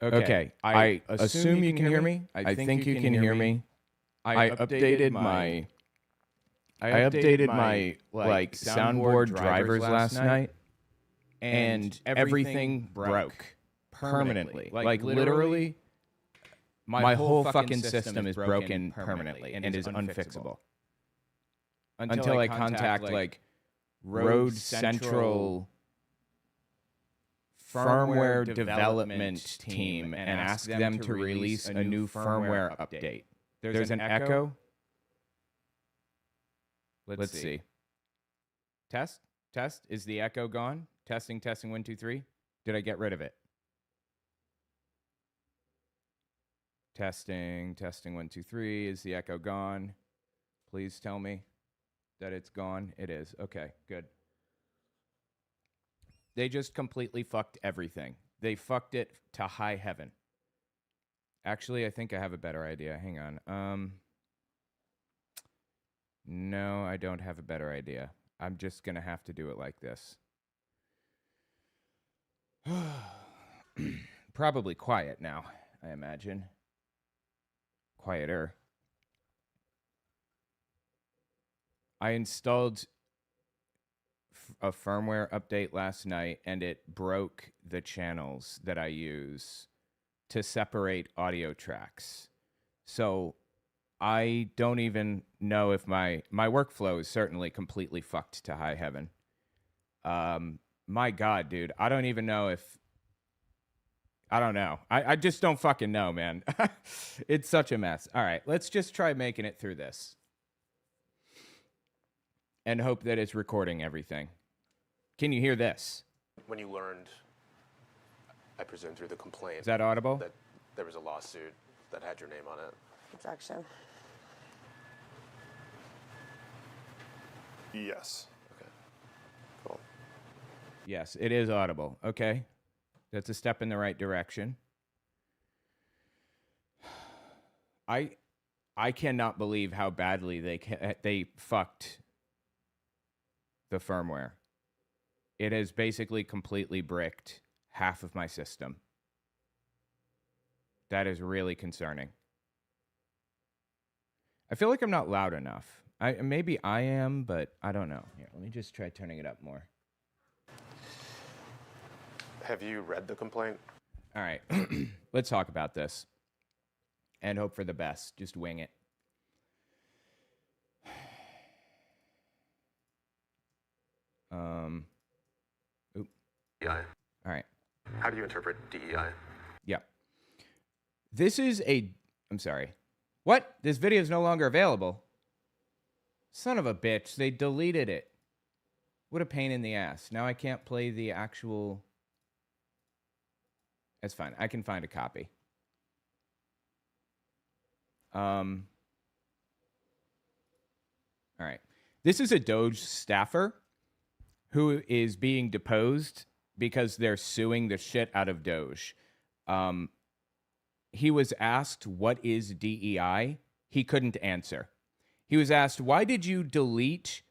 Okay, I assume you can hear me. I think you can hear me. I updated my like soundboard drivers last night, and everything broke permanently. Like literally, my whole fucking system is broken permanently and is unfixable until I contact like Road Central firmware development team and ask them to release a new firmware update. There's an echo. Let's see. Test. Is the echo gone? Testing 1 2 3. Did I get rid of it? Testing 1 2 3. Is the echo gone? Please tell me that it's gone. It is. Okay, good. They just completely fucked everything. They fucked it to high heaven. Actually, I think I have a better idea. Hang on. No, I don't have a better idea. I'm just going to have to do it like this. Probably quiet now, I imagine. Quieter. I installed a firmware update last night, and it broke the channels that I use to separate audio tracks. So I don't even know if my workflow is certainly completely fucked to high heaven. My God, dude, I don't even know if... I don't know. I just don't fucking know, man. It's such a mess. All right, let's just try making it through this and hope that it's recording everything. Can you hear this? When you learned, I presume through the complaint... Is that audible? ...that there was a lawsuit that had your name on it. Objection. Yes. Okay. Cool. Yes, it is audible. Okay. That's a step in the right direction. I cannot believe how badly they fucked the firmware. It has basically completely bricked half of my system. That is really concerning. I feel like I'm not loud enough. Maybe I am, but I don't know. Here, let me just try turning it up more. Have you read the complaint? All right. Let's talk about this and hope for the best. Just wing it. Oop. DEI. All right. How do you interpret DEI? Yeah. This is I'm sorry. What? This video is no longer available. Son of a bitch. They deleted it. What a pain in the ass. Now I can't play the actual... That's fine. I can find a copy. All right. This is a DOGE staffer who is being deposed because they're suing the shit out of DOGE. He was asked, what is DEI? He couldn't answer. He was asked, why did you delete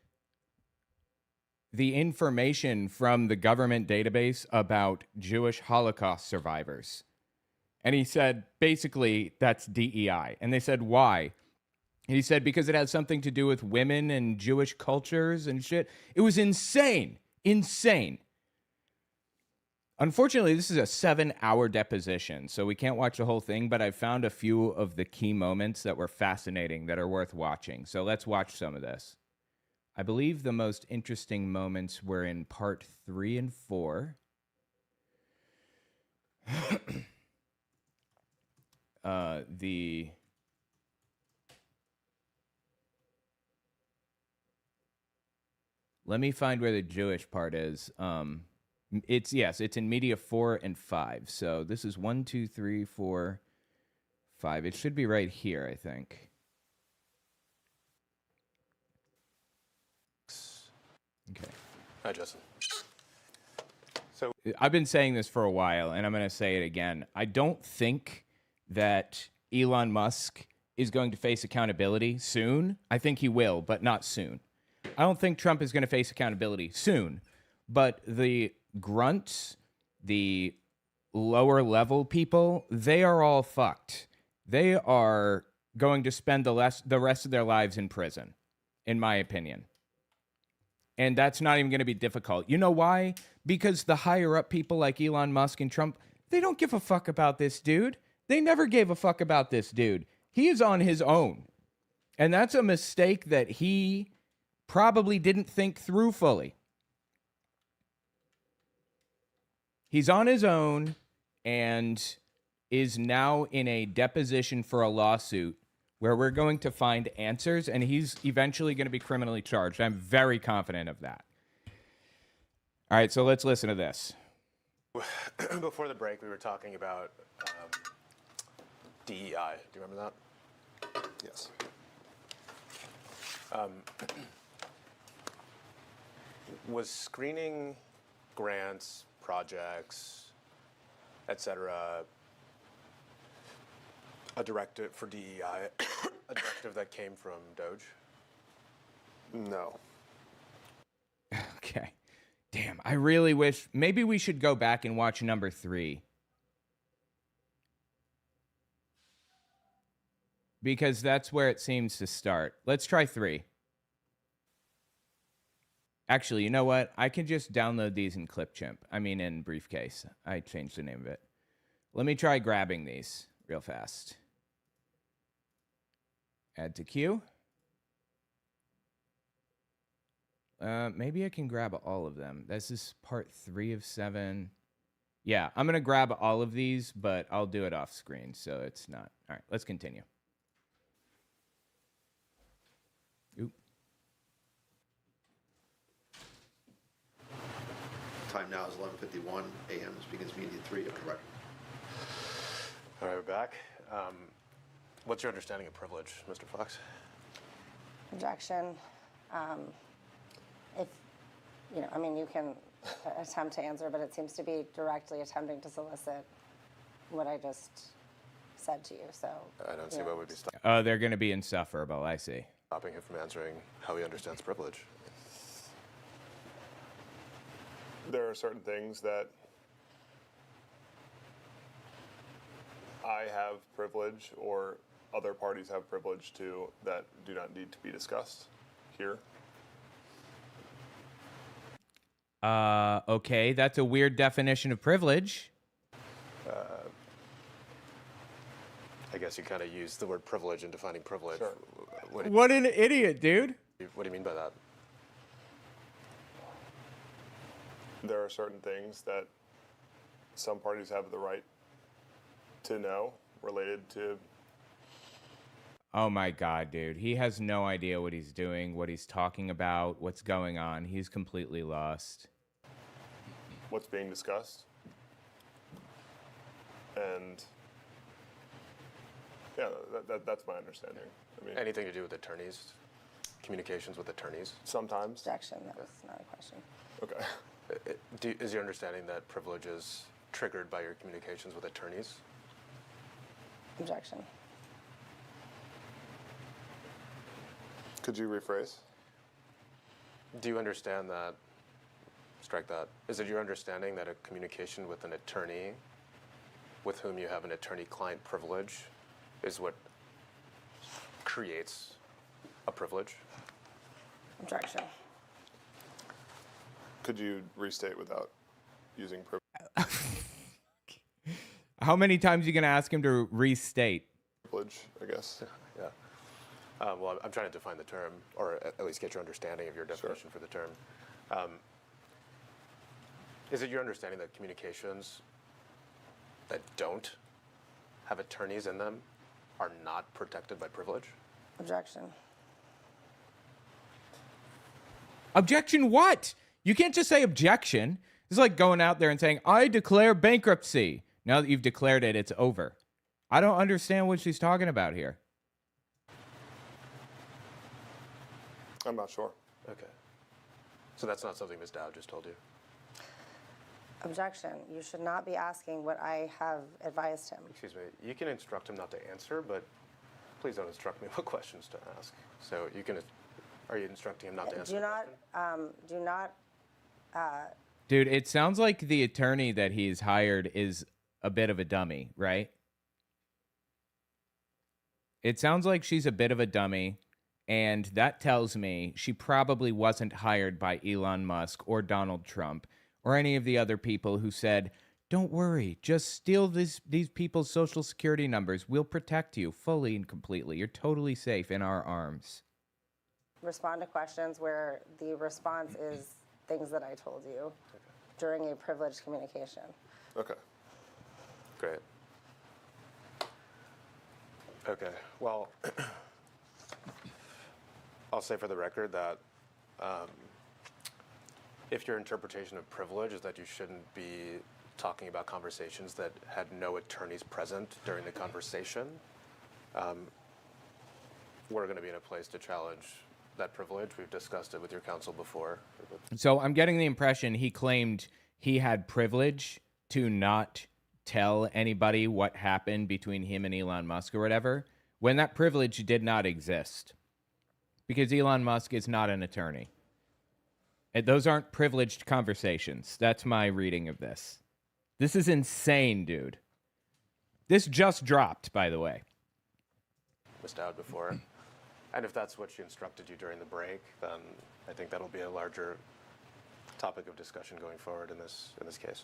the information from the government database about Jewish Holocaust survivors? And he said, basically, that's DEI. And they said, why? And he said, because it has something to do with women and Jewish cultures and shit. It was insane. Insane. Unfortunately, this is a 7-hour deposition, so we can't watch the whole thing, but I found a few of the key moments that were fascinating that are worth watching. So let's watch some of this. I believe the most interesting moments were in part 3 and 4. Let me find where the Jewish part is. It's in media 4 and 5. So this is 1, 2, 3, 4, 5. It should be right here, I think. Okay. Hi, Justin. So I've been saying this for a while, and I'm going to say it again. I don't think that Elon Musk is going to face accountability soon. I think he will, but not soon. I don't think Trump is going to face accountability soon. But the grunts, the lower level people, they are all fucked. They are going to spend the rest of their lives in prison, in my opinion. And that's not even going to be difficult. You know why? Because the higher up people like Elon Musk and Trump, they don't give a fuck about this dude. They never gave a fuck about this dude. He is on his own. And that's a mistake that he probably didn't think through fully. He's on his own and is now in a deposition for a lawsuit where we're going to find answers, and he's eventually going to be criminally charged. I'm very confident of that. All right, so let's listen to this. before the break, we were talking about DEI. Do you remember that? Yes. Was screening grants, projects, etc., a directive for DEI, a directive that came from DOGE? No. Okay. Damn, I really wish... Maybe we should go back and watch number 3. Because that's where it seems to start. Let's try 3. Actually, you know what? I can just download these in Clipchamp. I mean, in Briefcase. I changed the name of it. Let me try grabbing these real fast. Add to queue. Maybe I can grab all of them. This is part 3 of 7. Yeah, I'm going to grab all of these, but I'll do it off screen, so it's not. All right, let's continue. Oop. Time now is 11:51 a.m. This begins meeting 3 of the record. All right, we're back. What's your understanding of privilege, Mr. Fox? Objection. If, you know, I mean, you can attempt to answer, but it seems to be directly attempting to solicit what I just said to you, so. I don't see what would be Oh, they're going to be insufferable, I see. stopping him from answering how he understands privilege. There are certain things that I have privilege or other parties have privilege to that do not need to be discussed here. Okay, that's a weird definition of privilege. I guess you kind of used the word privilege in defining privilege. Sure. What an idiot, dude. What do you mean by that? There are certain things that some parties have the right to know related to. Oh my God, dude. He has no idea what he's doing, what he's talking about, what's going on. He's completely lost. What's being discussed. And yeah, that's my understanding. I mean, Anything to do with attorneys? Communications with attorneys? sometimes. Objection, that was not a question. Okay. Is your understanding that privilege is triggered by your communications with attorneys? Objection. Could you rephrase? Do you understand that, strike that, is it your understanding that a communication with an attorney with whom you have an attorney-client privilege is what creates a privilege? Objection. Could you restate without using privilege, How many times are you going to ask him to restate? I guess? Yeah. Well, I'm trying to define the term, or at least get your understanding of your definition for the term. Is it your understanding that communications that don't have attorneys in them are not protected by privilege? Objection. Objection what? You can't just say objection. It's like going out there and saying, I declare bankruptcy. Now that you've declared it, it's over. I don't understand what she's talking about here. I'm not sure. Okay. So that's not something Ms. Dow just told you? Objection. You should not be asking what I have advised him. Excuse me, you can instruct him not to answer, but please don't instruct me what questions to ask. So you can, are you instructing him not to answer Do the not, question? do not, Dude, it sounds like the attorney that he's hired is a bit of a dummy, right? It sounds like she's a bit of a dummy, and that tells me she probably wasn't hired by Elon Musk or Donald Trump or any of the other people who said, don't worry, just steal these people's social security numbers. We'll protect you fully and completely. You're totally safe in our arms. respond to questions where the response is things that I told you during a privileged communication. Okay. Great. Okay, well, I'll say for the record that if your interpretation of privilege is that you shouldn't be talking about conversations that had no attorneys present during the conversation, we're going to be in a place to challenge that privilege. We've discussed it with your counsel before. So I'm getting the impression he claimed he had privilege to not tell anybody what happened between him and Elon Musk or whatever, when that privilege did not exist. Because Elon Musk is not an attorney. And those aren't privileged conversations. That's my reading of this. This is insane, dude. This just dropped, by the way. Missed out before. And if that's what she instructed you during the break, then I think that'll be a larger topic of discussion going forward in this case.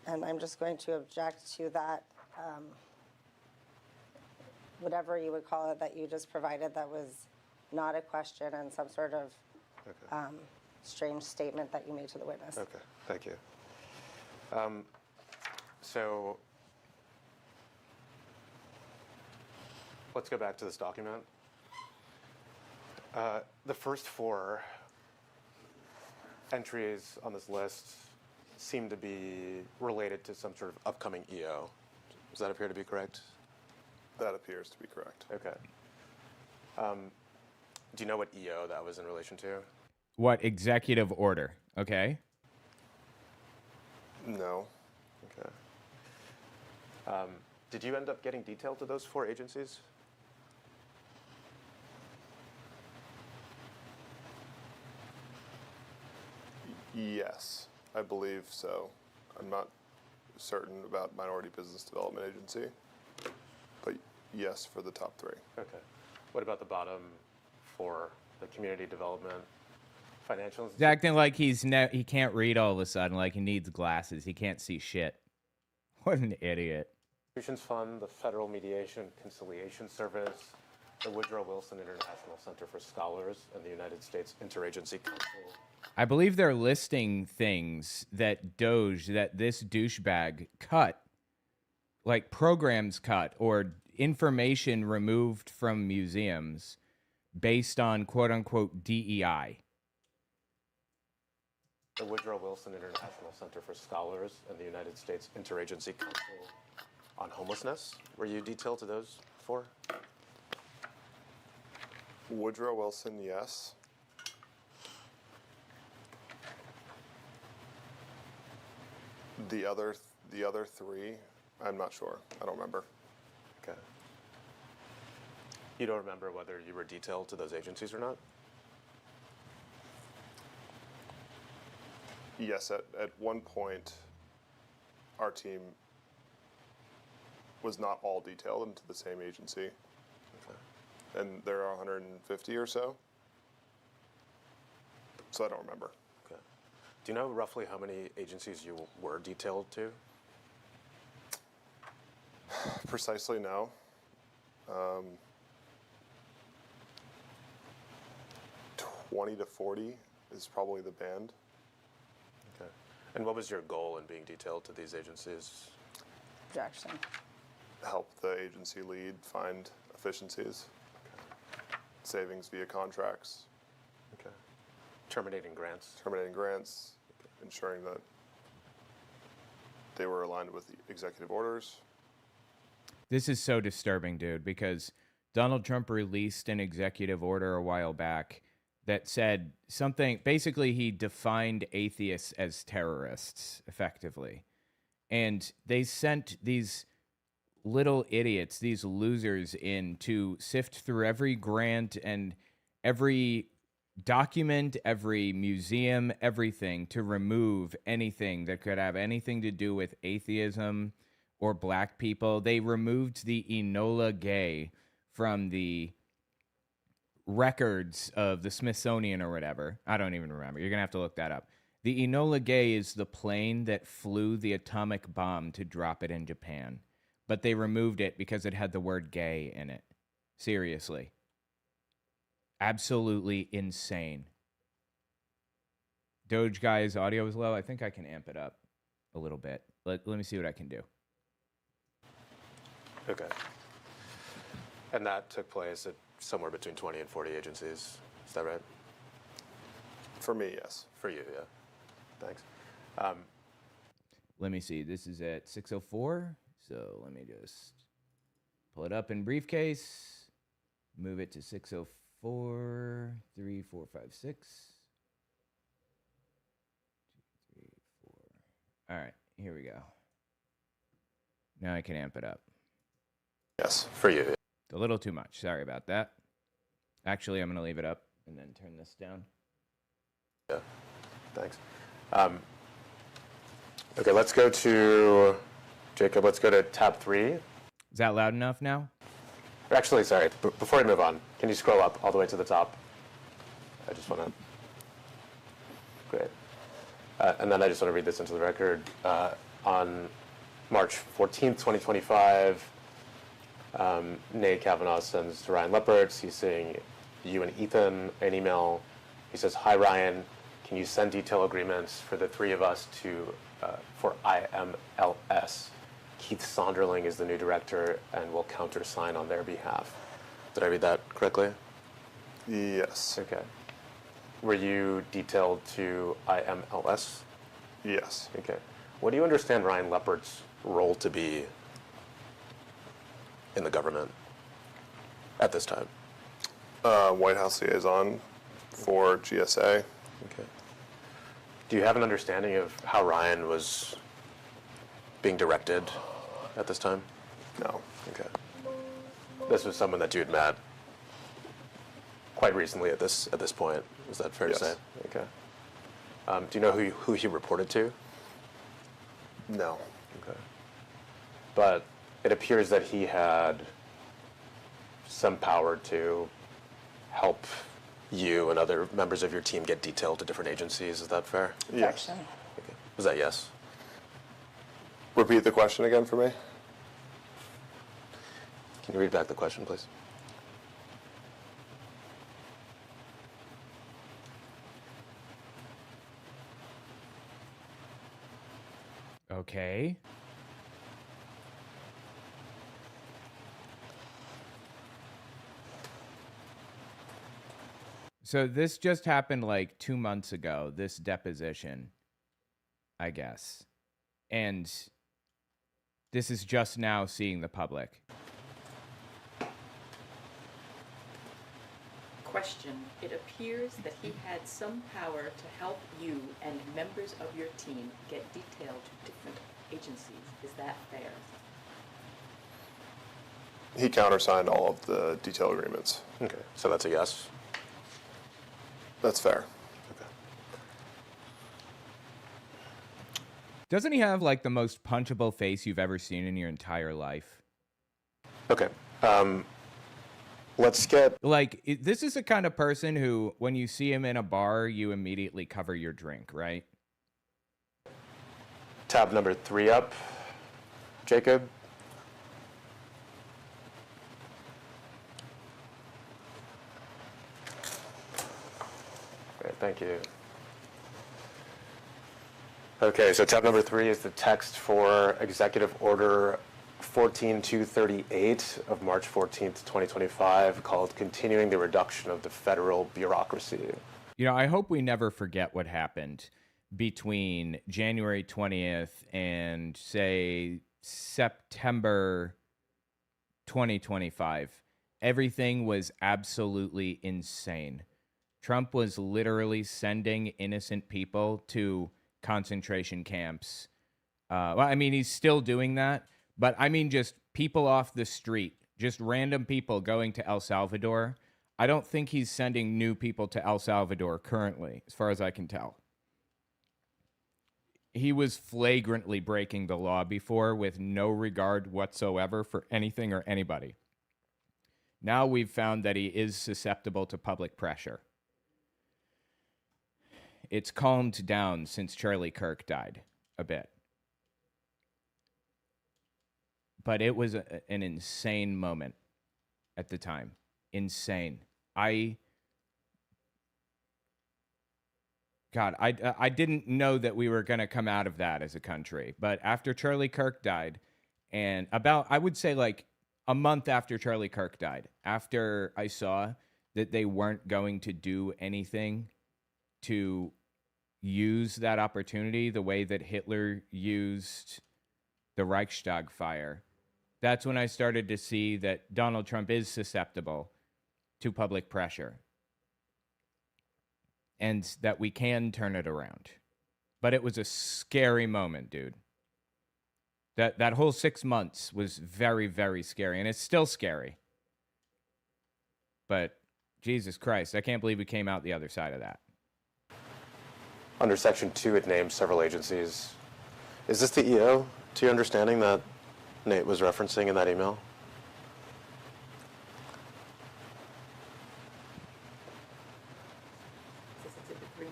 And I'm just going to object to that, whatever you would call it that you just provided that was not a question and some sort of strange statement that you made to the witness. Okay, thank you. So let's go back to this document. The first four entries on this list seem to be related to some sort of upcoming EO. Does that appear to be correct? That appears to be correct. Okay. Do you know what EO that was in relation to? What executive order? Okay. No. Okay. Did you end up getting detail to those four agencies? Yes, I believe so. I'm not certain about Minority Business Development Agency, but yes, for the top three. Okay. What about the bottom four, the community development, financial? He's acting like he can't read all of a sudden, like he needs glasses. He can't see shit. What an idiot. Institutions Fund, the Federal Mediation Conciliation Service, the Woodrow Wilson International Center for Scholars, and the United States Interagency Council. I believe they're listing things that DOGE, that this douchebag cut, like programs cut or information removed from museums based on quote unquote DEI. The Woodrow Wilson International Center for Scholars and the United States Interagency Council on Homelessness. Were you detailed to those four? Woodrow Wilson, yes. The other three, I'm not sure. I don't remember. Okay. You don't remember whether you were detailed to those agencies or not? Yes, at one point, our team was not all detailed into the same agency. Okay. And there are 150 or so. So I don't remember. Okay. Do you know roughly how many agencies you were detailed to? Precisely, no. 20 to 40 is probably the band. Okay. And what was your goal in being detailed to these agencies? Objection. Help the agency lead find efficiencies, savings via contracts, Okay. Terminating grants? terminating grants, ensuring that they were aligned with the executive orders. This is so disturbing, dude, because Donald Trump released an executive order a while back that said something. Basically, he defined atheists as terrorists, effectively. And they sent these little idiots, these losers, in to sift through every grant and every document, every museum, everything to remove anything that could have anything to do with atheism or black people. They removed the Enola Gay from the records of the Smithsonian or whatever. I don't even remember. You're going to have to look that up. The Enola Gay is the plane that flew the atomic bomb to drop it in Japan. But they removed it because it had the word gay in it. Seriously. Absolutely insane. Doge guy's audio is low. I think I can amp it up a little bit. Let me see what I can do. Okay. And that took place at somewhere between 20 and 40 agencies. Is that right? For me, yes. For you, yeah. Thanks. Let me see. This is at 6:04. So let me just pull it up in briefcase. Move it to 6:04. 3, 4, 5, 6. 2, 3, 4. All right. Here we go. Now I can amp it up. Yes, for you. A little too much. Sorry about that. Actually, I'm going to leave it up and then turn this down. Yeah, thanks. Okay, let's go to, Jacob, let's go to tab 3. Is that loud enough now? Actually, sorry, before we move on, can you scroll up all the way to the top? I just want to, great. And then I just want to read this into the record. On March 14th, 2025, Nate Kavanaugh sends to Ryan Leppertz. He's saying, you and Ethan, an email. He says, hi, Ryan. Can you send detail agreements for the three of us to for IMLS? Keith Sonderling is the new director and will countersign on their behalf. Did I read that correctly? Yes. Okay. Were you detailed to IMLS? Yes. Okay. What do you understand Ryan Leppert's role to be in the government at this time? White House liaison for GSA. Okay. Do you have an understanding of how Ryan was being directed at this time? No. Okay. This was someone that you had met quite recently at this point. Is that fair Yes. to say? Okay. Do you know who he reported to? No. Okay. But it appears that he had some power to help you and other members of your team get detailed to different agencies. Is that fair? Yes. Objection. Okay. Was that yes? Repeat the question again for me. Can you read back the question, please? Okay. So this just happened like 2 months ago, this deposition, I guess. And this is just now seeing the public. Question. It appears that he had some power to help you and members of your team get detailed to different agencies. Is that fair? He countersigned all of the detail agreements. Okay. So that's a yes? That's fair. Okay. Doesn't he have like the most punchable face you've ever seen in your entire life? Okay. Let's get... Like, this is the kind of person who, when you see him in a bar, you immediately cover your drink, right? tab number 3 up, Jacob. Great, thank you. Okay, so tab number 3 is the text for Executive Order 14238 of March 14th, 2025, called Continuing the Reduction of the Federal Bureaucracy. You know, I hope we never forget what happened between January 20th and, say, September 2025. Everything was absolutely insane. Trump was literally sending innocent people to concentration camps. Well, I mean, he's still doing that, but I mean, just people off the street, just random people going to El Salvador. I don't think he's sending new people to El Salvador currently, as far as I can tell. He was flagrantly breaking the law before with no regard whatsoever for anything or anybody. Now we've found that he is susceptible to public pressure. It's calmed down since Charlie Kirk died a bit. But it was an insane moment at the time. Insane. I didn't know that we were going to come out of that as a country. But after Charlie Kirk died, and I would say like a month after Charlie Kirk died, after I saw that they weren't going to do anything to use that opportunity the way that Hitler used the Reichstag fire, that's when I started to see that Donald Trump is susceptible to public pressure and that we can turn it around. But it was a scary moment, dude. That whole 6 months was very, very scary, and it's still scary. But Jesus Christ, I can't believe we came out the other side of that. Under Section 2, it names several agencies. Is this the EO, to your understanding, that Nate was referencing in that email? Is this Exhibit 3?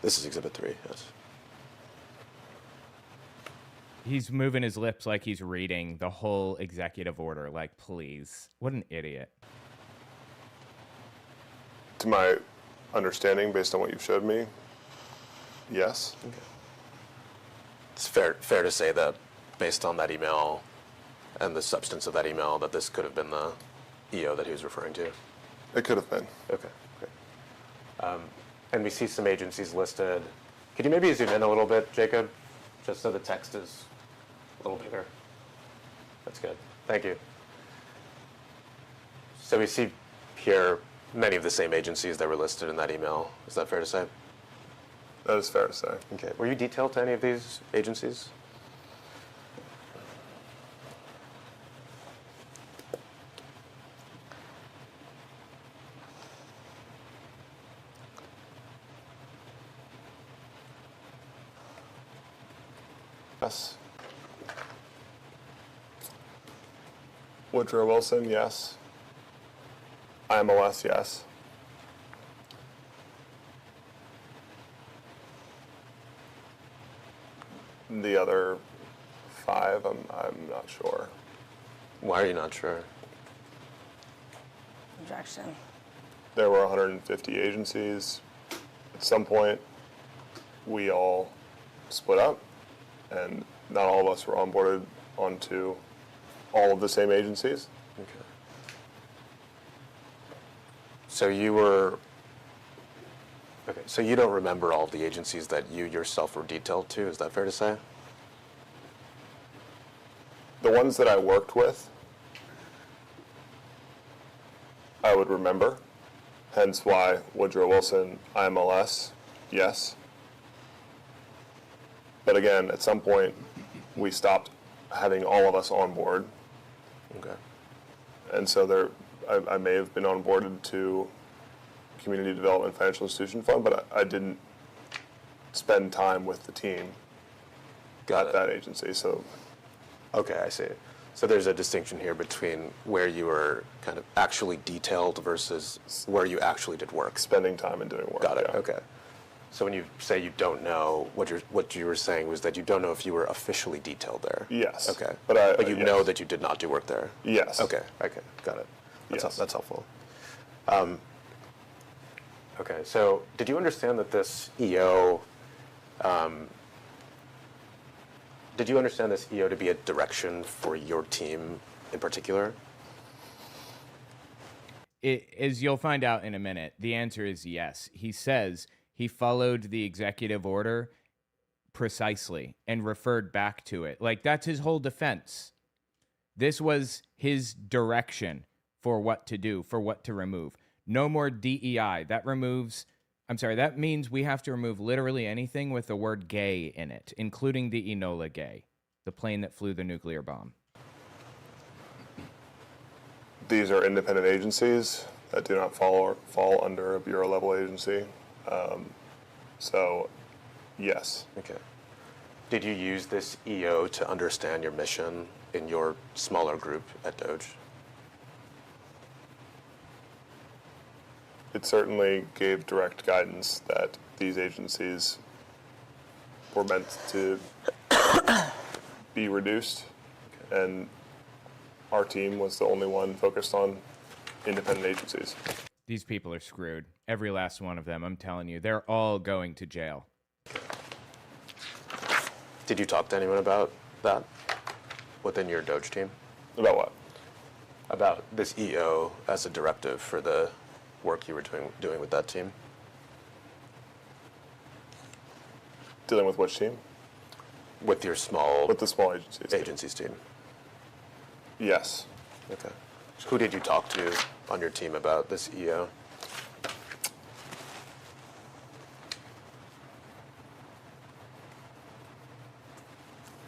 This is Exhibit 3, yes. He's moving his lips like he's reading the whole executive order. Like, please. What an idiot. To my understanding, based on what you've showed me, yes. Okay. It's fair to say that based on that email and the substance of that email, that this could have been the EO that he was referring to. It could have been. Okay, great. And we see some agencies listed. Could you maybe zoom in a little bit, Jacob, just so the text is a little bigger? That's good. Thank you. So we see here many of the same agencies that were listed in that email. Is that fair to say? That is fair to say. Okay. Were you detailed to any of these agencies? Yes. Woodrow Wilson, yes. IMLS, yes. The other 5, I'm not sure. Why are you not sure? Objection. There were 150 agencies. At some point, we all split up, and not all of us were onboarded onto all of the same agencies. Okay. So you were, okay, so you don't remember all of the agencies that you yourself were detailed to, is that fair to say? The ones that I worked with, I would remember, hence why Woodrow Wilson, IMLS, yes. But again, at some point, we stopped having all of us on board. Okay. And so I may have been onboarded to Community Development Financial Institution Fund, but I didn't spend time with the team Got at it. that agency. So, Okay, I see. So there's a distinction here between where you were kind of actually detailed versus where you actually did work. spending time and doing work. Got it, yeah. okay. So when you say you don't know, what you were saying was that you don't know if you were officially detailed there. Yes. Okay. But you yes. know that you did not do work there. Yes. Okay, got it. Yes. That's helpful. Okay, so did you understand that this EO, did you understand this EO to be a direction for your team in particular? As you'll find out in a minute, the answer is yes. He says he followed the executive order precisely and referred back to it. Like, that's his whole defense. This was his direction for what to do, for what to remove. No more DEI. That means we have to remove literally anything with the word gay in it, including the Enola Gay, the plane that flew the nuclear bomb. These are independent agencies that do not fall under a bureau level agency. So, yes. Okay. Did you use this EO to understand your mission in your smaller group at DOGE? It certainly gave direct guidance that these agencies were meant to be reduced, and our team was the only one focused on independent agencies. These people are screwed. Every last one of them, I'm telling you. They're all going to jail. Did you talk to anyone about that within your DOGE team? About what? About this EO as a directive for the work you were doing with that team? Dealing with which team? With your small With the small agencies. agencies team. Yes. Okay. Who did you talk to on your team about this EO?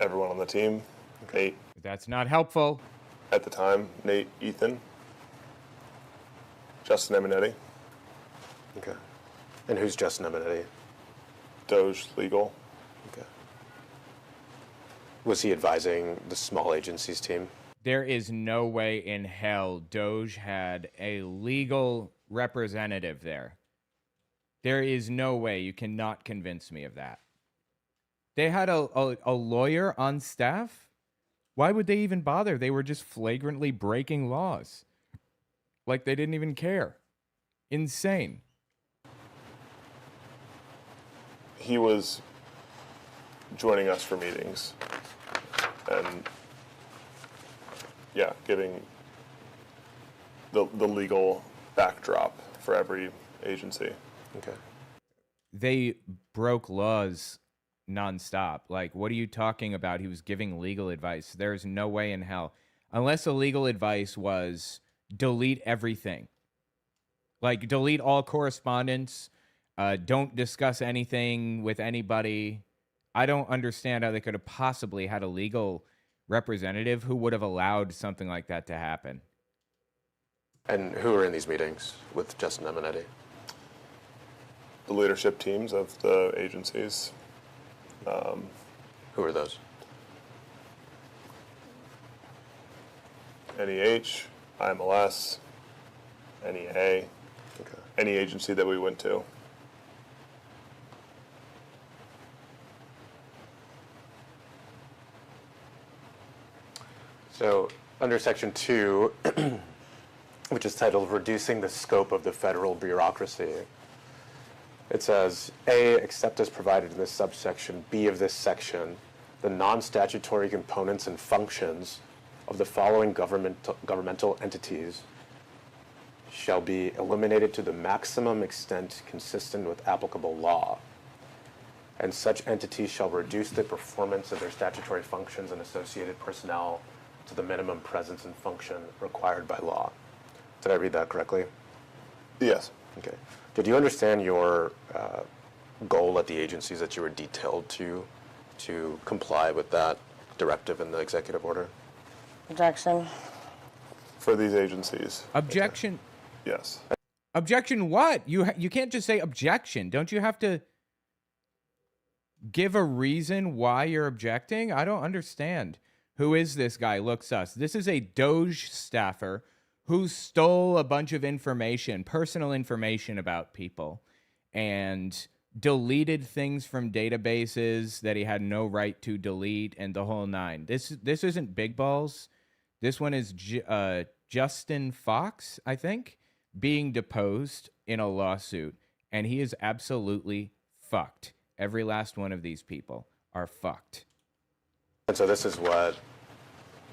Everyone on the team. Nate, That's not helpful. at the time, Nate, Ethan, Justin Eminetti, Okay. And who's Justin Eminetti? Doge Legal. Okay. Was he advising the small agencies team? There is no way in hell Doge had a legal representative there. There is no way. You cannot convince me of that. They had a lawyer on staff? Why would they even bother? They were just flagrantly breaking laws. Like they didn't even care. Insane. He was joining us for meetings and, yeah, giving the legal backdrop for every agency. Okay. They broke laws nonstop. Like, what are you talking about? He was giving legal advice. There's no way in hell. Unless the legal advice was delete everything. Like, delete all correspondence. Don't discuss anything with anybody. I don't understand how they could have possibly had a legal representative who would have allowed something like that to happen. And who were in these meetings with Justin Eminetti? The leadership teams of the agencies. Who are those? NEH, IMLS, NEA, Okay. any agency that we went to. So under section 2, which is titled Reducing the Scope of the Federal Bureaucracy, it says, A, except as provided in this subsection B of this section, the non-statutory components and functions of the following governmental entities shall be eliminated to the maximum extent consistent with applicable law, and such entities shall reduce the performance of their statutory functions and associated personnel to the minimum presence and function required by law. Did I read that correctly? Yes. Okay. Did you understand your goal at the agencies that you were detailed to comply with that directive in the executive order? Objection. For these agencies, Objection. yes. Objection what? You can't just say objection. Don't you have to give a reason why you're objecting? I don't understand. Who is this guy? Look sus. This is a DOGE staffer who stole a bunch of information, personal information about people, and deleted things from databases that he had no right to delete, and the whole nine. This isn't big balls. This one is Justin Fox, I think, being deposed in a lawsuit, and he is absolutely fucked. Every last one of these people are fucked. And so this is what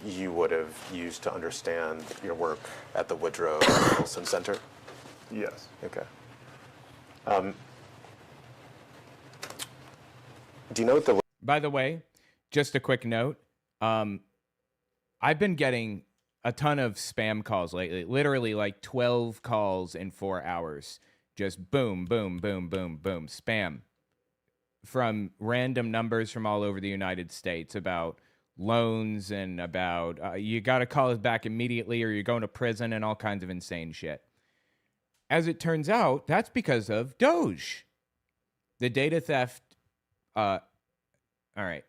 you would have used to understand your work at the Woodrow Wilson Center? Yes. Okay. Do you know what the... By the way, just a quick note. I've been getting a ton of spam calls lately. Literally like 12 calls in 4 hours. Just boom, boom, boom, boom, boom, spam from random numbers from all over the United States about loans and about you got to call us back immediately or you're going to prison and all kinds of insane shit. As it turns out, that's because of DOGE. The data theft. All right.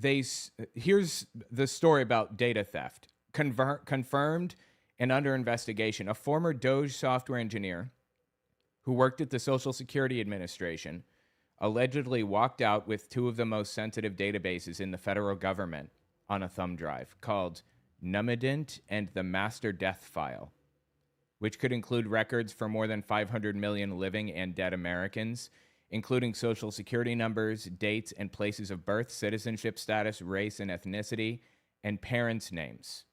Here's the story about data theft. Confirmed and under investigation. A former DOGE software engineer who worked at the Social Security Administration allegedly walked out with two of the most sensitive databases in the federal government on a thumb drive called Numident and the Master Death File, which could include records for more than 500 million living and dead Americans, including social security numbers, dates and places of birth, citizenship status, race and ethnicity, and parents' names.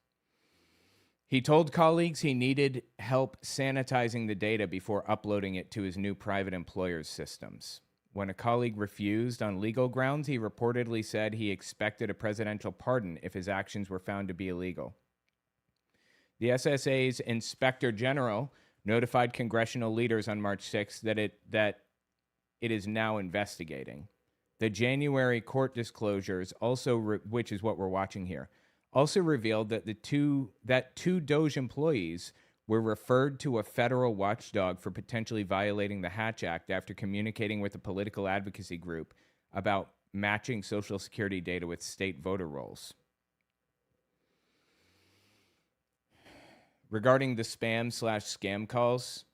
He told colleagues he needed help sanitizing the data before uploading it to his new private employer's systems. When a colleague refused on legal grounds, he reportedly said he expected a presidential pardon if his actions were found to be illegal. The SSA's Inspector General notified congressional leaders on March 6th that it is now investigating. The January court disclosures also, which is what we're watching here, also revealed that two DOGE employees were referred to a federal watchdog for potentially violating the Hatch Act after communicating with a political advocacy group about matching Social Security data with state voter rolls. Regarding the spam/scam calls,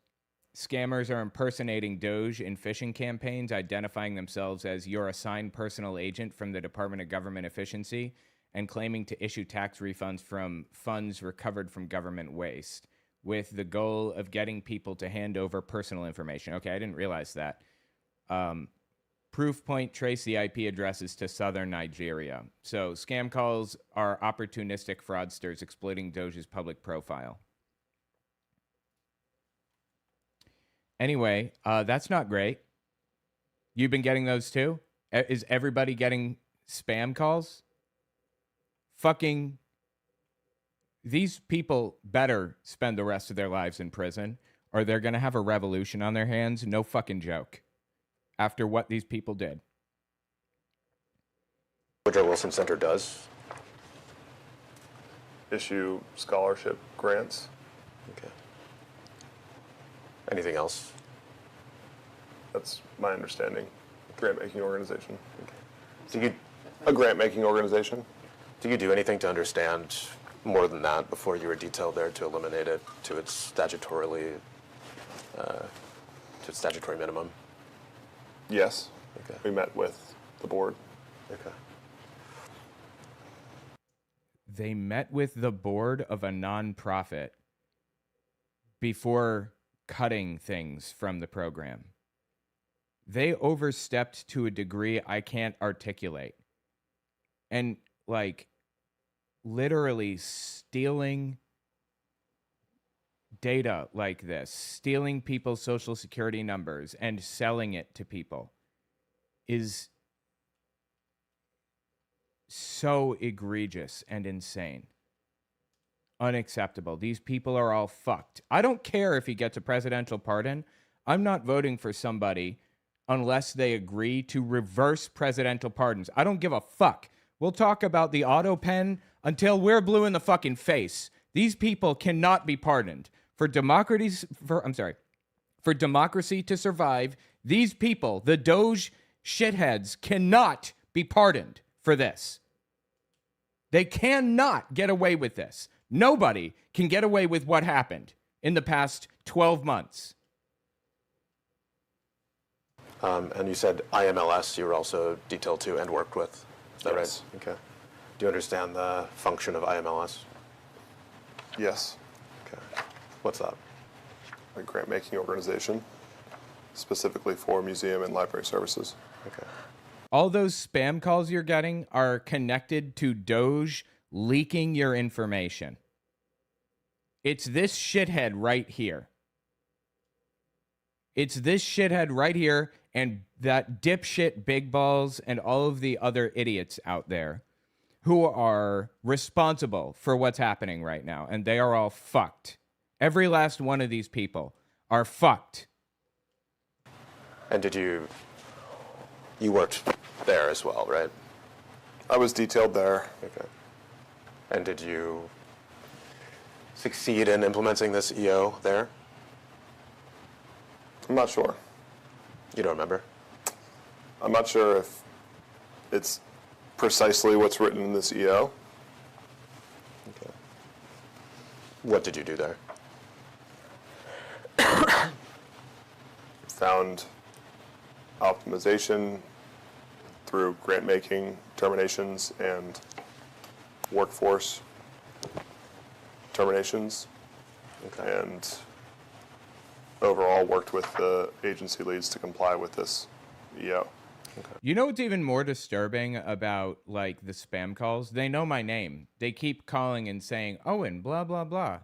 scammers are impersonating DOGE in phishing campaigns, identifying themselves as your assigned personal agent from the Department of Government Efficiency and claiming to issue tax refunds from funds recovered from government waste, with the goal of getting people to hand over personal information. Okay, I didn't realize that. Proofpoint traced the IP addresses to southern Nigeria. So scam calls are opportunistic fraudsters exploiting DOGE's public profile. Anyway, that's not great. You've been getting those too? Is everybody getting spam calls? Fucking, these people better spend the rest of their lives in prison or they're going to have a revolution on their hands. No fucking joke. After what these people did. Woodrow Wilson Center does. Issue scholarship grants. Okay. Anything else? That's my understanding. Grant-making organization. Okay. A grant-making organization. Did you do anything to understand more than that before you were detailed there to eliminate it to its statutory minimum? Yes. Okay. We met with the board. Okay. They met with the board of a nonprofit before cutting things from the program. They overstepped to a degree I can't articulate. And, like, literally stealing data like this, stealing people's social security numbers and selling it to people is so egregious and insane. Unacceptable. These people are all fucked. I don't care if he gets a presidential pardon. I'm not voting for somebody unless they agree to reverse presidential pardons. I don't give a fuck. We'll talk about the auto pen until we're blue in the fucking face. These people cannot be pardoned. For democracy to survive, these people, the DOGE shitheads, cannot be pardoned for this. They cannot get away with this. Nobody can get away with what happened in the past 12 months. And you said IMLS you were also detailed to and worked with. Is that Yes. right? Okay. Do you understand the function of IMLS? Yes. Okay. What's that? A grant-making organization, specifically for museum and library services. Okay. All those spam calls you're getting are connected to DOGE leaking your information. It's this shithead right here. It's this shithead right here and that dipshit Big Balls and all of the other idiots out there who are responsible for what's happening right now, and they are all fucked. Every last one of these people are fucked. And you worked there as well, right? I was detailed there. Okay. And did you succeed in implementing this EO there? I'm not sure. You don't remember? I'm not sure if it's precisely what's written in this EO. Okay. What did you do there? Found optimization through grant making, terminations, and workforce terminations, Okay. and overall worked with the agency leads to comply with this EO. You know what's even more disturbing about like the spam calls? They know my name. They keep calling and saying, Owen, blah, blah, blah.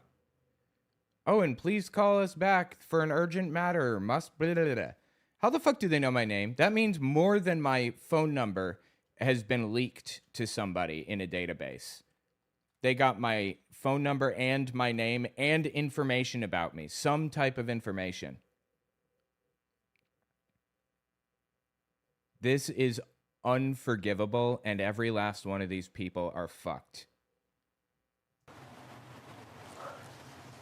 Owen, please call us back for an urgent matter. Must blah, blah, blah. How the fuck do they know my name? That means more than my phone number has been leaked to somebody in a database. They got my phone number and my name and information about me, some type of information. This is unforgivable, and every last one of these people are fucked.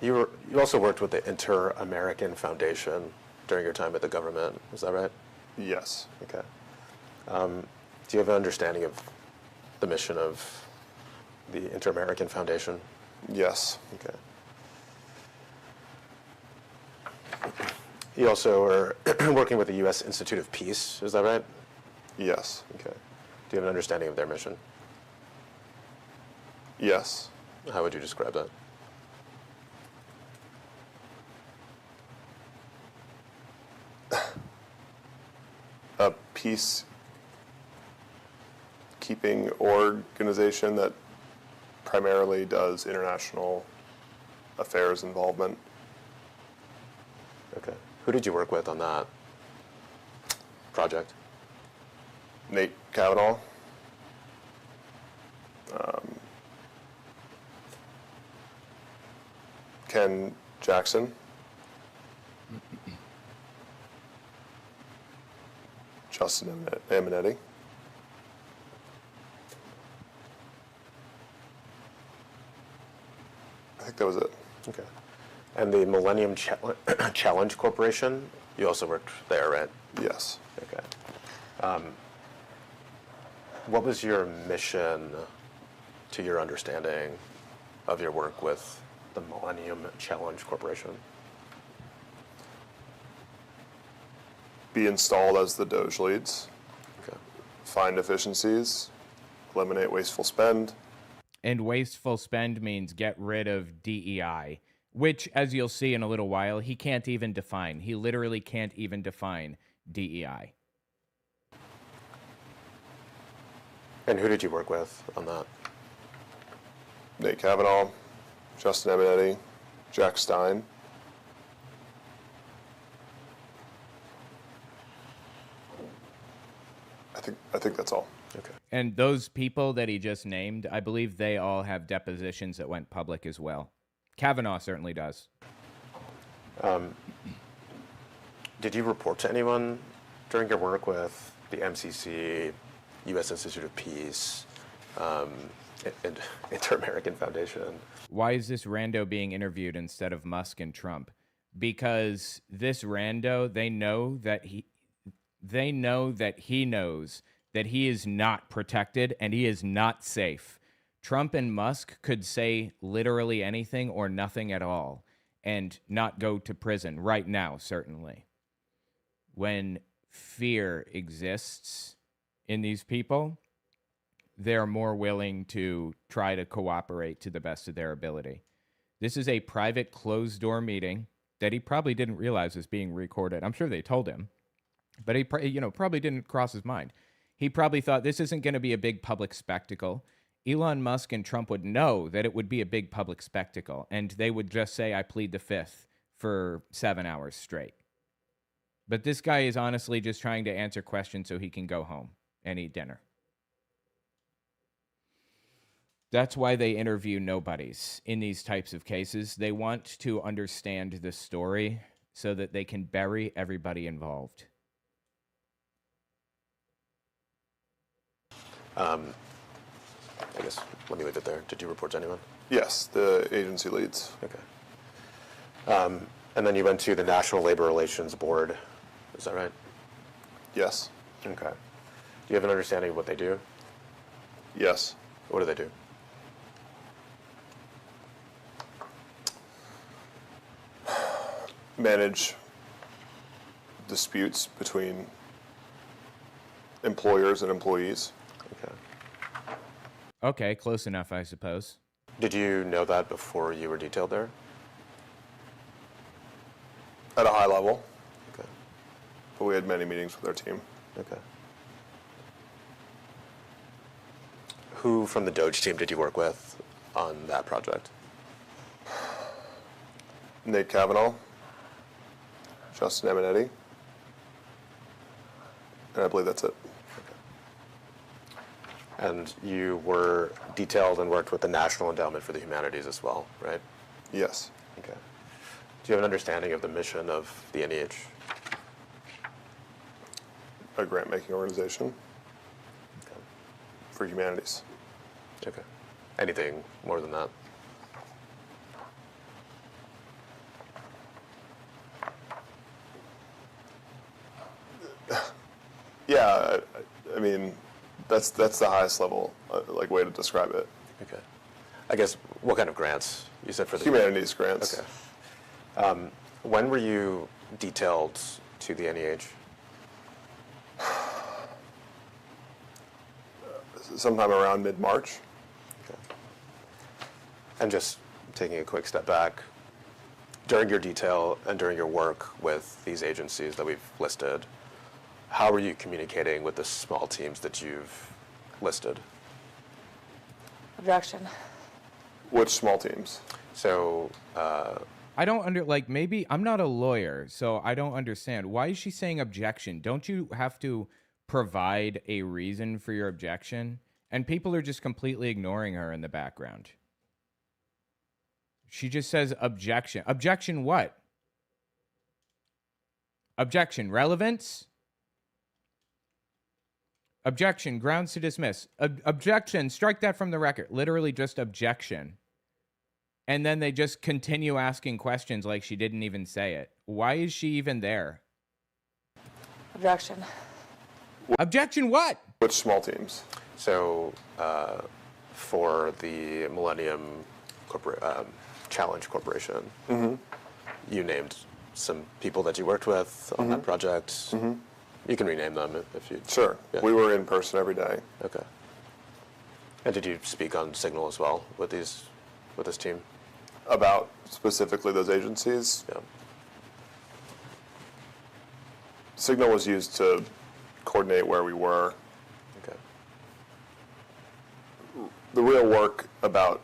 You also worked with the Inter-American Foundation during your time at the government. Is that right? Yes. Okay. Do you have an understanding of the mission of the Inter-American Foundation? Yes. Okay. You also are working with the U.S. Institute of Peace. Is that right? Yes. Okay. Do you have an understanding of their mission? Yes. How would you describe that? A peacekeeping organization that primarily does international affairs involvement. Okay. Who did you work with on that project? Nate Kavanaugh. Ken Jackson. Justin Aminetti. I think that was it. Okay. And the Millennium Challenge Corporation, you also worked there, right? Yes. Okay. What was your mission, to your understanding, of your work with the Millennium Challenge Corporation? Be installed as the DOGE leads. Okay. Find efficiencies. Eliminate wasteful spend. And wasteful spend means get rid of DEI, which, as you'll see in a little while, he can't even define. He literally can't even define DEI. And who did you work with on that? Nate Kavanaugh, Justin Aminetti, Jack Stein. I think that's all. Okay. And those people that he just named, I believe they all have depositions that went public as well. Kavanaugh certainly does. Did you report to anyone during your work with the MCC, U.S. Institute of Peace, and Inter-American Foundation? Why is this rando being interviewed instead of Musk and Trump? Because this rando, they know that he knows that he is not protected and he is not safe. Trump and Musk could say literally anything or nothing at all and not go to prison right now, certainly. When fear exists in these people, they're more willing to try to cooperate to the best of their ability. This is a private closed door meeting that he probably didn't realize was being recorded. I'm sure they told him, but he probably didn't cross his mind. He probably thought this isn't going to be a big public spectacle. Elon Musk and Trump would know that it would be a big public spectacle, and they would just say, I plead the fifth for 7 hours straight. But this guy is honestly just trying to answer questions so he can go home and eat dinner. That's why they interview nobodies in these types of cases. They want to understand the story so that they can bury everybody involved. I guess let me leave it there. Did you report to anyone? Yes, the agency leads. Okay. And then you went to the National Labor Relations Board. Is that right? Yes. Okay. Do you have an understanding of what they do? Yes. What do they do? Manage disputes between employers and employees. Okay. Okay, close enough, I suppose. Did you know that before you were detailed there? At a high level, Okay. but we had many meetings with our team. Okay. Who from the DOGE team did you work with on that project? Nate Kavanaugh, Justin Eminetti, and I believe that's it. And you were detailed and worked with the National Endowment for the Humanities as well, right? Yes. Okay. Do you have an understanding of the mission of the NEH? A grant-making organization Okay. for humanities. Okay. Anything more than that? Yeah, I mean, that's the highest level, like, way to describe it. Okay. I guess, what kind of grants? You said for the Humanities grants. Okay. When were you detailed to the NEH? Sometime around mid-March. Okay. And just taking a quick step back, during your detail and during your work with these agencies that we've listed, how are you communicating with the small teams that you've listed? Objection. Which small teams? So, I don't maybe I'm not a lawyer, so I don't understand. Why is she saying objection? Don't you have to provide a reason for your objection? And people are just completely ignoring her in the background. She just says objection. Objection what? Objection relevance? Objection grounds to dismiss. Objection, strike that from the record. Literally just objection. And then they just continue asking questions like she didn't even say it. Why is she even there? Objection. Objection what? Which small teams? so for the Millennium Challenge Corporation, you named some people that you worked with on that project. You can rename them if you. Sure. Yeah. We were in person every day. Okay. And did you speak on Signal as well with this team? About specifically those agencies. Yeah. Signal was used to coordinate where we were. Okay. The real work about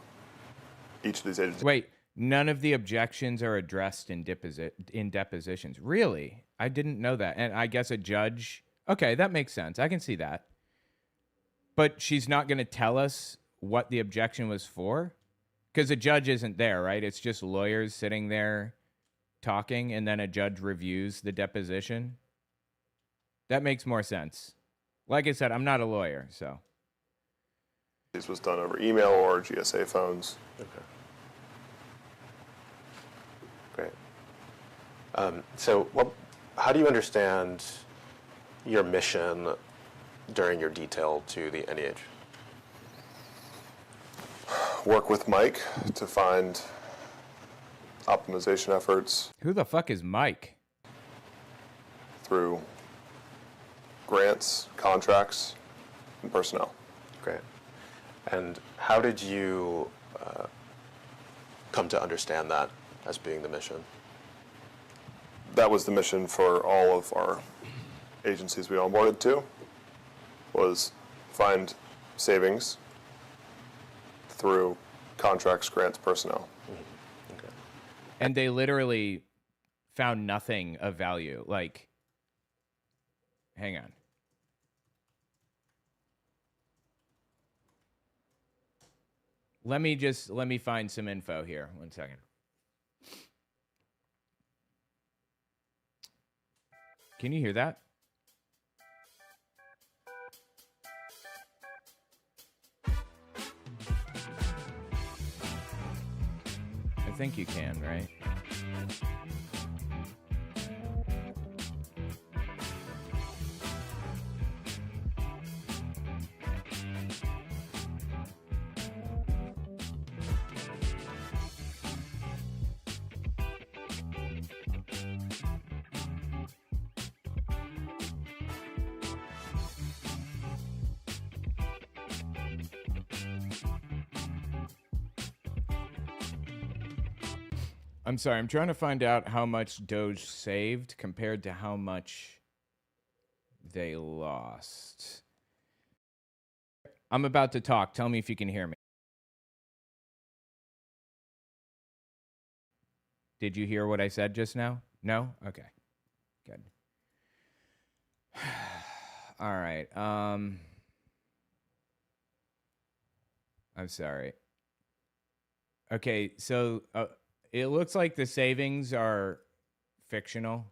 each of these agencies. Wait, none of the objections are addressed in depositions. Really? I didn't know that. And I guess a judge. Okay, that makes sense. I can see that. But she's not going to tell us what the objection was for? Because a judge isn't there, right? It's just lawyers sitting there talking, and then a judge reviews the deposition. That makes more sense. Like I said, I'm not a lawyer, so. This was done over email or GSA phones. Okay. Great. So, how do you understand your mission during your detail to the NEH? Work with Mike to find optimization efforts Who the fuck is Mike? through grants, contracts, and personnel. Great. And how did you come to understand that as being the mission? That was the mission for all of our agencies we onboarded to, was find savings through contracts, grants, personnel. Okay. And they literally found nothing of value. Like, hang on. let me find some info here. 1 second. Can you hear that? I think you can, right? I'm sorry, I'm trying to find out how much Doge saved compared to how much they lost. I'm about to talk. Tell me if you can hear me. Did you hear what I said just now? No? Okay. Good. All right. I'm sorry. Okay, so it looks like the savings are fictional.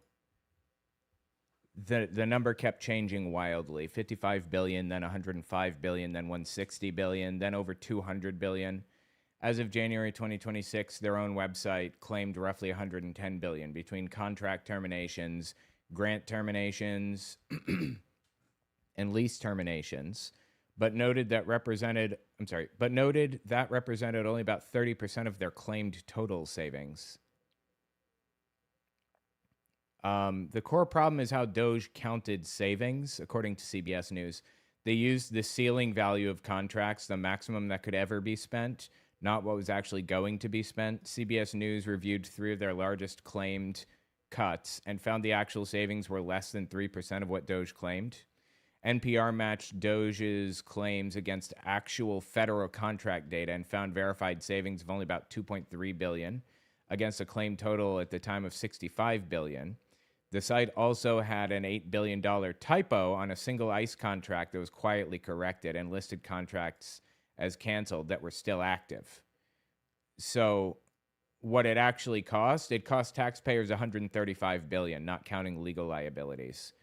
The number kept changing wildly. 55 billion, then 105 billion, then 160 billion, then over 200 billion. As of January 2026, their own website claimed roughly 110 billion between contract terminations, grant terminations, and lease terminations, but noted that represented only about 30% of their claimed total savings. The core problem is how Doge counted savings, according to CBS News. They used the ceiling value of contracts, the maximum that could ever be spent, not what was actually going to be spent. CBS News reviewed 3 of their largest claimed cuts and found the actual savings were less than 3% of what Doge claimed. NPR matched Doge's claims against actual federal contract data and found verified savings of only about 2.3 billion against a claim total at the time of 65 billion. The site also had an $8 billion typo on a single ICE contract that was quietly corrected and listed contracts as canceled that were still active. So what it actually cost, it cost taxpayers $135 billion, not counting legal liabilities.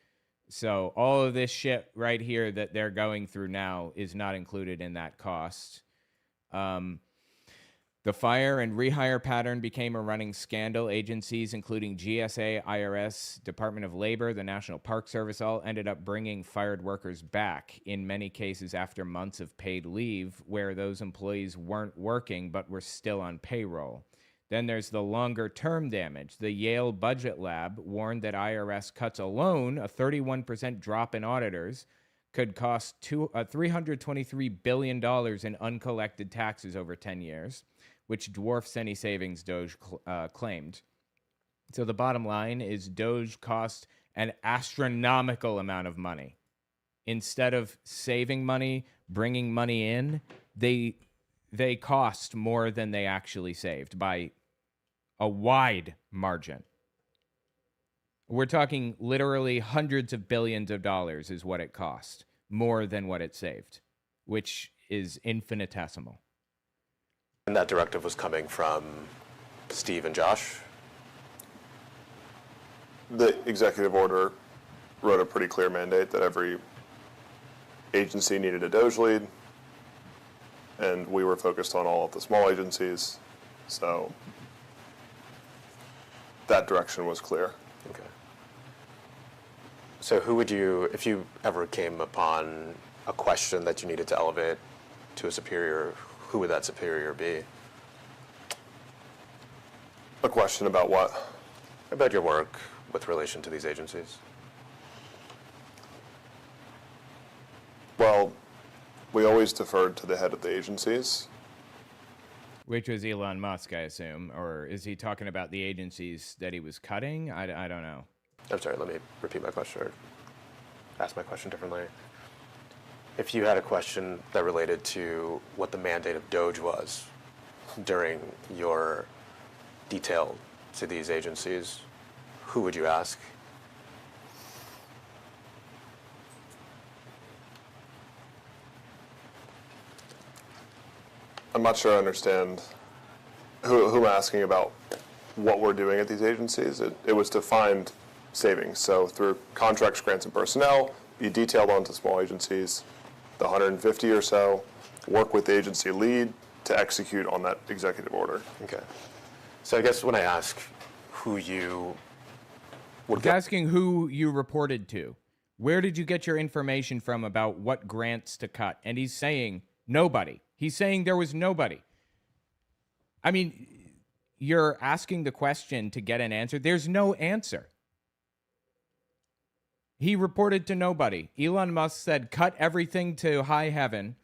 So all of this shit right here that they're going through now is not included in that cost. The fire and rehire pattern became a running scandal. Agencies, including GSA, IRS, Department of Labor, the National Park Service, all ended up bringing fired workers back, in many cases after months of paid leave, where those employees weren't working but were still on payroll. Then there's the longer-term damage. The Yale Budget Lab warned that IRS cuts alone, a 31% drop in auditors, could cost $323 billion in uncollected taxes over 10 years, which dwarfs any savings Doge claimed. So the bottom line is Doge cost an astronomical amount of money. Instead of saving money, bringing money in, they cost more than they actually saved by a wide margin. We're talking literally hundreds of billions of dollars is what it cost, more than what it saved, which is infinitesimal. And that directive was coming from Steve and Josh? The executive order wrote a pretty clear mandate that every agency needed a Doge lead, and we were focused on all of the small agencies, so that direction was clear. Okay. So who would you, if you ever came upon a question that you needed to elevate to a superior, who would that superior be? A question about what? About your work with relation to these agencies. Well, we always deferred to the head of the agencies. Which was Elon Musk, I assume. Or is he talking about the agencies that he was cutting? I don't know. I'm sorry, let me repeat my question, or ask my question differently. If you had a question that related to what the mandate of DOGE was during your detail to these agencies, who would you ask? I'm not sure I understand who I'm asking about what we're doing at these agencies. It was to find savings. So through contracts, grants, and personnel, be detailed onto small agencies, the 150 or so, work with the agency lead to execute on that executive order. Okay. So I guess when I ask who you would He's get, asking who you reported to. Where did you get your information from about what grants to cut? And he's saying nobody. He's saying there was nobody. I mean, you're asking the question to get an answer. There's no answer. He reported to nobody. Elon Musk said, cut everything to high heaven,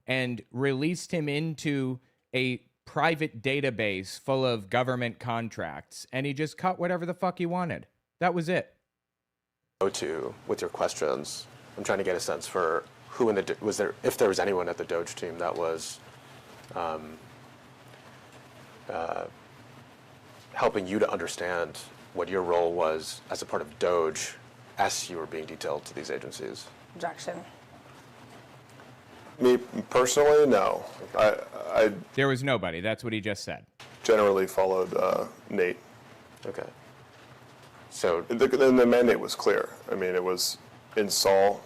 and released him into a private database full of government contracts. And he just cut whatever the fuck he wanted. That was it. go to with your questions. I'm trying to get a sense for who in the was there, if there was anyone at the DOGE team that was helping you to understand what your role was as a part of DOGE as you were being detailed to these agencies. Objection. Me personally, no. I There was nobody. That's what he just said. generally followed Nate. Okay. So The mandate was clear. I mean, it was install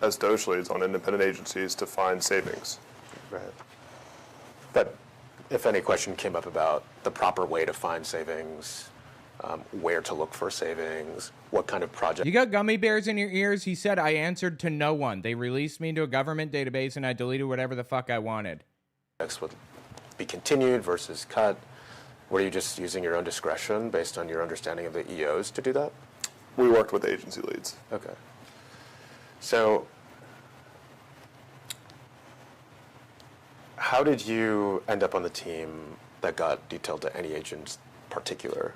as DOGE leads on independent agencies to find savings. right. But if any question came up about the proper way to find savings, where to look for savings, what kind of project You got gummy bears in your ears? He said, I answered to no one. They released me into a government database and I deleted whatever the fuck I wanted. would be continued versus cut, were you just using your own discretion based on your understanding of the EOs to do that? We worked with agency leads. Okay. So how did you end up on the team that got detailed to any agent particular?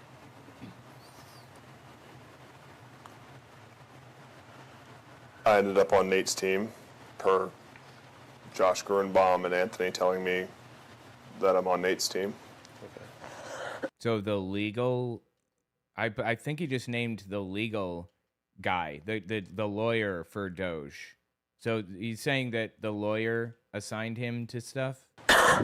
I ended up on Nate's team per Josh Gruenbaum and Anthony telling me that I'm on Nate's team. So the legal, I think he just named the legal guy, the lawyer for Doge. So he's saying that the lawyer assigned him to stuff?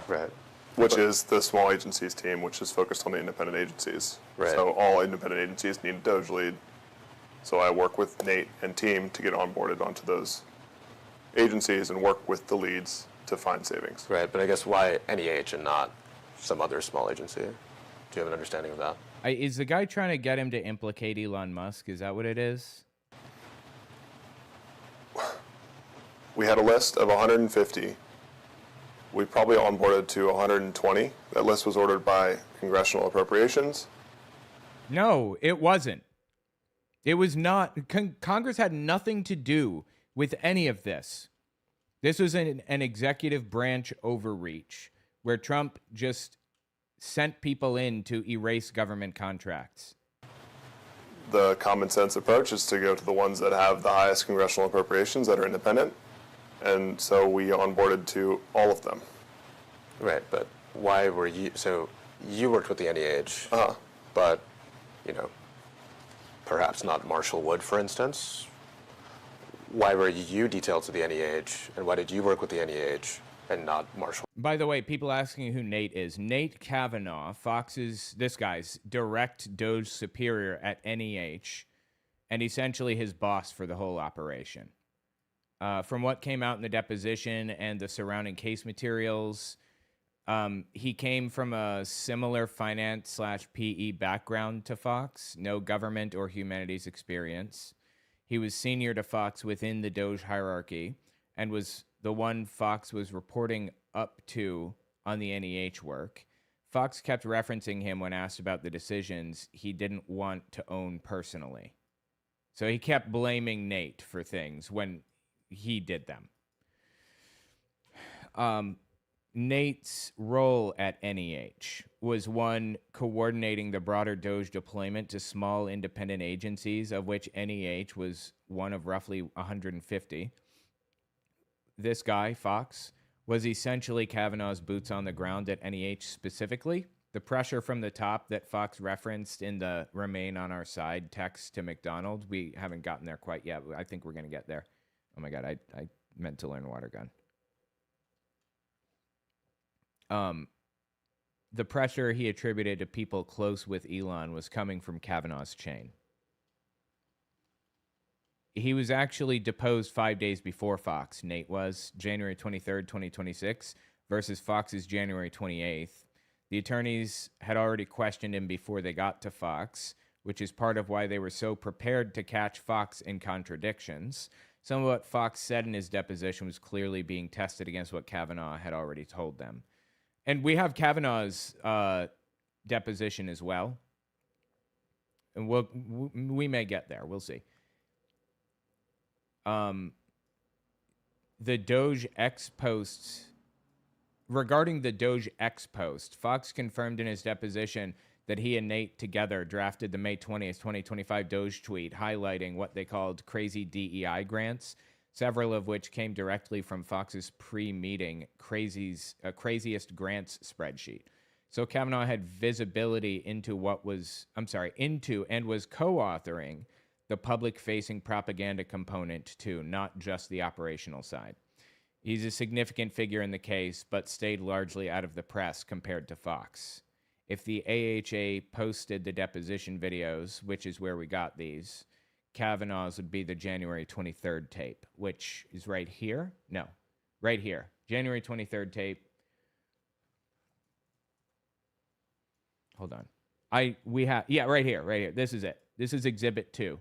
Right. Which is the small agencies team, which is focused on the independent agencies. Right. So all independent agencies need a DOGE lead. So I work with Nate and team to get onboarded onto those agencies and work with the leads to find savings. Right, but I guess why NEH and not some other small agency? Do you have an understanding of that? Is the guy trying to get him to implicate Elon Musk? Is that what it is? We had a list of 150. We probably onboarded to 120. That list was ordered by congressional appropriations. No, it wasn't. It was not. Congress had nothing to do with any of this. This was an executive branch overreach where Trump just sent people in to erase government contracts. The common sense approach is to go to the ones that have the highest congressional appropriations that are independent. And so we onboarded to all of them. Right, but why were you, so you worked with the NEH, Uh-huh. but, you know, perhaps not Marshall Wood, for instance. Why were you detailed to the NEH, and why did you work with the NEH and not Marshall? By the way, people asking who Nate is. Nate Kavanaugh, Fox's, this guy's direct Doge superior at NEH, and essentially his boss for the whole operation. From what came out in the deposition and the surrounding case materials, he came from a similar finance/PE background to Fox, no government or humanities experience. He was senior to Fox within the Doge hierarchy and was the one Fox was reporting up to on the NEH work. Fox kept referencing him when asked about the decisions he didn't want to own personally. So he kept blaming Nate for things when he did them. Nate's role at NEH was one coordinating the broader Doge deployment to small independent agencies, of which NEH was one of roughly 150. This guy, Fox, was essentially Kavanaugh's boots on the ground at NEH specifically. The pressure from the top that Fox referenced in the Remain on Our Side text to McDonald, we haven't gotten there quite yet. I think we're going to get there. Oh my God, I meant to learn water gun. the pressure he attributed to people close with Elon was coming from Kavanaugh's chain. He was actually deposed 5 days before Fox. Nate was January 23rd, 2026 versus Fox's January 28th. The attorneys had already questioned him before they got to Fox, which is part of why they were so prepared to catch Fox in contradictions. Some of what Fox said in his deposition was clearly being tested against what Kavanaugh had already told them. And we have Kavanaugh's deposition as well. And we may get there. We'll see. The DOGE X posts, regarding the DOGE X post, Fox confirmed in his deposition that he and Nate together drafted the May 20th, 2025 DOGE tweet highlighting what they called crazy DEI grants, several of which came directly from Fox's pre-meeting craziest grants spreadsheet. So Kavanaugh had visibility into into and was co-authoring the public-facing propaganda component too, not just the operational side. He's a significant figure in the case, but stayed largely out of the press compared to Fox. If the AHA posted the deposition videos, which is where we got these, Kavanaugh's would be the January 23rd tape, which is right here. No, right here. January 23rd tape. Hold on. Right here. This is it. This is Exhibit 2.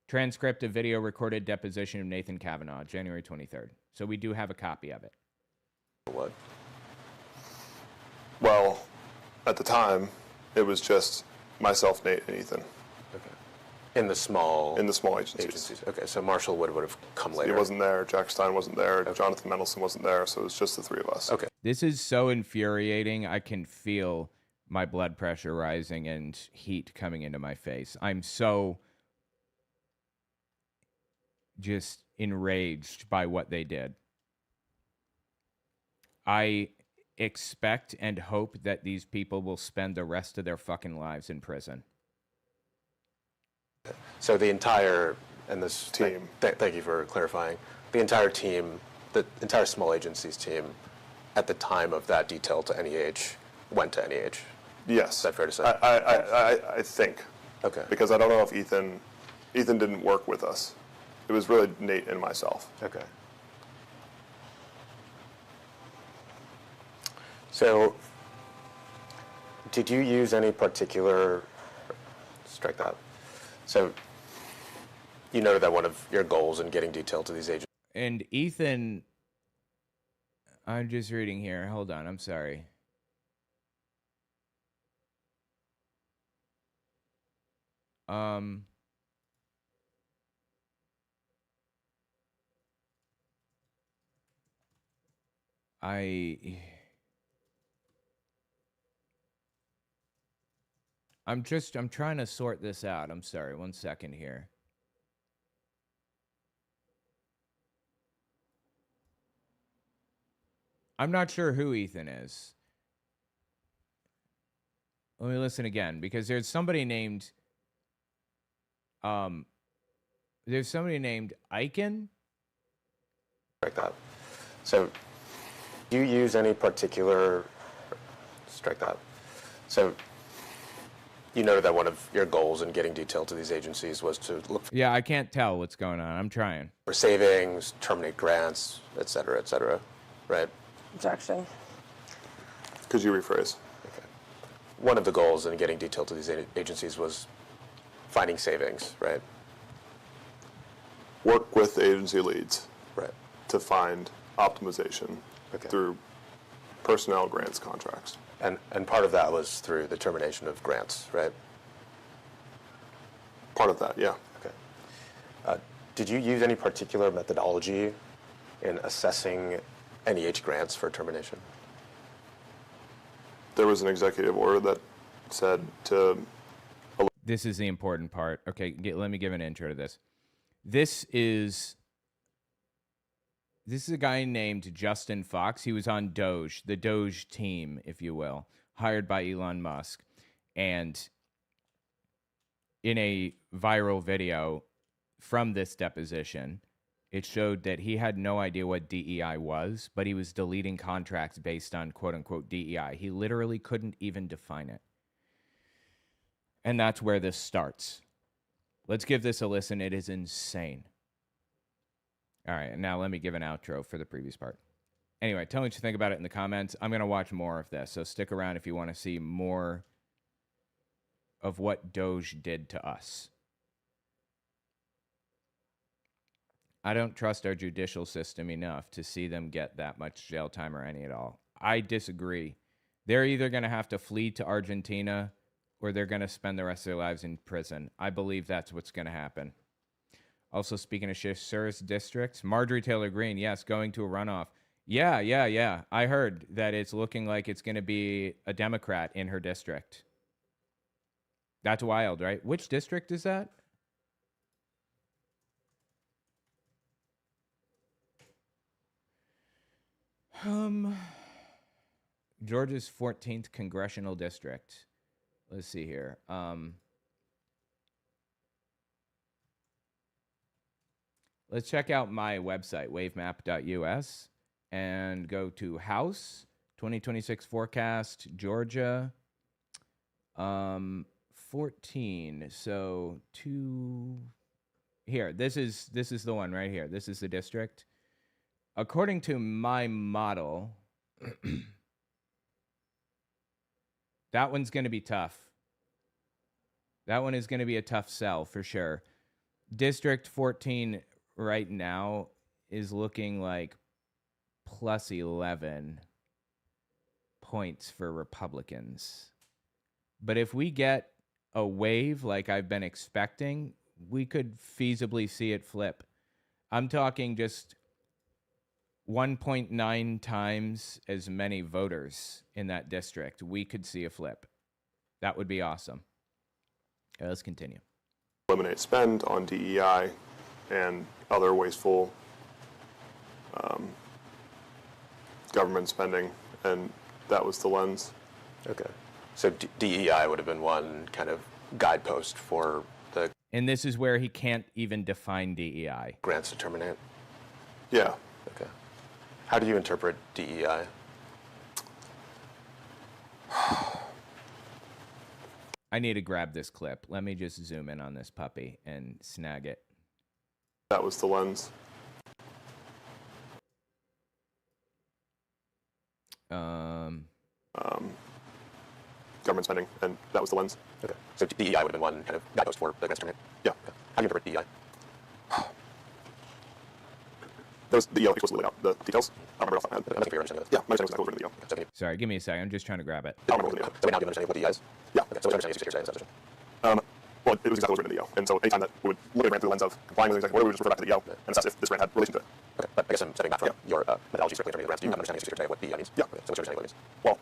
Transcript of video recorded deposition of Nathan Kavanaugh, January 23rd. So we do have a copy of it. What? Well, at the time, it was just myself, Nate, and Ethan. Okay. In the small agencies. Okay, so Marshall would have come later. He wasn't there. Jack Stein wasn't there. Okay. Jonathan Mendelsohn wasn't there. So it was just the three of us. Okay. This is so infuriating. I can feel my blood pressure rising and heat coming into my face. I'm so just enraged by what they did. I expect and hope that these people will spend the rest of their fucking lives in prison. So the entire, and this team, thank you for clarifying, the entire team, the entire small agencies team, at the time of that detail to NEH, went to NEH. Yes. Is that fair to say? I think. Okay. Because I don't know if Ethan didn't work with us. It was really Nate and myself. Okay. So, did you use any particular, strike that. So, you noted that one of your goals in getting detail to these agents. And Ethan, I'm just reading here. Hold on. I'm sorry. I'm trying to sort this out. I'm sorry. 1 second here. I'm not sure who Ethan is. Let me listen again, because there's somebody named Eichen. Strike that. So, do you use any particular, strike that. So, you noted that one of your goals in getting detail to these agencies was to look Yeah, I can't tell what's going on. I'm trying. for savings, terminate grants, et cetera, right? Objection. Could you rephrase? Okay. One of the goals in getting detail to these agencies was finding savings, right? Work with the agency leads Right. to find optimization Okay. through personnel grants contracts. And part of that was through the termination of grants, right? Part of that, yeah. Okay. Did you use any particular methodology in assessing NEH grants for termination? There was an executive order that said to... This is the important part. Okay, let me give an intro to this. This is a guy named Justin Fox. He was on DOGE, the DOGE team, if you will, hired by Elon Musk. And in a viral video from this deposition, it showed that he had no idea what DEI was, but he was deleting contracts based on quote unquote DEI. He literally couldn't even define it. And that's where this starts. Let's give this a listen. It is insane. All right, now let me give an outro for the previous part. Anyway, tell me what you think about it in the comments. I'm going to watch more of this, so stick around if you want to see more of what DOGE did to us. I don't trust our judicial system enough to see them get that much jail time or any at all. I disagree. They're either going to have to flee to Argentina or they're going to spend the rest of their lives in prison. I believe that's what's going to happen. Also, speaking of Shift districts, Marjorie Taylor Greene, yes, going to a runoff. Yeah. I heard that it's looking like it's going to be a Democrat in her district. That's wild, right? Which district is that? Georgia's 14th congressional district. Let's see here. Let's check out my website, wavemap.us, and go to House 2026 forecast, Georgia, 14. So here. This is the one right here. This is the district. According to my model, that one's going to be tough. That one is going to be a tough sell for sure. District 14 right now is looking like plus 11 points for Republicans. But if we get a wave like I've been expecting, we could feasibly see it flip. I'm talking just 1.9 times as many voters in that district. We could see a flip. That would be awesome. Okay, let's continue. Eliminate spend on DEI and other wasteful government spending, and that was the lens. Okay. So DEI would have been one kind of guidepost for the And this is where he can't even define DEI. grants to terminate. Yeah. Okay. How do you interpret DEI? I need to grab this clip. Let me just zoom in on this puppy and snag it. That was the lens. Government spending, and that was the lens. Okay. So DEI would have been one kind of guidepost for the grants to terminate. Yeah. Okay. How do you interpret DEI? That was the EO explicitly laid out the details. I don't remember off the top of my head. I'm looking for your understanding of this. Yeah, my understanding was exactly what was written in the EO. So can you, Sorry, give me a second. I'm just trying to grab it. I don't remember what was written in the EO. so we now do understanding of what DEI is? Yeah. Okay. So what's your understanding of what you're saying? Well, it was exactly what was written in the EO. And so anytime that we would look at a grant through the lens of complying with exactly what we would just refer back to the EO and assess if this grant had relation to it. Okay. But I guess I'm stepping back from your methodology strictly in terms of grants. Do you have an understanding of what DEI means? Yeah. Okay. So what's your understanding of what it means? Well,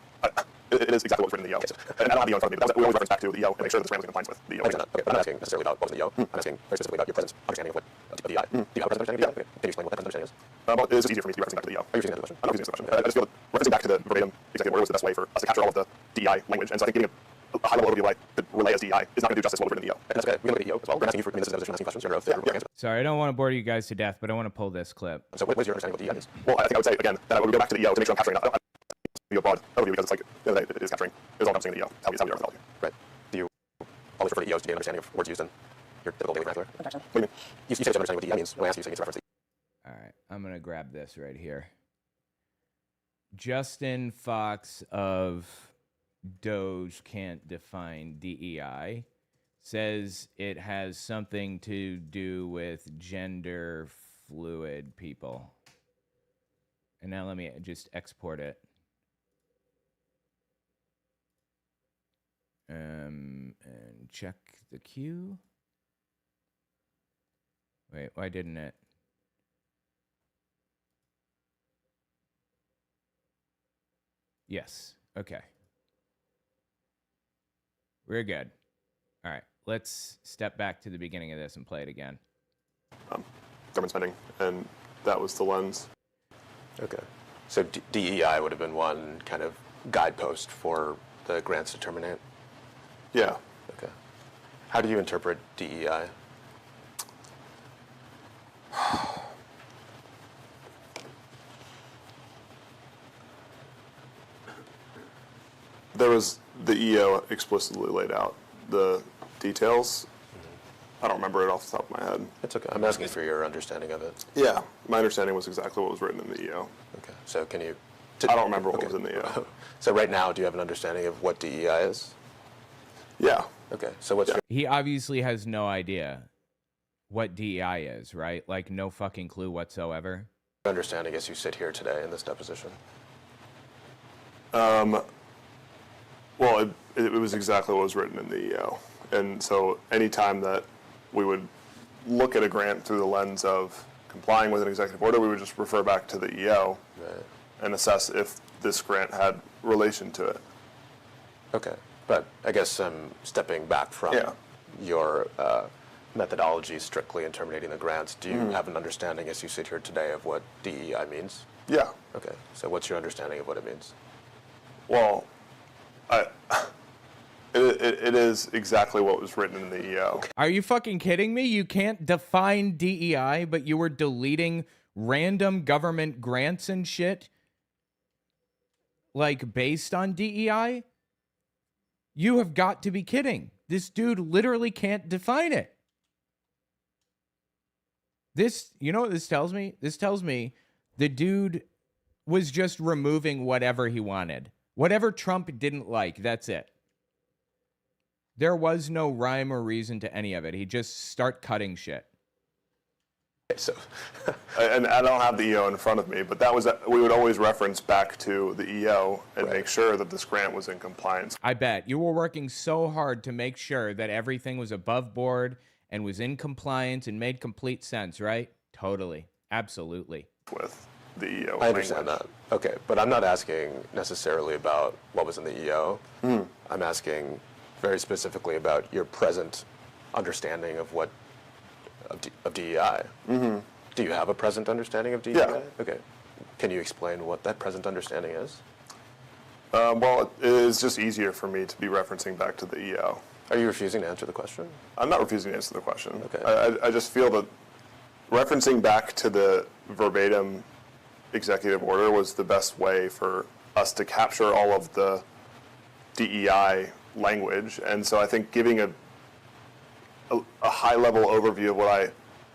it is exactly what was written in the EO. And I don't have the EO in front of me, but we always reference back to the EO and make sure that this grant was in compliance with the EO. I understand that. Okay. But I'm not asking necessarily about what was in the EO. I'm asking very specifically about your present understanding of what of DEI. Do you have a present understanding of DEI? Okay. Can you explain what that present understanding is? Well, it is just easier for me to be referencing back to the EO. Are you using that as a question? I'm not using this as a question. I just feel that referencing back to the verbatim executive order was the best way for us to capture all of the DEI language. And so I think getting a high-level overview like the relay as DEI is not going to do justice to what was written in the EO. And that's okay. We can look at EO as well. We're asking you for, I mean, this is a deposition, asking questions. You're under oath. Yeah, We're yeah. answering. Sorry, I don't want to bore you guys to death, but I want to pull this clip. So what is your understanding of what DEI means? Well, I think I would say, again, that I would go back to the EO to make sure I'm capturing a broad overview because it's like, at the end of the day, it is capturing, it is all encompassing in the EO. How we are methodology. Right. Do you always refer to EOs to gain an understanding of words used in your typical daily vernacular? Objection. What do you mean? You say you have understanding what DEI means. When I ask you, saying it's a reference to All right, I'm going to grab this right here. Justin Fox of DOGE can't define DEI. Says it has something to do with gender fluid people. And now let me just export it. And check the queue. Wait, why didn't it? Yes. Okay. We're good. All right. Let's step back to the beginning of this and play it again. Government spending, and that was the lens. Okay. So DEI would have been one kind of guidepost for the grants to terminate? Yeah. Okay. How do you interpret DEI? there was the EO explicitly laid out the details. I don't remember it off the top of my head. It's okay. I'm asking for your understanding of it. Yeah, my understanding was exactly what was written in the EO. Okay. So can you? I don't remember what was in the EO. So right now, do you have an understanding of what DEI is? Yeah. Okay. So what's your He obviously has no idea what DEI is, right? Like, no fucking clue whatsoever. understanding as you sit here today in this deposition? Well, it was exactly what was written in the EO. And so anytime that we would look at a grant through the lens of complying with an executive order, we would just refer back to the EO Right. and assess if this grant had relation to it. Okay. But I guess I'm stepping back from Yeah. your methodology strictly in terminating the grants. Do you have an understanding as you sit here today of what DEI means? Yeah. Okay. So what's your understanding of what it means? Well, it is exactly what was written in the EO. Are you fucking kidding me? You can't define DEI, but you were deleting random government grants and shit, like, based on DEI? You have got to be kidding. This dude literally can't define it. You know what this tells me? This tells me the dude was just removing whatever he wanted. Whatever Trump didn't like, that's it. There was no rhyme or reason to any of it. He just start cutting shit. Okay, so And I don't have the EO in front of me, but we would always reference back to the EO and Right. make sure that this grant was in compliance. I bet you were working so hard to make sure that everything was above board and was in compliance and made complete sense, right? Totally. Absolutely. With the EO. I understand language. that. Okay, but I'm not asking necessarily about what was in the EO. I'm asking very specifically about your present understanding of what of DEI. Do you have a present understanding of DEI? Yeah. Okay. Can you explain what that present understanding is? Well, it is just easier for me to be referencing back to the EO. Are you refusing to answer the question? I'm not refusing to answer the question. Okay. I just feel that referencing back to the verbatim executive order was the best way for us to capture all of the DEI language. And so I think giving a high-level overview of what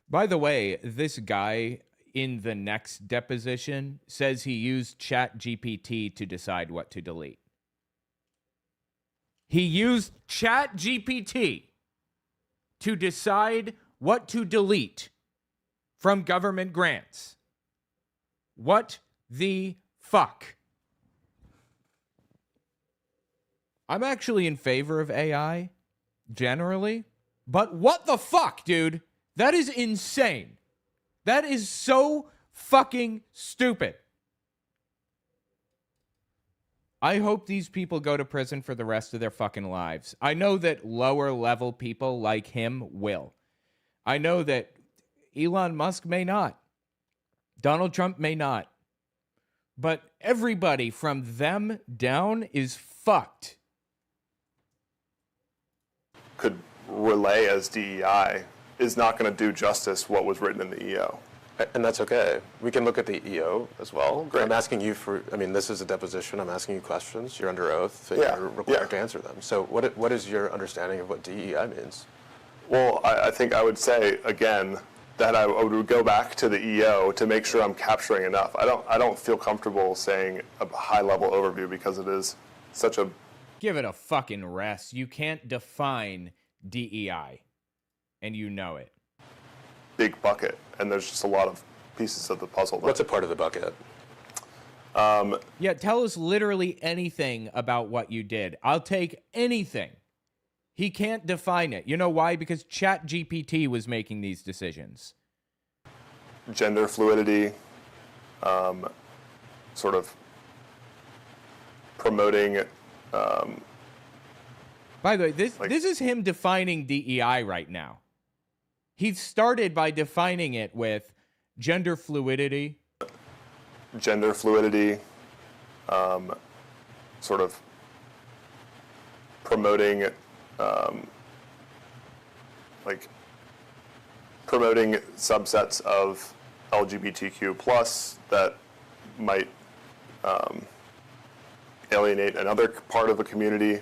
By the way, this guy in the next deposition says he used ChatGPT to decide what to delete. He used ChatGPT to decide what to delete from government grants. What the fuck? I'm actually in favor of AI, generally, but what the fuck, dude? That is insane. That is so fucking stupid. I hope these people go to prison for the rest of their fucking lives. I know that lower level people like him will. I know that Elon Musk may not. Donald Trump may not. But everybody from them down is fucked. could relay as DEI is not going to do justice what was written in the EO. And that's okay. We can look at the EO as well. Great. I'm asking you this is a deposition. I'm asking you questions. You're under oath. And Yeah, you're required yeah. to answer them. So what is your understanding of what DEI means? Well, I think I would say, again, that I would go back to the EO to make sure I'm capturing enough. I don't feel comfortable saying a high-level overview because it is such a... Give it a fucking rest. You can't define DEI, and you know it. big bucket, and there's just a lot of pieces of the puzzle. What's a part of the bucket? Yeah, tell us literally anything about what you did. I'll take anything. He can't define it. You know why? Because ChatGPT was making these decisions. Gender fluidity, sort of promoting... By the way, this is him defining DEI right now. He started by defining it with gender fluidity. Sort of promoting, promoting subsets of LGBTQ plus that might alienate another part of a community.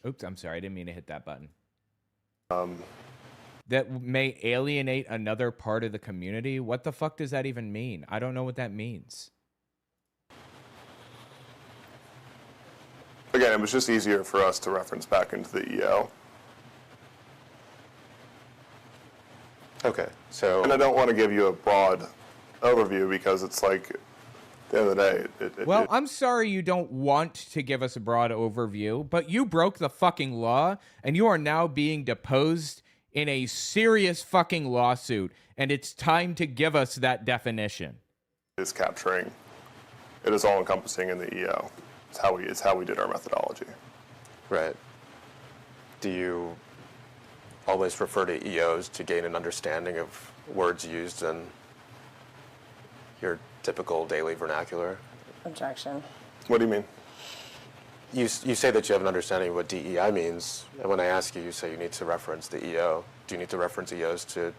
Oops, I'm sorry. I didn't mean to hit that button. That may alienate another part of the community? What the fuck does that even mean? I don't know what that means. Again, it was just easier for us to reference back into the EO. Okay, so And I don't want to give you a broad overview because it's like, at the end of the day, Well, I'm sorry you don't want to give us a broad overview, but you broke the fucking law, and you are now being deposed in a serious fucking lawsuit, and it's time to give us that definition. is capturing, it is all encompassing in the EO. It's how we did our methodology. right. Do you always refer to EOs to gain an understanding of words used in your typical daily vernacular? Objection. What do you mean? You say that you have an understanding of what DEI means, and when I ask you, you say you need to reference the EO. Do you need to reference EOs to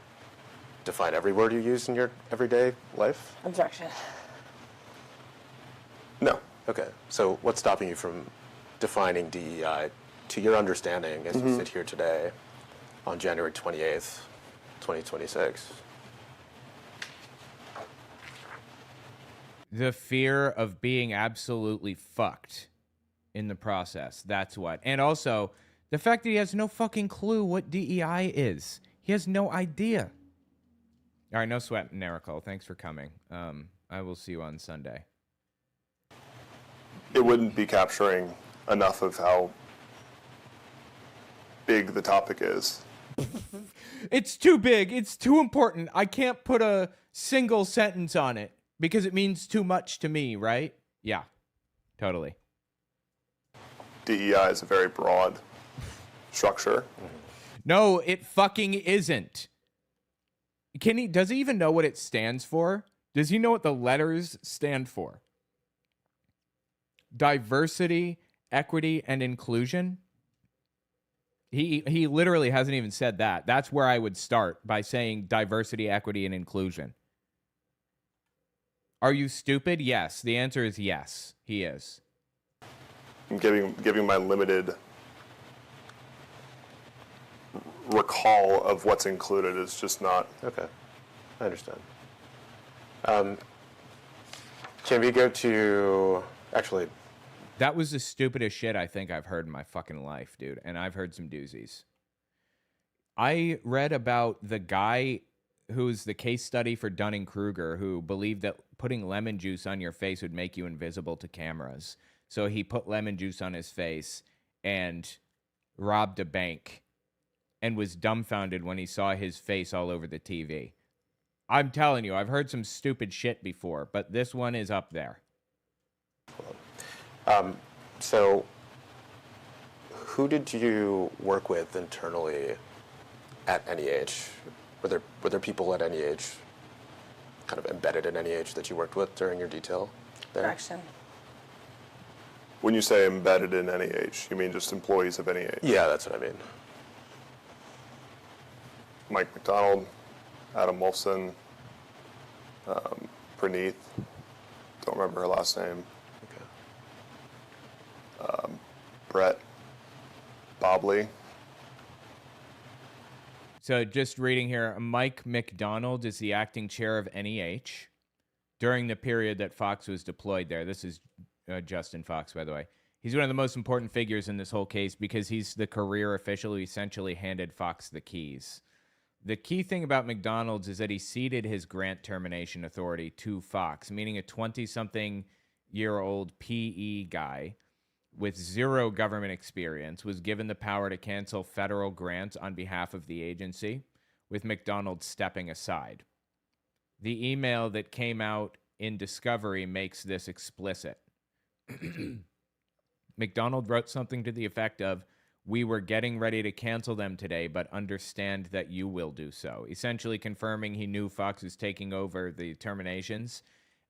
define every word you use in your everyday life? Objection. No. Okay, so what's stopping you from defining DEI to your understanding as you sit here today on January 28th, 2026? The fear of being absolutely fucked in the process. That's what. And also, the fact that he has no fucking clue what DEI is. He has no idea. All right, no sweat, Nerical. Thanks for coming. I will see you on Sunday. It wouldn't be capturing enough of how big the topic is. It's too big. It's too important. I can't put a single sentence on it because it means too much to me, right? Yeah, totally. DEI is a very broad structure. No, it fucking isn't. Does he even know what it stands for? Does he know what the letters stand for? Diversity, equity, and inclusion? He literally hasn't even said that. That's where I would start, by saying diversity, equity, and inclusion. Are you stupid? Yes. The answer is yes, he is. I'm giving my limited recall of what's included is just not. Okay, I understand. Can we go to, actually, That was the stupidest shit I think I've heard in my fucking life, dude. And I've heard some doozies. I read about the guy who's the case study for Dunning-Kruger who believed that putting lemon juice on your face would make you invisible to cameras. So he put lemon juice on his face and robbed a bank and was dumbfounded when he saw his face all over the TV. I'm telling you, I've heard some stupid shit before, but this one is up there. so who did you work with internally at NEH? Were there people at NEH kind of embedded in NEH that you worked with during your detail there? Correction. When you say embedded in NEH, you mean just employees of NEH? Yeah, that's what I mean. Mike McDonald, Adam Wolfson, Praneeth, don't remember her last name, Okay. Brett, Bobley. So just reading here, Mike McDonald is the acting chair of NEH during the period that Fox was deployed there. This is Justin Fox, by the way. He's one of the most important figures in this whole case because he's the career official who essentially handed Fox the keys. The key thing about McDonald's is that he ceded his grant termination authority to Fox, meaning a 20-something-year-old PE guy with zero government experience was given the power to cancel federal grants on behalf of the agency, with McDonald stepping aside. The email that came out in Discovery makes this explicit. McDonald wrote something to the effect of, "We were getting ready to cancel them today, but understand that you will do so," essentially confirming he knew Fox was taking over the terminations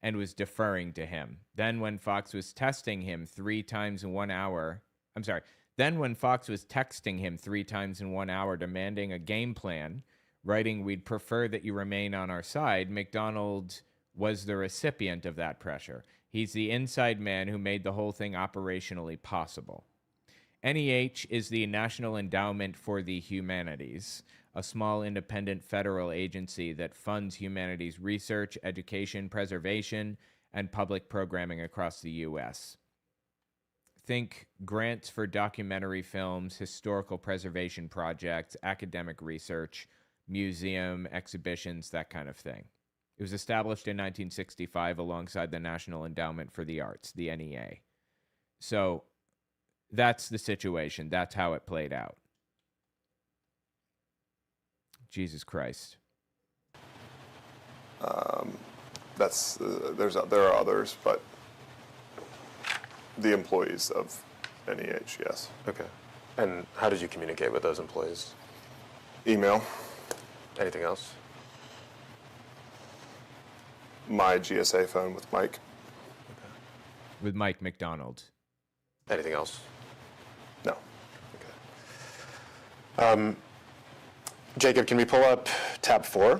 and was deferring to him. Then when Fox was testing him 3 times in 1 hour, when Fox was texting him 3 times in 1 hour demanding a game plan, writing, "We'd prefer that you remain on our side," McDonald was the recipient of that pressure. He's the inside man who made the whole thing operationally possible. NEH is the National Endowment for the Humanities, a small independent federal agency that funds humanities research, education, preservation, and public programming across the U.S. Think grants for documentary films, historical preservation projects, academic research, museum, exhibitions, that kind of thing. It was established in 1965 alongside the National Endowment for the Arts, the NEA. So that's the situation. That's how it played out. Jesus Christ. There are others, but the employees of NEH, yes. Okay. And how did you communicate with those employees? Email, Anything else? my GSA phone with Mike. With Mike McDonald. Anything else? No. Okay. Jacob, can we pull up tab 4?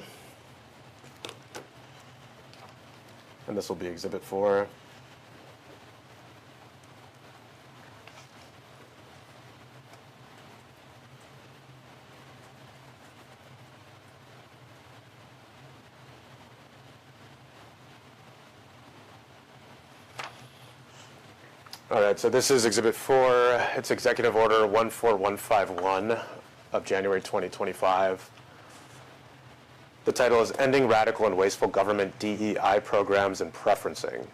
And this will be exhibit 4. All right, so this is exhibit 4. It's Executive Order 14151 of January 2025. The title is Ending Radical and Wasteful Government DEI Programs and Preferencing.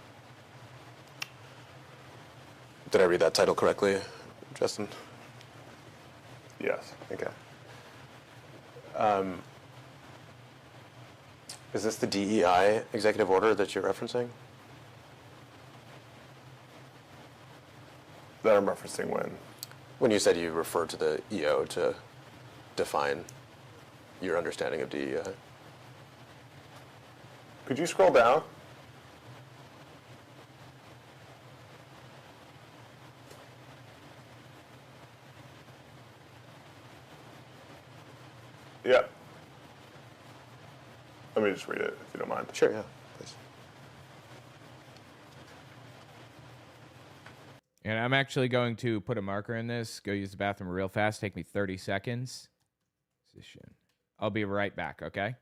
Did I read that title correctly, Justin? Yes. Okay. Is this the DEI executive order that you're referencing? That I'm referencing when? When you said you referred to the EO to define your understanding of DEI. Could you scroll down? Yeah. Let me just read it, if you don't mind. Sure, yeah, please. And I'm actually going to put a marker in this, go use the bathroom real fast, take me 30 seconds. Position. I'll be right back, okay?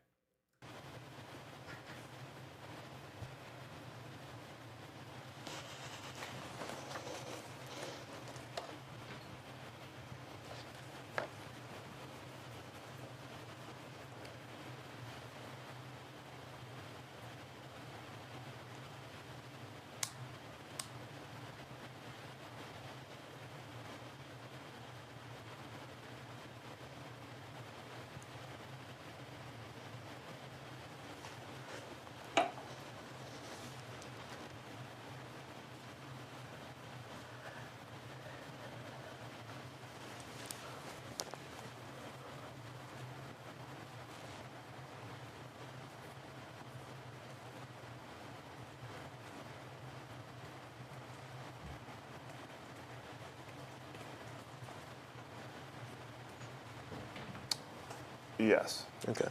Yes. Okay.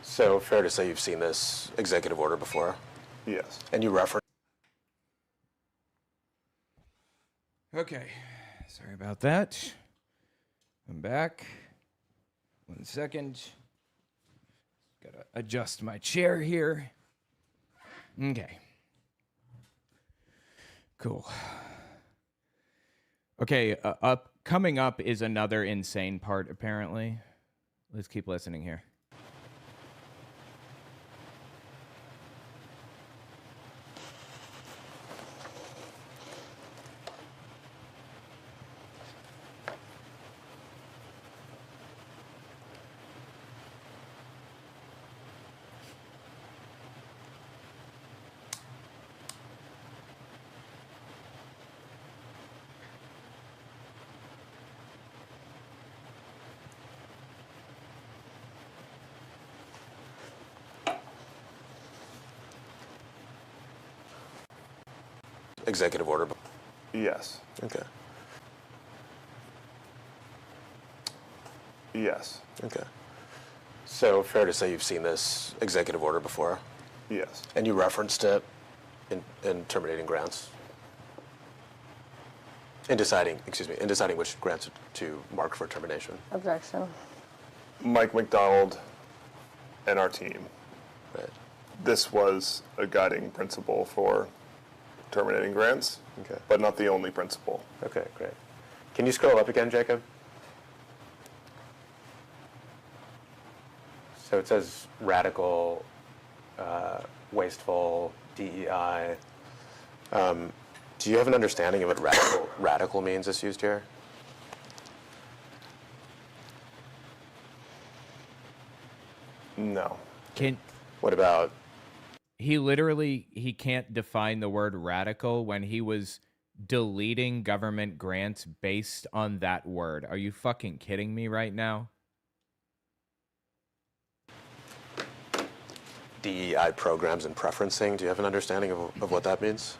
So fair to say you've seen this executive order before, Yes. and you referenced. Okay. Sorry about that. I'm back. 1 second. Gotta adjust my chair here. Okay. Cool. Okay, coming up is another insane part, apparently. Let's keep listening here. Executive order. Yes. Okay. Yes. Okay. So fair to say you've seen this executive order before, Yes. and you referenced it in terminating grants? In deciding which grants to mark for termination. Objection. Mike McDonald and our team, Right. this was a guiding principle for terminating grants, Okay. but not the only principle. Okay, great. Can you scroll up again, Jacob? So it says radical, wasteful, DEI. Do you have an understanding of what radical means as used here? No. What about He can't define the word radical when he was deleting government grants based on that word. Are you fucking kidding me right now? DEI programs and preferencing? Do you have an understanding of what that means?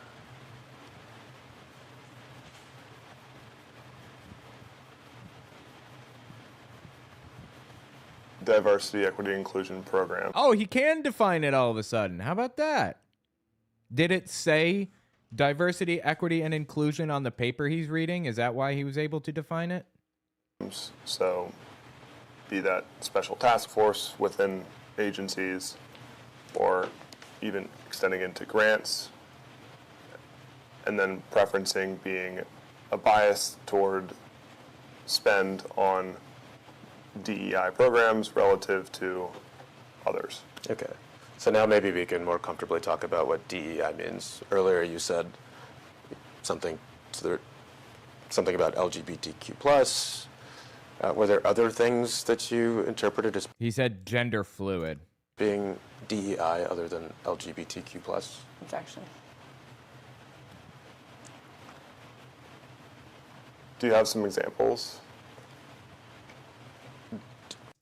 Diversity, equity, inclusion program. Oh, he can define it all of a sudden. How about that? Did it say diversity, equity, and inclusion on the paper he's reading? Is that why he was able to define it? So, be that special task force within agencies, or even extending into grants, and then preferencing being a bias toward spend on DEI programs relative to others. Okay. So now maybe we can more comfortably talk about what DEI means. Earlier you said something about LGBTQ+. Were there other things that you interpreted as He said gender fluid. being DEI other than LGBTQ+? Objection. Do you have some examples?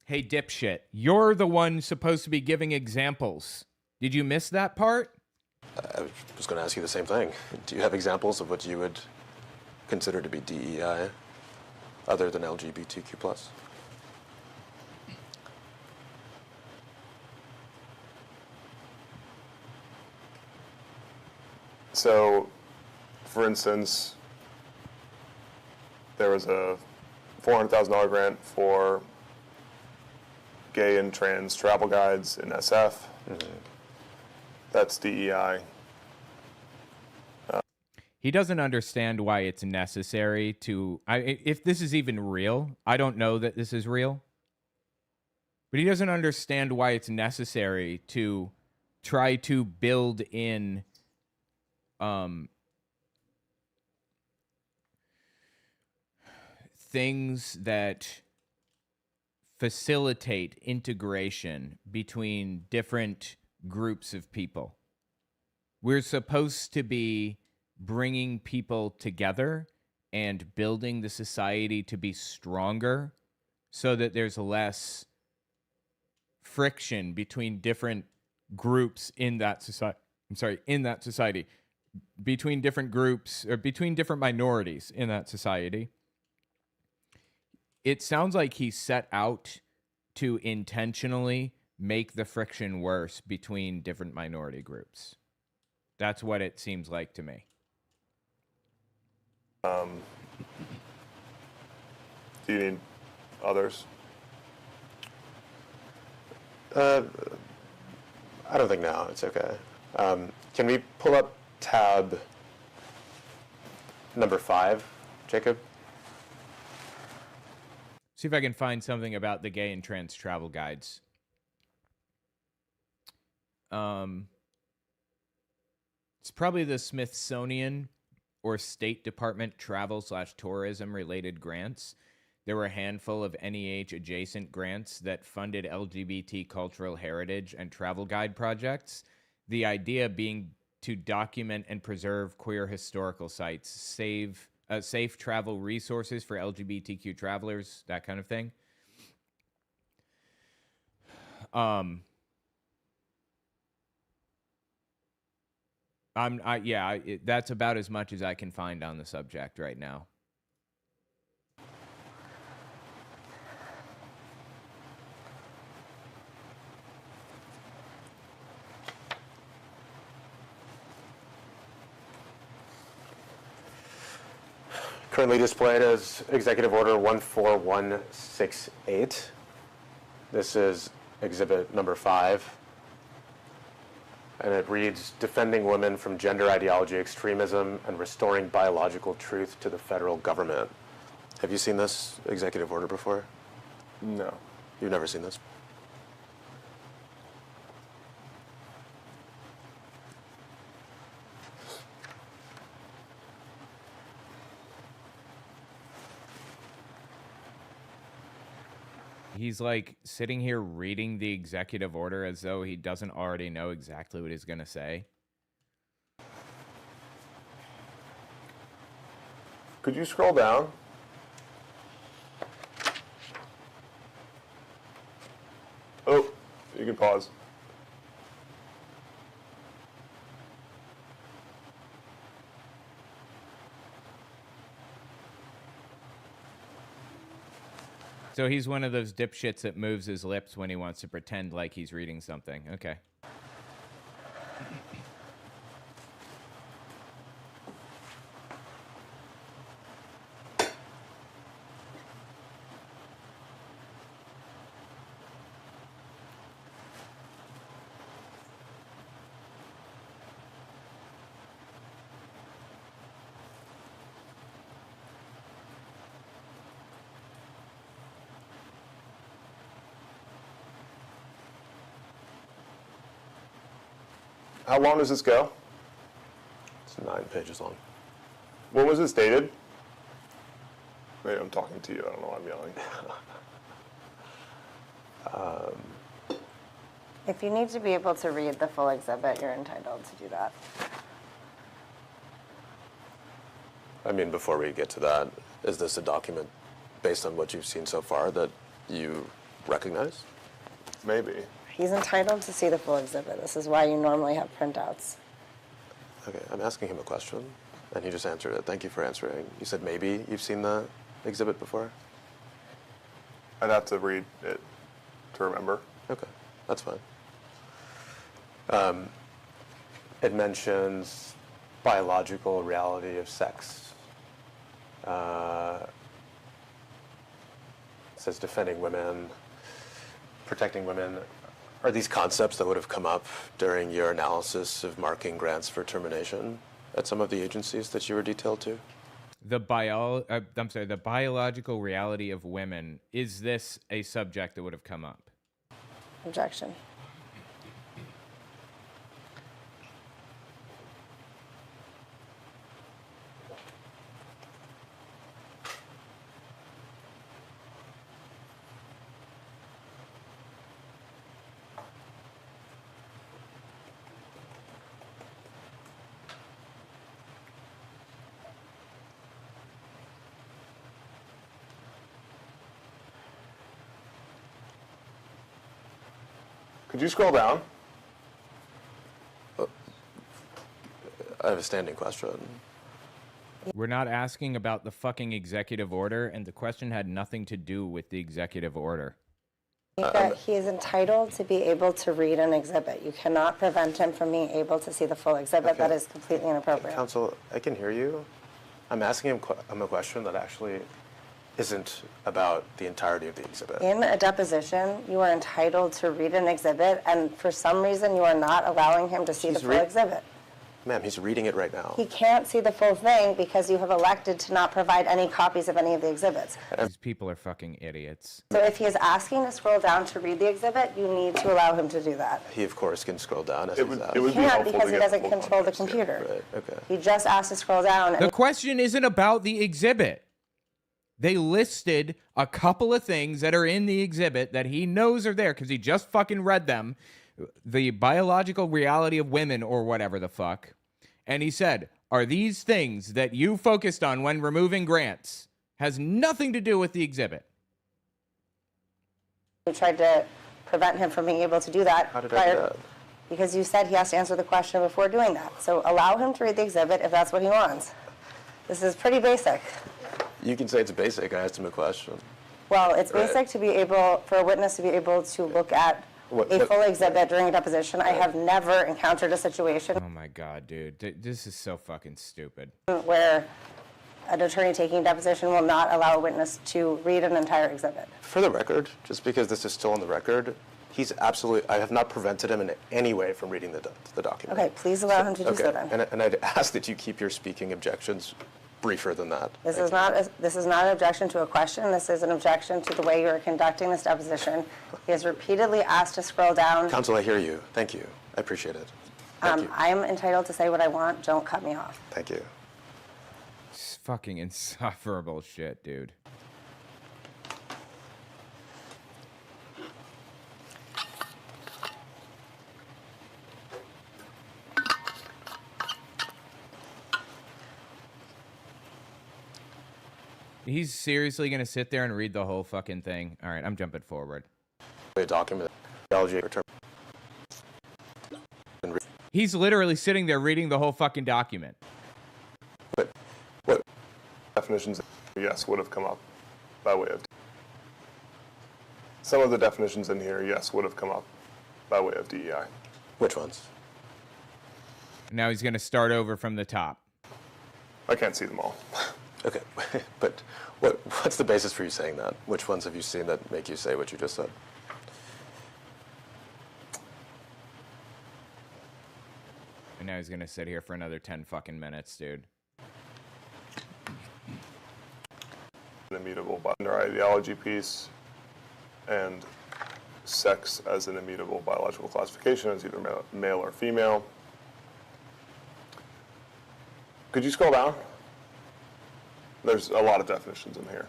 Hey, dipshit, you're the one supposed to be giving examples. Did you miss that part? I was going to ask you the same thing. Do you have examples of what you would consider to be DEI other than LGBTQ+? So, for instance, there was a $400,000 grant for gay and trans travel guides in SF. Mm-hmm. That's DEI. He doesn't understand why it's necessary to... if this is even real, I don't know that this is real. But he doesn't understand why it's necessary to try to build in... things that facilitate integration between different groups of people. We're supposed to be bringing people together and building the society to be stronger so that there's less friction between different groups in that society. Between different groups or between different minorities in that society. It sounds like he set out to intentionally make the friction worse between different minority groups. That's what it seems like to me. Do you need others? I don't think now. It's okay. Can we pull up tab number 5, Jacob? See if I can find something about the gay and trans travel guides. It's probably the Smithsonian or State Department travel/tourism related grants. There were a handful of NEH adjacent grants that funded LGBT cultural heritage and travel guide projects. The idea being to document and preserve queer historical sites, safe travel resources for LGBTQ travelers, that kind of thing. That's about as much as I can find on the subject right now. currently displayed as Executive Order 14168. This is exhibit number 5. And it reads, defending women from gender ideology extremism and restoring biological truth to the federal government. Have you seen this executive order before? No. You've never seen this? He's like sitting here reading the executive order as though he doesn't already know exactly what he's going to say. Could you scroll down? Oh, you can pause. So he's one of those dipshits that moves his lips when he wants to pretend like he's reading something. Okay. How long does this go? It's 9 pages long. When was this dated? Wait, I'm talking to you. I don't know why I'm yelling. If you need to be able to read the full exhibit, you're entitled to do that. I mean, before we get to that, is this a document based on what you've seen so far that you recognize? Maybe. He's entitled to see the full exhibit. This is why you normally have printouts. Okay, I'm asking him a question, and he just answered it. Thank you for answering. You said maybe you've seen the exhibit before? I'd have to read it to remember. Okay, that's fine. It mentions biological reality of sex. It says defending women, protecting women. Are these concepts that would have come up during your analysis of marking grants for termination at some of the agencies that you were detailed to? The biological reality of women. Is this a subject that would have come up? Objection. Could you scroll down? I have a standing question. We're not asking about the fucking executive order, and the question had nothing to do with the executive order. That he is entitled to be able to read an exhibit. You cannot prevent him from being able to see the full exhibit. Okay. That is completely inappropriate. Counsel, I can hear you. I'm asking him a question that actually isn't about the entirety of the exhibit. In a deposition, you are entitled to read an exhibit, and for some reason, you are not allowing him to see the full exhibit. Ma'am, he's reading it right now. He can't see the full thing because you have elected to not provide any copies of any of the exhibits. These people are fucking idiots. So if he is asking to scroll down to read the exhibit, you need to allow him to do that. He, of course, can scroll down as It he's would asked. be He can't helpful because to he get doesn't full control the context, yeah. computer. Right, okay. He just asked to scroll down. The question isn't about the exhibit. They listed a couple of things that are in the exhibit that he knows are there because he just fucking read them. The biological reality of women or whatever the fuck. And he said, are these things that you focused on when removing grants has nothing to do with the exhibit? You tried to prevent him from being able to do that. How did I do that? Because you said he has to answer the question before doing that. So allow him to read the exhibit if that's what he wants. This is pretty basic. You can say it's basic. I asked him a question. Well, it's Right. basic to be able, for a witness to be able to look at What- a what- full exhibit during a deposition. I have never encountered a situation Oh my God, dude. This is so fucking stupid. where an attorney taking deposition will not allow a witness to read an entire exhibit. For the record, just because this is still on the record, he's absolutely, I have not prevented him in any way from reading the document. Okay, please allow him to do so then. And I'd ask that you keep your speaking objections briefer than that. This is not an objection to a question. This is an objection to the way you are conducting this deposition. He has repeatedly asked to scroll down. Counsel, I hear you. Thank you. I appreciate it. Thank you. I am entitled to say what I want. Don't cut me off. Thank you. It's fucking insufferable shit, dude. He's seriously gonna sit there and read the whole fucking thing. All right, I'm jumping forward. A document, theology, return. He's literally sitting there reading the whole fucking document. But what Definitions, yes, would have come up by way of. Some of the definitions in here, yes, would have come up by way of DEI. Which ones? Now he's gonna start over from the top. I can't see them all. Okay, but what's the basis for you saying that? Which ones have you seen that make you say what you just said? And now he's gonna sit here for another 10 fucking minutes, dude. An immutable gender ideology piece, and sex as an immutable biological classification as either male or female. Could you scroll down? There's a lot of definitions in here.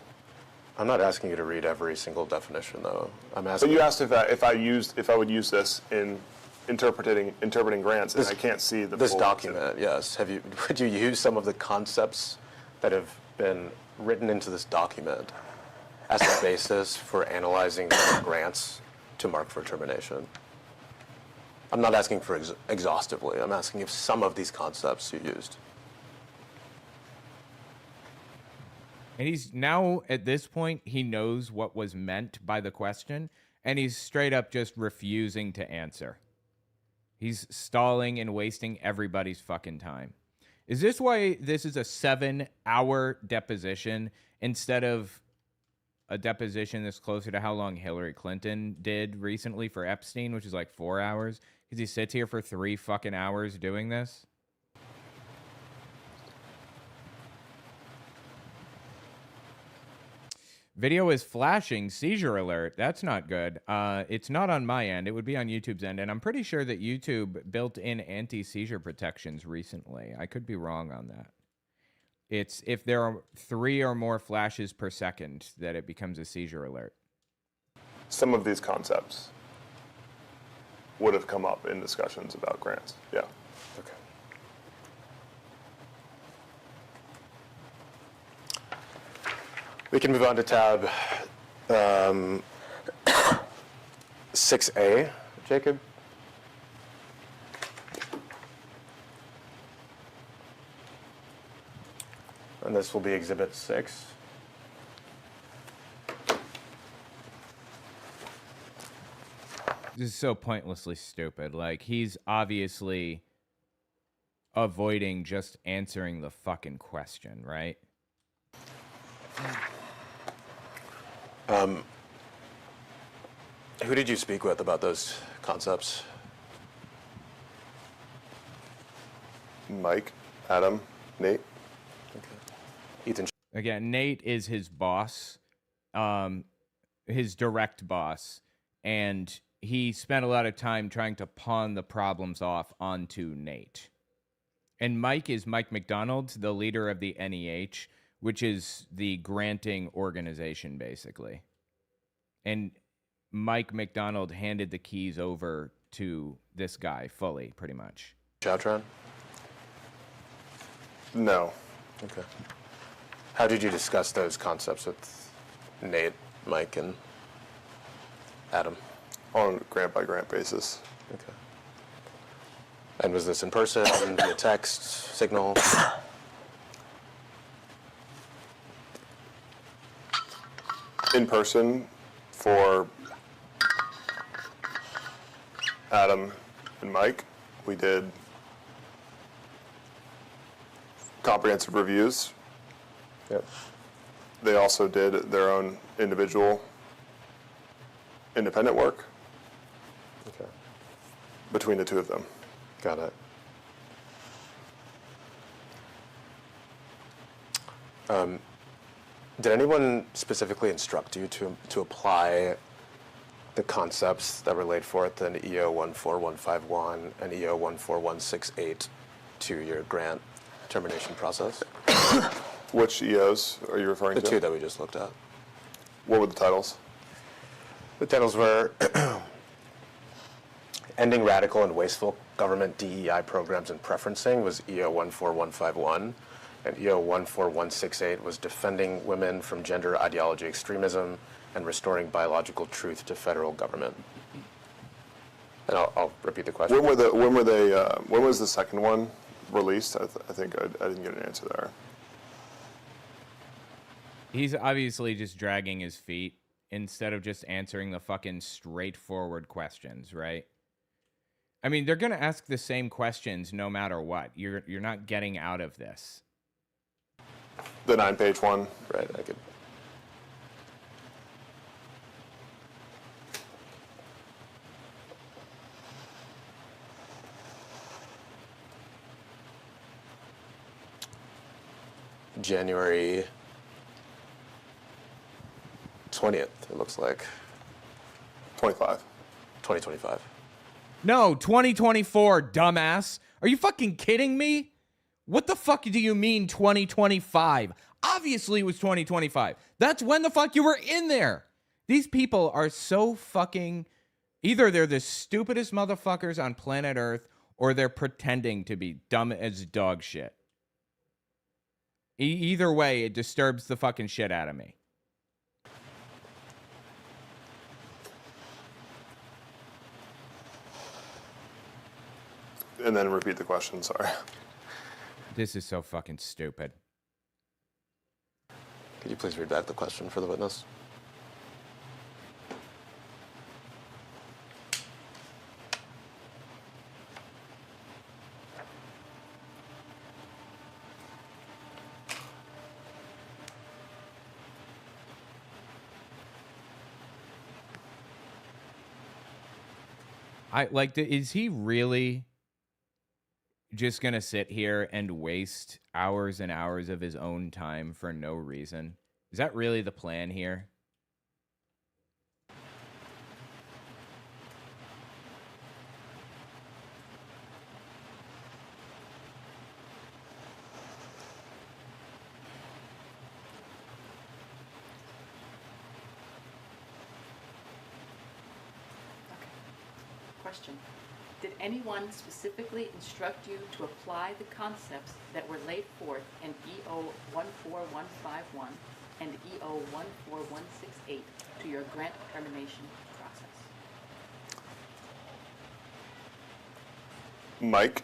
I'm not asking you to read every single definition, though. I'm asking. But you asked if I would use this in interpreting grants, and I can't see the this full document. Yes. Would you use some of the concepts that have been written into this document as a basis for analyzing grants to mark for termination? I'm not asking for exhaustively. I'm asking if some of these concepts you used. And he's now, at this point, he knows what was meant by the question, and he's straight up just refusing to answer. He's stalling and wasting everybody's fucking time. Is this why this is a 7-hour deposition instead of a deposition that's closer to how long Hillary Clinton did recently for Epstein, which is like 4 hours? Because he sits here for 3 fucking hours doing this? Video is flashing, seizure alert. That's not good. It's not on my end. It would be on YouTube's end. And I'm pretty sure that YouTube built in anti-seizure protections recently. I could be wrong on that. It's if there are 3 or more flashes per second that it becomes a seizure alert. Some of these concepts would have come up in discussions about grants. Yeah. Okay. We can move on to tab 6A, Jacob. And this will be Exhibit 6. This is so pointlessly stupid. Like, he's obviously avoiding just answering the fucking question, right? Who did you speak with about those concepts? Mike, Adam, Nate. Okay. Ethan. Again, Nate is his boss, his direct boss, and he spent a lot of time trying to pawn the problems off onto Nate. And Mike is Mike McDonald, the leader of the NEH, which is the granting organization, basically. And Mike McDonald handed the keys over to this guy fully, pretty much. Choutron? No. Okay. How did you discuss those concepts with Nate, Mike, and Adam? On a grant by grant basis. Okay. And was this in person, via text, signal? In person for Adam and Mike, we did comprehensive reviews Yep. They also did their own individual independent work Okay. between the two of them. Got it. Did anyone specifically instruct you to apply the concepts that were laid forth in EO 14151 and EO 14168 to your grant termination process? Which EOs are you referring The to? two that we just looked at. What were the titles? The titles were Ending Radical and Wasteful Government DEI Programs and Preferencing was EO 14151, and EO 14168 was Defending Women from Gender Ideology Extremism and Restoring Biological Truth to Federal Government. And I'll repeat the question. When was the second one released? I think I didn't get an answer there. He's obviously just dragging his feet instead of just answering the fucking straightforward questions, right? I mean, they're going to ask the same questions no matter what. You're not getting out of this. The 9-page one. Right, I could. January 20th, it looks like. 25. 2025. No, 2024, dumbass. Are you fucking kidding me? What the fuck do you mean 2025? Obviously it was 2025. That's when the fuck you were in there. These people are so fucking... Either they're the stupidest motherfuckers on planet Earth, or they're pretending to be dumb as dog shit. Either way, it disturbs the fucking shit out of me. And then repeat the question, sorry. This is so fucking stupid. Could you please read back the question for the witness? Is he really just gonna sit here and waste hours and hours of his own time for no reason? Is that really the plan here? Question. Did anyone specifically instruct you to apply the concepts that were laid forth in EO 14151 and EO 14168 to your grant termination process? Mike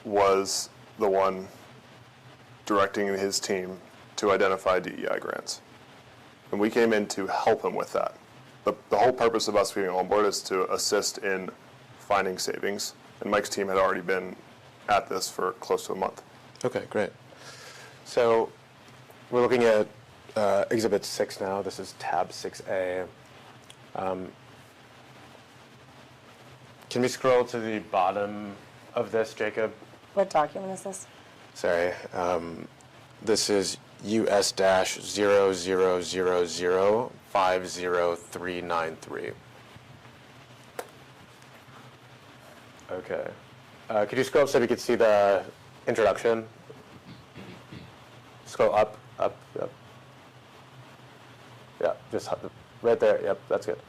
was the one directing his team to identify DEI grants. And we came in to help him with that. The whole purpose of us being on board is to assist in finding savings. And Mike's team had already been at this for close to a month. Okay, great. So we're looking at Exhibit 6 now. This is tab 6A. Can we scroll to the bottom of this, Jacob? What document is this? Sorry. This is US-0000500393. Okay. Could you scroll up so we could see the introduction? Scroll up, up, up. Yeah, just right there. Yep, that's good.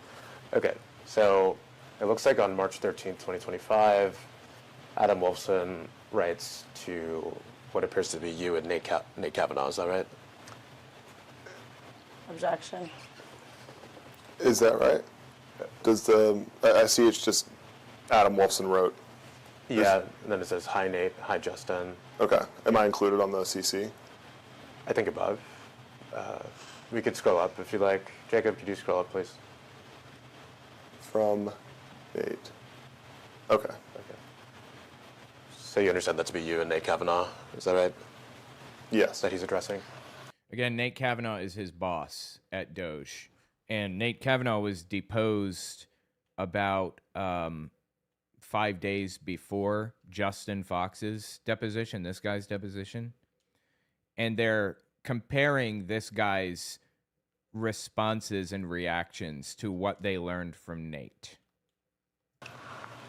Okay, so it looks like on March 13th, 2025, Adam Wolfson writes to what appears to be you and Nate Kavanaugh. Is that right? Objection. Is that right? Does I see it's just Adam Wolfson wrote. Yeah, and then it says, hi, Nate. Hi, Justin. Okay. Am I included on the CC? I think above. We could scroll up if you like. Jacob, could you scroll up, please? From Nate. Okay. Okay. So you understand that to be you and Nate Kavanaugh, is that right? Yes. That he's addressing? Again, Nate Kavanaugh is his boss at DOGE. And Nate Kavanaugh was deposed about 5 days before Justin Fox's deposition, this guy's deposition. And they're comparing this guy's responses and reactions to what they learned from Nate.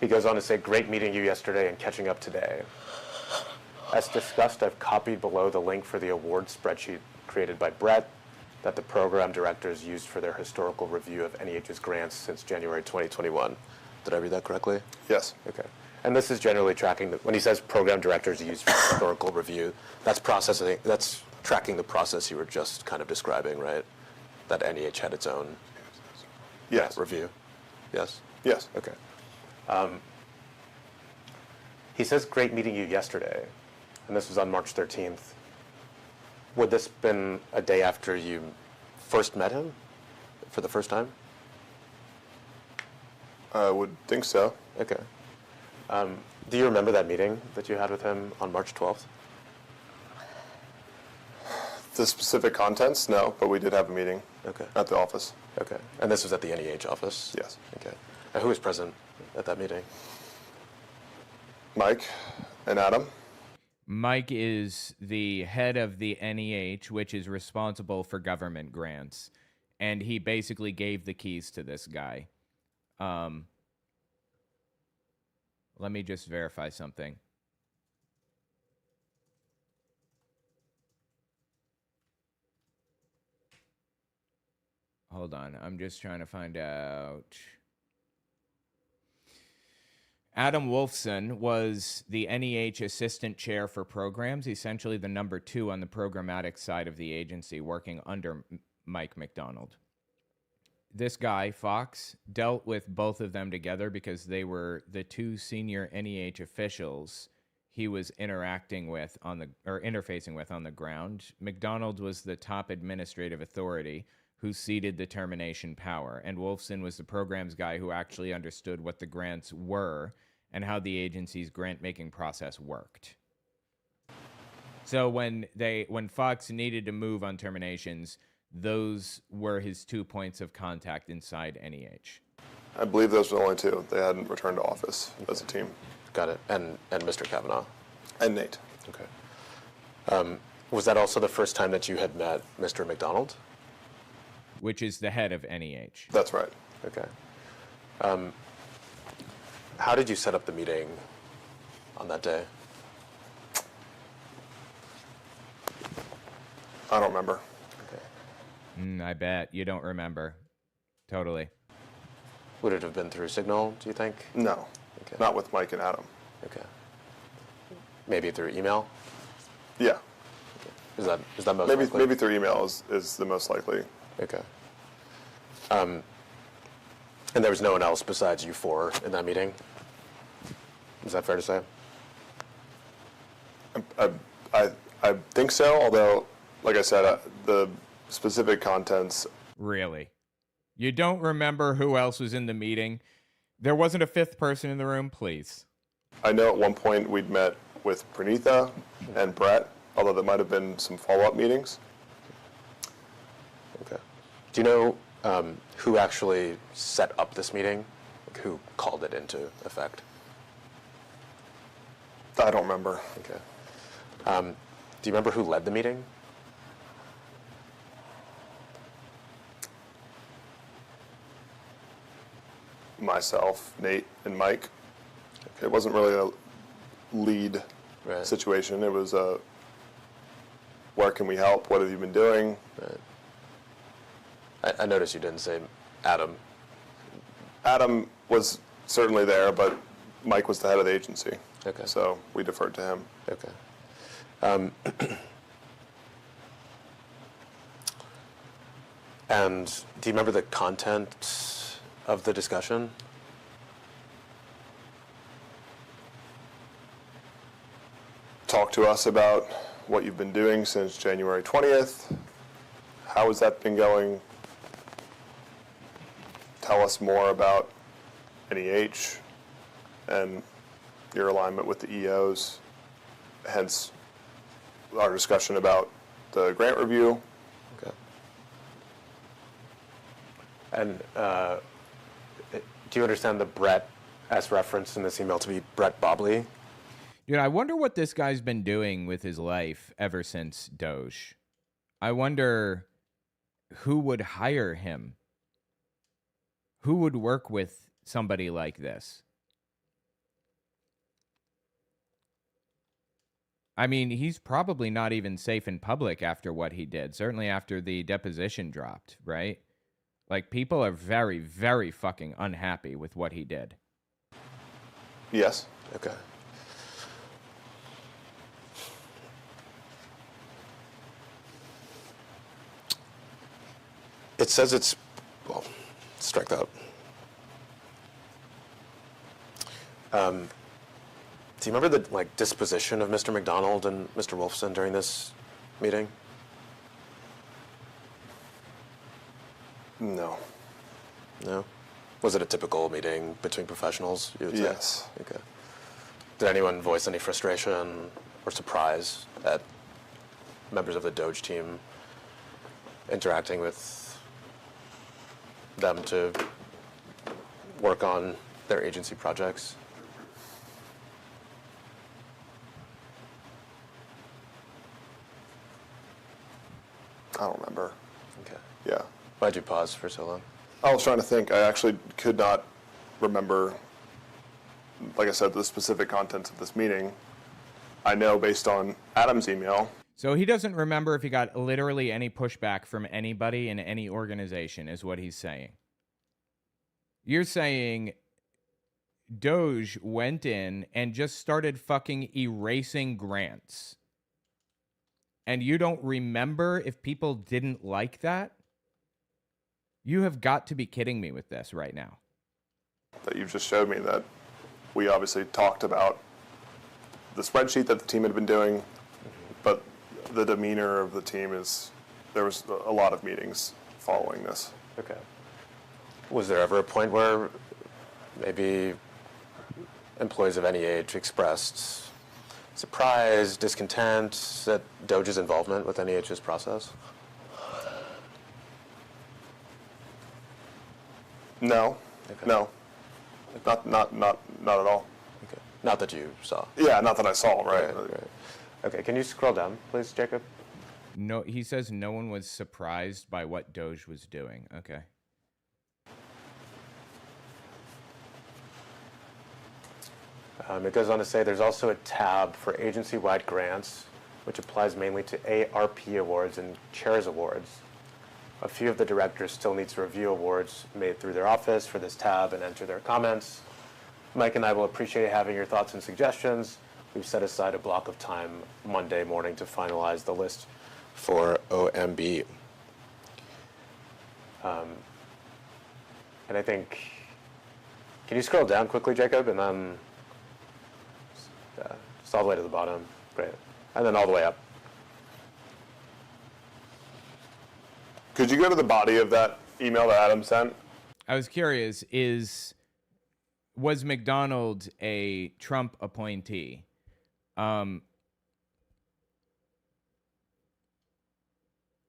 He goes on to say, great meeting you yesterday and catching up today. As discussed, I've copied below the link for the award spreadsheet created by Brett that the program directors used for their historical review of NEH's grants since January 2021. Did I read that correctly? Yes. Okay. And this is generally tracking, when he says program directors used for historical review, that's tracking the process you were just kind of describing, right? That NEH had its own Yes. review. Yes? Yes. Okay. He says, great meeting you yesterday, and this was on March 13th. Would this been a day after you first met him for the first time? I would think so. Okay. Do you remember that meeting that you had with him on March 12th? The specific contents, no, but we did have a meeting Okay. at the office. Okay. And this was at the NEH office? Yes. Okay. And who was present at that meeting? Mike and Adam. Mike is the head of the NEH, which is responsible for government grants. And he basically gave the keys to this guy. Let me just verify something. Hold on. I'm just trying to find out. Adam Wolfson was the NEH assistant chair for programs, essentially the number 2 on the programmatic side of the agency, working under Mike McDonald. This guy, Fox, dealt with both of them together because they were the 2 senior NEH officials he was interacting with interfacing with on the ground. McDonald was the top administrative authority who ceded the termination power, and Wolfson was the programs guy who actually understood what the grants were and how the agency's grant-making process worked. So when Fox needed to move on terminations, those were his 2 points of contact inside NEH. I believe those were the only 2. They hadn't returned to office as a team. Got it. And Mr. Kavanaugh? And Nate. Okay. Was that also the first time that you had met Mr. McDonald? Which is the head of NEH. That's right. Okay. How did you set up the meeting on that day? I don't remember. Okay. I bet you don't remember. Totally. Would it have been through Signal, do you think? No. Okay. Not with Mike and Adam. Okay. Maybe through email? Yeah. Is that most Maybe likely? maybe through email is the most likely. Okay. And there was no one else besides you 4 in that meeting? Is that fair to say? I think so, although, like I said, the specific contents. Really? You don't remember who else was in the meeting? There wasn't a 5th person in the room, please. I know at one point we'd met with Pranitha and Brett, although there might have been some follow-up meetings. Okay. Do you know who actually set up this meeting? Like who called it into effect? I don't remember. Okay. Do you remember who led the meeting? Myself, Nate, and Mike. It wasn't really a lead Right. situation. It was a, where can we help? What have you been doing? Right. I noticed you didn't say Adam. Adam was certainly there, but Mike was the head of the agency. Okay. So we deferred to him. Okay. And do you remember the content of the discussion? Talk to us about what you've been doing since January 20th. How has that been going? Tell us more about NEH and your alignment with the EOs, hence our discussion about the grant review And do you understand the Brett as reference in this email to be Brett Bobley? Dude, I wonder what this guy's been doing with his life ever since DOGE. I wonder who would hire him. Who would work with somebody like this? I mean, he's probably not even safe in public after what he did. Certainly after the deposition dropped, right? Like, people are very, very fucking unhappy with what he did. Yes. Okay. It says it's, well, strike that. Do you remember the disposition of Mr. McDonald and Mr. Wolfson during this meeting? No. No? Was it a typical meeting between professionals, you would say? Yes. Okay. Did anyone voice any frustration or surprise at members of the DOGE team interacting with them to work on their agency projects? I don't remember. Okay. Yeah. Why'd you pause for so long? I was trying to think. I actually could not remember, like I said, the specific contents of this meeting. I know based on Adam's email. So he doesn't remember if he got literally any pushback from anybody in any organization, is what he's saying. You're saying DOGE went in and just started fucking erasing grants. And you don't remember if people didn't like that? You have got to be kidding me with this right now. That you've just showed me that we obviously talked about the spreadsheet that the team had been doing, but the demeanor of the team is, there was a lot of meetings following this. Okay. Was there ever a point where maybe employees of any age expressed surprise, discontent at DOGE's involvement with NEH's process? No, Okay. no, not at all. Okay. Not that you saw. Yeah, not that I saw, right? Right. Okay, can you scroll down, please, Jacob? No, he says no one was surprised by what DOGE was doing. Okay. It goes on to say there's also a tab for agency-wide grants, which applies mainly to ARP awards and chairs awards. A few of the directors still need to review awards made through their office for this tab and enter their comments. Mike and I will appreciate having your thoughts and suggestions. We've set aside a block of time Monday morning to finalize the list for OMB. And I think, can you scroll down quickly, Jacob, and then just all the way to the bottom? Great. And then all the way up. Could you go to the body of that email that Adam sent? I was curious, was McDonald a Trump appointee?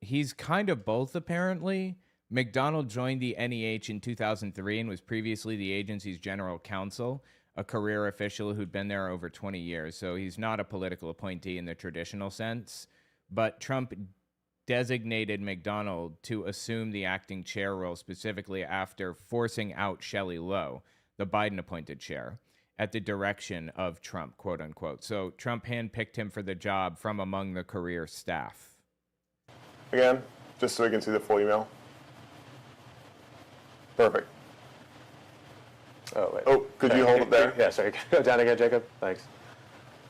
He's kind of both, apparently. McDonald joined the NEH in 2003 and was previously the agency's general counsel, a career official who'd been there over 20 years. So he's not a political appointee in the traditional sense. But Trump designated McDonald to assume the acting chair role specifically after forcing out Shelley Lowe, the Biden-appointed chair, at the direction of Trump, quote unquote. So Trump handpicked him for the job from among the career staff. Again, just so we can see the full email. Perfect. Oh, wait. Oh, could you hold it there? Yeah, sorry. Go down again, Jacob. Thanks.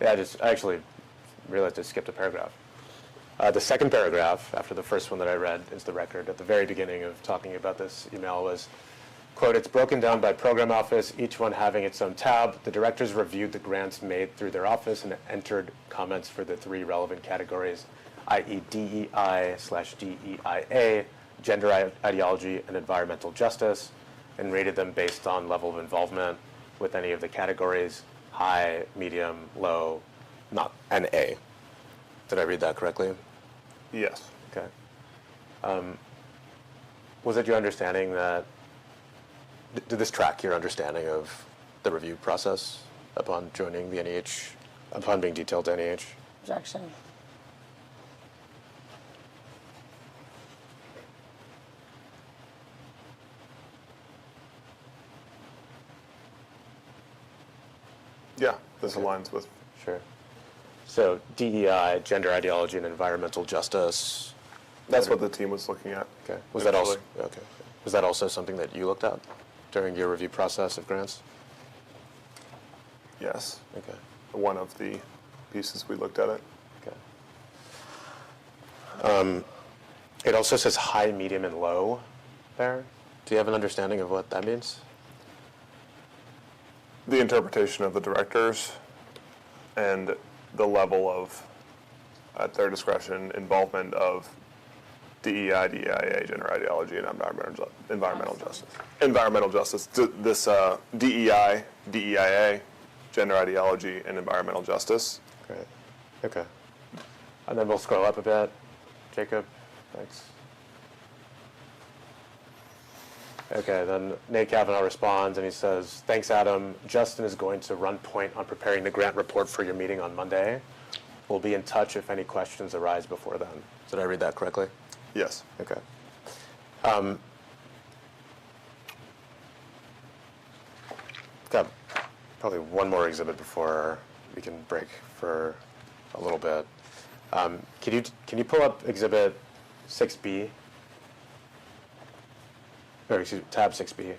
Yeah, I actually realized I skipped a paragraph. The second paragraph, after the first one that I read, is the record. At the very beginning of talking about this email was, quote, "It's broken down by program office, each one having its own tab. The directors reviewed the grants made through their office and entered comments for the three relevant categories, i.e. DEI/DEIA, gender ideology, and environmental justice, and rated them based on level of involvement with any of the categories, high, medium, low, not an A." Did I read that correctly? Yes. Okay. Was it your understanding that, did this track your understanding of the review process upon joining the NEH, upon being detailed to NEH? Objection. Yeah, this aligns with. Sure. So DEI, gender ideology, and environmental justice. That's what the team was looking at. Okay. Was that also initially. okay? Was that also something that you looked at during your review process of grants? Yes. Okay. One of the pieces we looked at it. Okay. It also says high, medium, and low there. Do you have an understanding of what that means? The interpretation of the directors and the level of, at their discretion, involvement of DEI, DEIA, gender ideology, and environmental justice. Environmental justice. This DEI, DEIA, gender ideology, and environmental justice. Great. Okay. And then we'll scroll up a bit. Jacob, thanks. Okay, then Nate Kavanaugh responds and he says, thanks, Adam. Justin is going to run point on preparing the grant report for your meeting on Monday. We'll be in touch if any questions arise before then. Did I read that correctly? Yes. Okay. Got probably one more exhibit before we can break for a little bit. Can you pull up exhibit 6B? Or excuse me, tab 6B.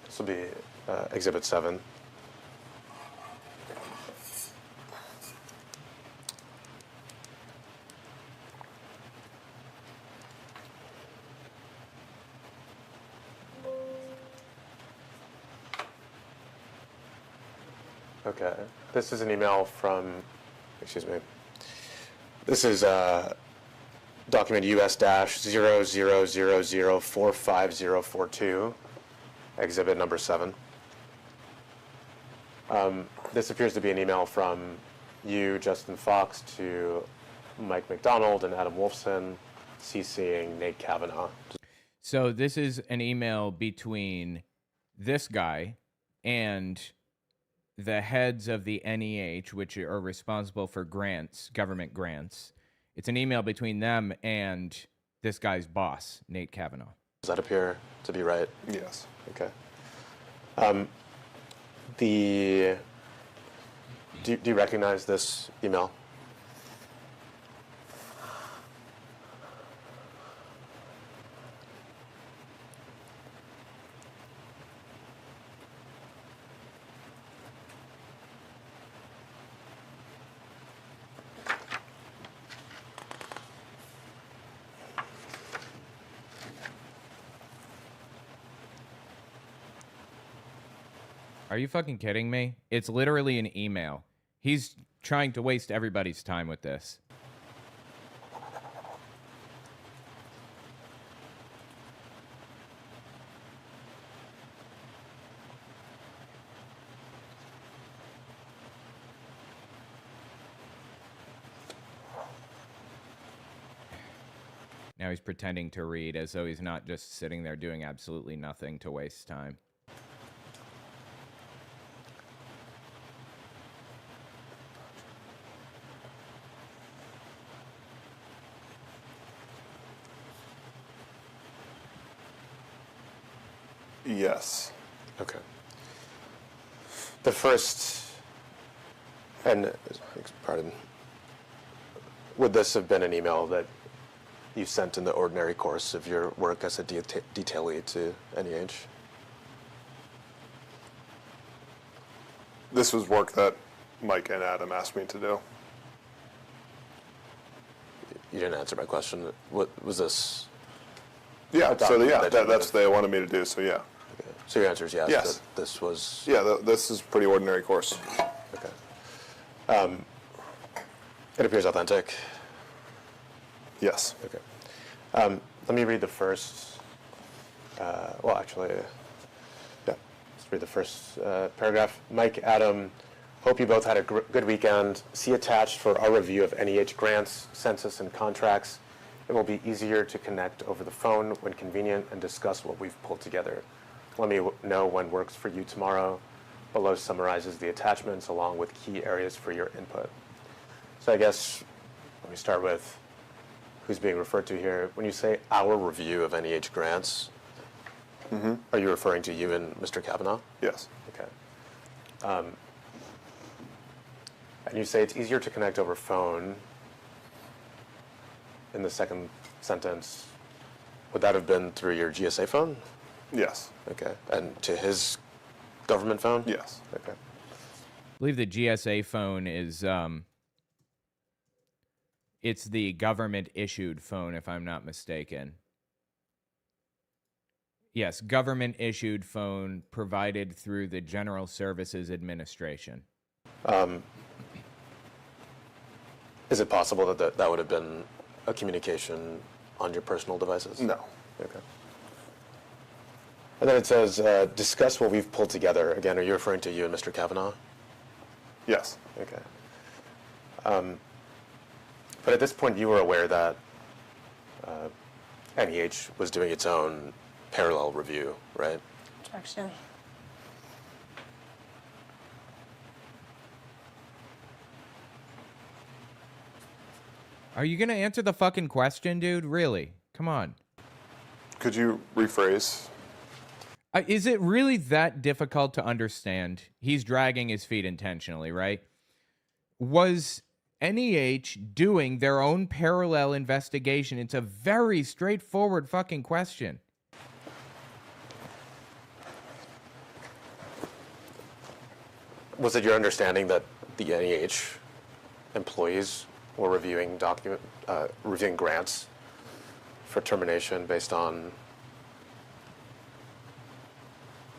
This will be exhibit 7. Okay, this is an email from, excuse me, this is document US-0000450042, exhibit number 7. This appears to be an email from you, Justin Fox, to Mike McDonald and Adam Wolfson, CCing Nate Kavanaugh. So this is an email between this guy and the heads of the NEH, which are responsible for grants, government grants. It's an email between them and this guy's boss, Nate Kavanaugh. Does that appear to be right? Yes. Okay. Do you recognize this email? Are you fucking kidding me? It's literally an email. He's trying to waste everybody's time with this. Now he's pretending to read as though he's not just sitting there doing absolutely nothing to waste time. Yes. Okay. The first, and pardon, would this have been an email that you sent in the ordinary course of your work as a detailee to NEH? This was work that Mike and Adam asked me to do. You didn't answer my question. What was this? Yeah, so document yeah, that you that's what they wanted me to do, so yeah. Okay. So your answer is yes. Yes. That this was. Yeah, this is pretty ordinary course. Okay. It appears authentic. Yes. Okay. Let me read the first. Well, actually, yeah. Let's read the first paragraph. Mike, Adam, hope you both had a good weekend. See attached for our review of NEH grants, census, and contracts. it will be easier to connect over the phone when convenient and discuss what we've pulled together. Let me know when works for you tomorrow. Below summarizes the attachments along with key areas for your input. So I guess let me start with who's being referred to here. When you say our review of NEH grants, are you referring to you and Mr. Kavanaugh? Yes. Okay. And you say it's easier to connect over phone. In the second sentence, would that have been through your GSA phone? Yes. Okay. And to his government phone? Yes. Okay. I believe the GSA phone is it's the government issued phone, if I'm not mistaken. Yes, government issued phone provided through the General Services Administration. Is it possible that that would have been a communication on your personal devices? No. Okay. And then it says, discuss what we've pulled together. Again, are you referring to you and Mr. Kavanaugh? Yes. Okay. But at this point, you were aware that NEH was doing its own parallel review, right? Objection. Are you going to answer the fucking question, dude? Really? Come on. Could you rephrase? Is it really that difficult to understand? He's dragging his feet intentionally, right? Was NEH doing their own parallel investigation? It's a very straightforward fucking question. Was it your understanding that the NEH employees were reviewing reviewing grants for termination based on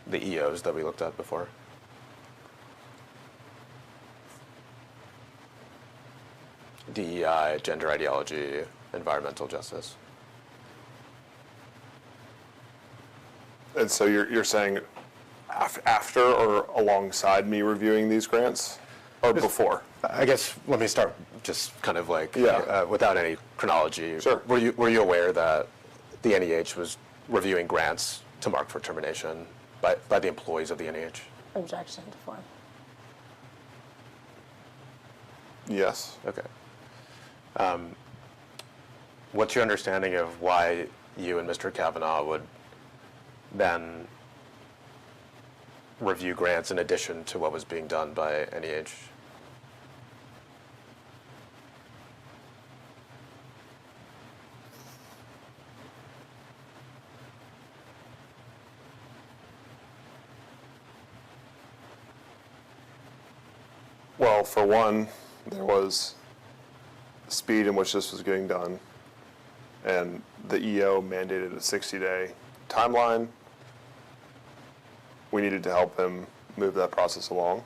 the EOs that we looked at before? DEI, gender ideology, environmental justice. And so you're saying after or alongside me reviewing these grants, or before? I guess let me start just kind of like Yeah. without any chronology. Sure. Were you aware that the NEH was reviewing grants to mark for termination by the employees of the NEH? Objection to form. Yes. Okay. What's your understanding of why you and Mr. Kavanaugh would then review grants in addition to what was being done by NEH? Well, for one, there was the speed in which this was getting done, and the EO mandated a 60-day timeline. We needed to help him move that process along.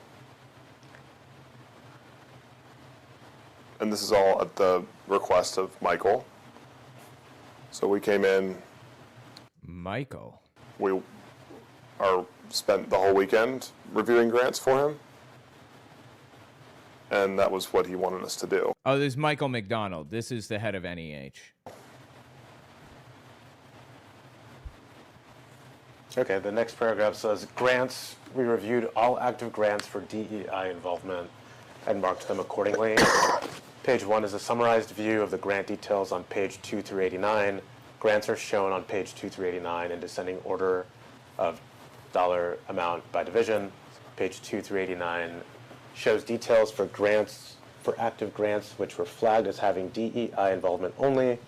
And this is all at the request of Michael. So we came in, Michael. we spent the whole weekend reviewing grants for him. And that was what he wanted us to do. Oh, this is Michael McDonald. This is the head of NEH. Okay, the next paragraph says, grants, we reviewed all active grants for DEI involvement and marked them accordingly. Page 1 is a summarized view of the grant details on page 2 through 89. Grants are shown on page 2 through 89 in descending order of dollar amount by division. Page 2 through 89 shows details for grants, for active grants, which were flagged as having DEI involvement only.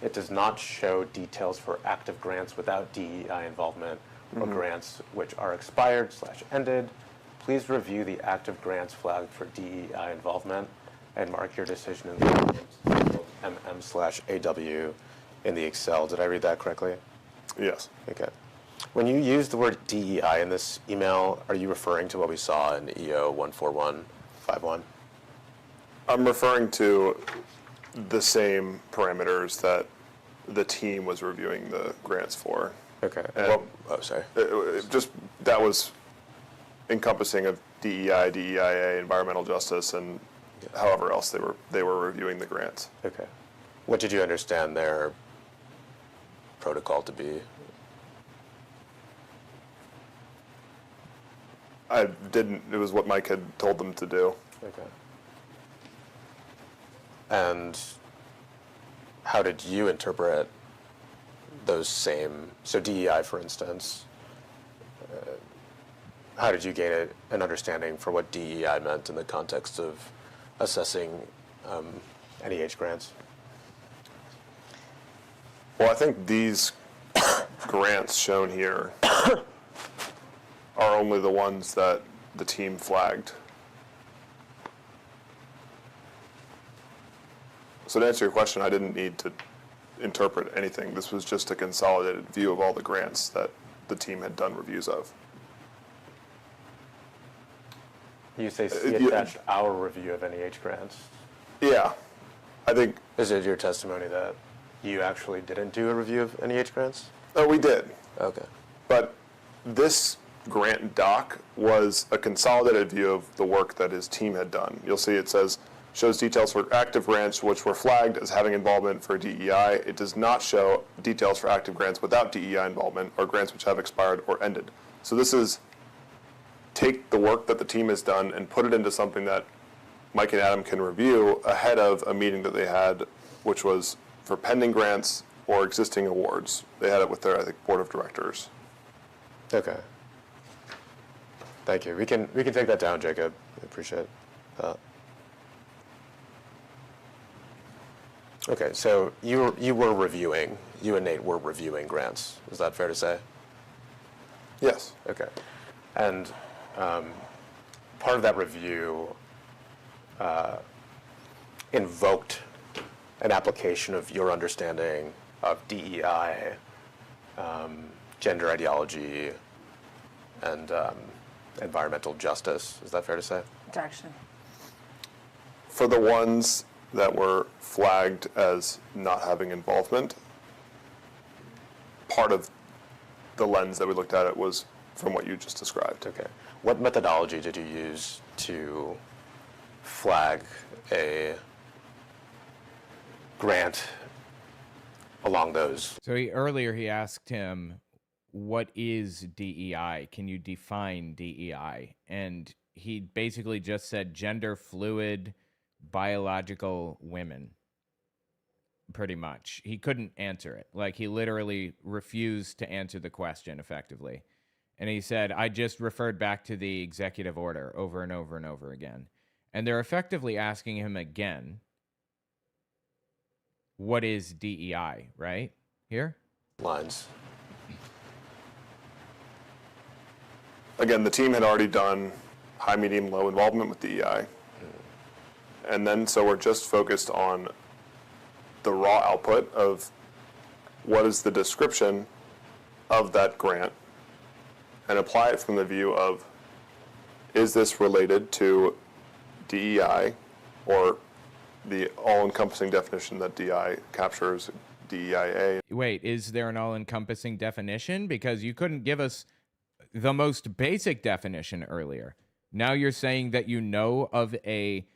It does not show details for active grants without DEI involvement or grants which are expired/ended. Please review the active grants flagged for DEI involvement and mark your decision in the MM/AW in the Excel. Did I read that correctly? Yes. Okay. When you use the word DEI in this email, are you referring to what we saw in EO 14151? I'm referring to the same parameters that the team was reviewing the grants for. Okay. And sorry. just that was encompassing of DEI, DEIA, environmental justice, and however else they were reviewing the grants. Okay. What did you understand their protocol to be? I didn't. It was what Mike had told them to do. Okay. And how did you interpret those same, so DEI, for instance, how did you gain an understanding for what DEI meant in the context of assessing NEH grants? Well, I think these grants shown here are only the ones that the team flagged. So to answer your question, I didn't need to interpret anything. This was just a consolidated view of all the grants that the team had done reviews of. You say see yeah. attached our review of NEH grants. Yeah, I think Is it your testimony that you actually didn't do a review of NEH grants? we did. Okay. But this grant doc was a consolidated view of the work that his team had done. You'll see it says, shows details for active grants which were flagged as having involvement for DEI. It does not show details for active grants without DEI involvement or grants which have expired or ended. So this is take the work that the team has done and put it into something that Mike and Adam can review ahead of a meeting that they had, which was for pending grants or existing awards. They had it with their, I think, board of directors. Okay. Thank you. We can take that down, Jacob. I appreciate that. Okay, so you and Nate were reviewing grants. Is that fair to say? Yes. Okay. And part of that review invoked an application of your understanding of DEI, gender ideology, and environmental justice. Is that fair to say? Direction. For the ones that were flagged as not having involvement, part of the lens that we looked at it was from what you just described. Okay. What methodology did you use to flag a grant along those? So earlier he asked him, what is DEI? Can you define DEI? And he basically just said gender fluid biological women, pretty much. He couldn't answer it. Like, he literally refused to answer the question effectively. And he said, I just referred back to the executive order over and over and over again. And they're effectively asking him again, what is DEI, right? Here? Lines. Again, the team had already done high, medium, low involvement with DEI. And then, so we're just focused on the raw output of what is the description of that grant and apply it from the view of, is this related to DEI or the all-encompassing definition that DEI captures, DEIA? Wait, is there an all-encompassing definition? Because you couldn't give us the most basic definition earlier. Now you're saying that you know of a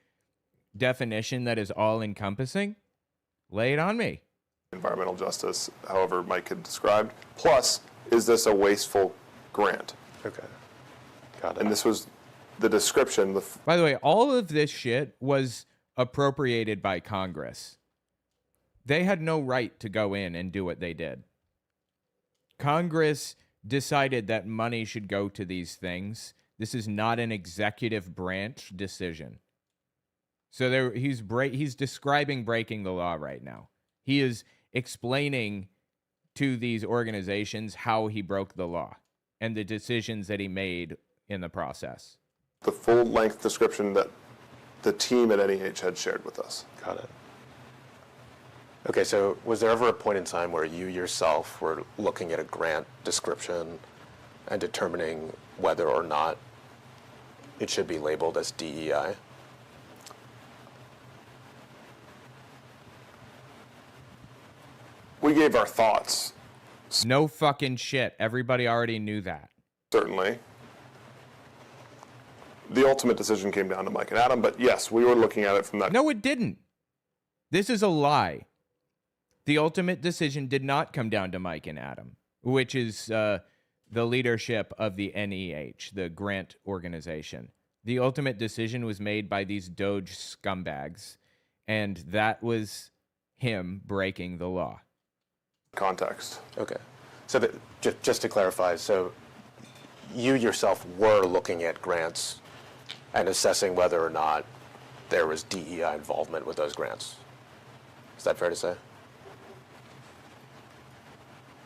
definition that is all-encompassing? Lay it on me. Environmental justice, however Mike had described. Plus, is this a wasteful grant? Okay. Got it. And this was the description. By the way, all of this shit was appropriated by Congress. They had no right to go in and do what they did. Congress decided that money should go to these things. This is not an executive branch decision. So he's describing breaking the law right now. He is explaining to these organizations how he broke the law and the decisions that he made in the process. The full-length description that the team at NEH had shared with us. Got it. Okay, so was there ever a point in time where you yourself were looking at a grant description and determining whether or not it should be labeled as DEI? We gave our thoughts, No fucking shit. Everybody already knew that. certainly. The ultimate decision came down to Mike and Adam, but yes, we were looking at it from that. No, it didn't. This is a lie. The ultimate decision did not come down to Mike and Adam, which is the leadership of the NEH, the grant organization. The ultimate decision was made by these DOGE scumbags, and that was him breaking the law. Context. Okay. So just to clarify, so you yourself were looking at grants and assessing whether or not there was DEI involvement with those grants. Is that fair to say?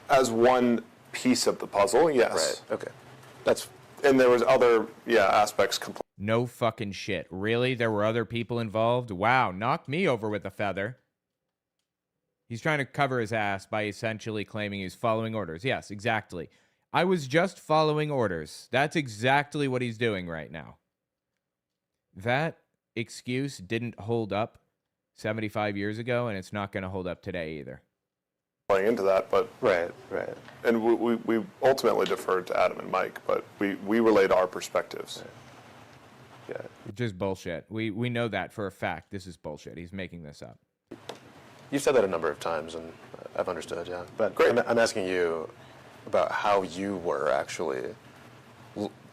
As one piece of the puzzle, yes. Right. Okay. And there was other, aspects. No fucking shit. Really? There were other people involved? Wow, knock me over with a feather. He's trying to cover his ass by essentially claiming he's following orders. Yes, exactly. I was just following orders. That's exactly what he's doing right now. That excuse didn't hold up 75 years ago, and it's not going to hold up today either. Playing into that, but Right. and we ultimately deferred to Adam and Mike, but we relayed our perspectives. Yeah. Just bullshit. We know that for a fact. This is bullshit. He's making this up. You've said that a number of times, and I've understood, yeah. But Great. I'm asking you about how you were actually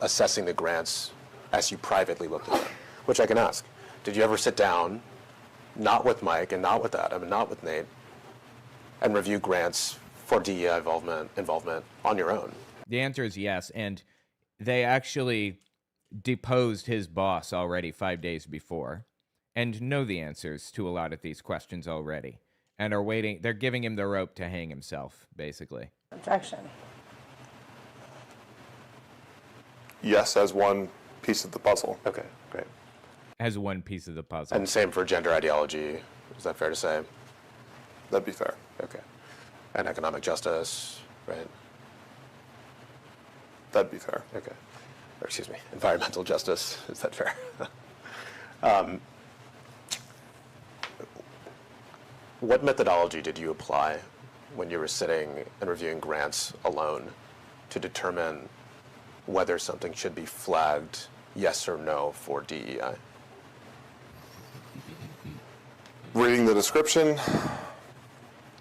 assessing the grants as you privately looked at them, which I can ask. Did you ever sit down, not with Mike and not with Adam and not with Nate, and review grants for DEI involvement on your own? The answer is yes, and they actually deposed his boss already 5 days before and know the answers to a lot of these questions already and are waiting. They're giving him the rope to hang himself, basically. Objection. Yes, as one piece of the puzzle. Okay, great. As one piece of the puzzle. And same for gender ideology. Is that fair to say? That'd be fair. Okay. And economic justice, right? That'd be fair. Okay. Or excuse me, environmental justice. Is that fair? What methodology did you apply when you were sitting and reviewing grants alone to determine whether something should be flagged yes or no for DEI? Reading the description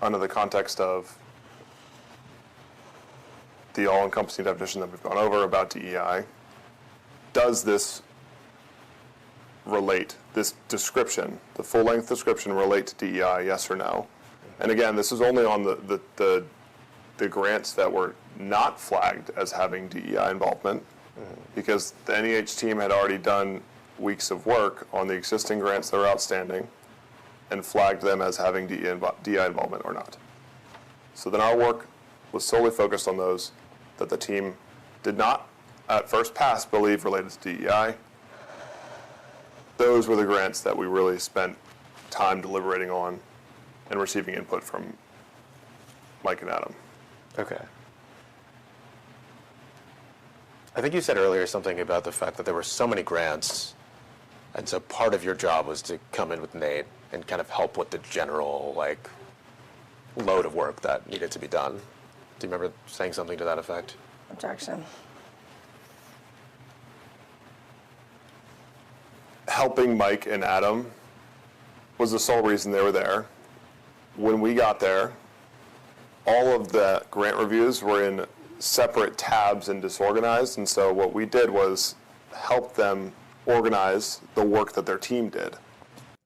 under the context of the all-encompassing definition that we've gone over about DEI, does this relate, this description, the full-length description relate to DEI, yes or no? And again, this is only on the grants that were not flagged as having DEI involvement, because the NEH team had already done weeks of work on the existing grants that are outstanding and flagged them as having DEI involvement or not. So then our work was solely focused on those that the team did not, at first pass, believe related to DEI. Those were the grants that we really spent time deliberating on and receiving input from Mike and Adam. Okay. I think you said earlier something about the fact that there were so many grants, and so part of your job was to come in with Nate and kind of help with the general, load of work that needed to be done. Do you remember saying something to that effect? Objection. Helping Mike and Adam was the sole reason they were there. When we got there, all of the grant reviews were in separate tabs and disorganized, and so what we did was help them organize the work that their team did.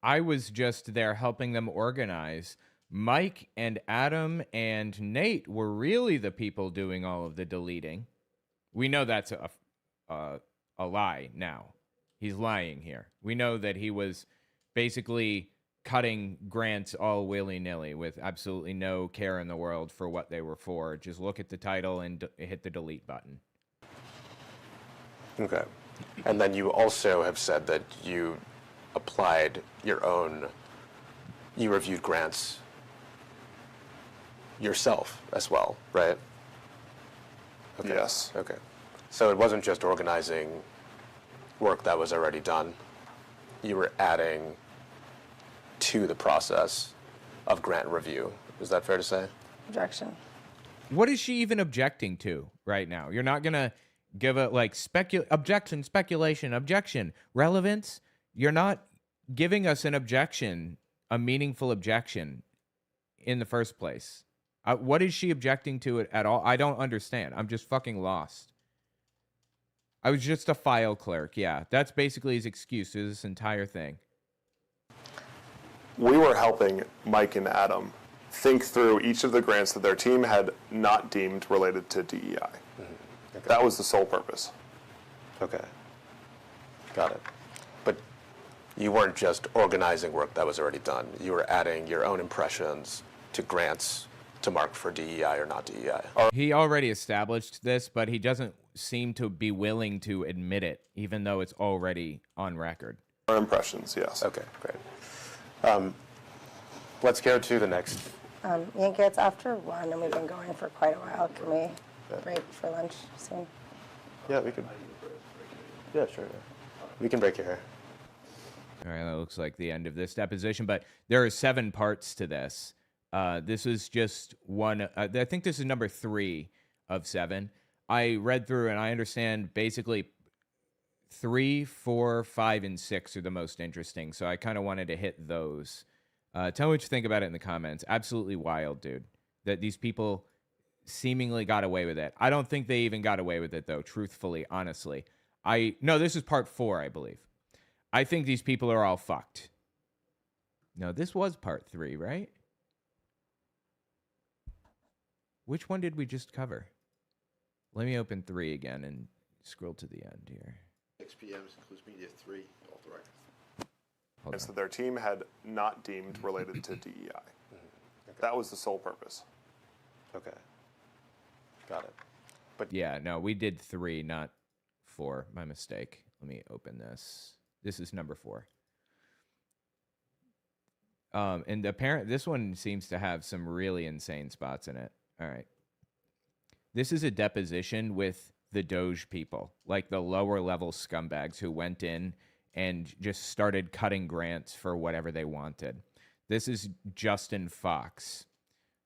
I was just there helping them organize. Mike and Adam and Nate were really the people doing all of the deleting. We know that's a lie now. He's lying here. We know that he was basically cutting grants all willy-nilly with absolutely no care in the world for what they were for. Just look at the title and hit the delete button. Okay. And then you also have said that you applied your own, you reviewed grants yourself as well, right? Okay. Yes. Okay. So it wasn't just organizing work that was already done. You were adding to the process of grant review. Is that fair to say? Objection. What is she even objecting to right now? You're not going to give a objection, speculation, objection, relevance. You're not giving us an objection, a meaningful objection. in the first place? What is she objecting to it at all? I don't understand. I'm just fucking lost. I was just a file clerk. Yeah, that's basically his excuse to this entire thing. We were helping Mike and Adam think through each of the grants that their team had not deemed related to DEI. Okay. That was the sole purpose. Okay. Got it. But you weren't just organizing work that was already done. You were adding your own impressions to grants to mark for DEI or not DEI. He already established this, but he doesn't seem to be willing to admit it, even though it's already on record. Our impressions, yes. Okay, great. Let's go to the next. Yankee, it's after 1, and we've been going for quite a while. Can we break for lunch soon? Yeah, we could. Yeah, sure. Yeah. We can break your hair. All right, that looks like the end of this deposition, but there are 7 parts to this. This is just one. I think this is number 3 of 7. I read through and I understand basically 3, 4, 5, and 6 are the most interesting. So I kind of wanted to hit those. Tell me what you think about it in the comments. Absolutely wild, dude. That these people seemingly got away with it. I don't think they even got away with it, though, truthfully, honestly. No, this is part 4, I believe. I think these people are all fucked. No, this was part 3, right? Which one did we just cover? Let me open 3 again and scroll to the end here. 6 p.m. includes media 3, off the record. Grants that their team had not deemed related to DEI. Okay. That was the sole purpose. Okay. Got it. But yeah, no, we did 3, not 4. My mistake. Let me open this. This is number 4. And this one seems to have some really insane spots in it. All right. This is a deposition with the DOGE people, like the lower level scumbags who went in and just started cutting grants for whatever they wanted. This is Justin Fox,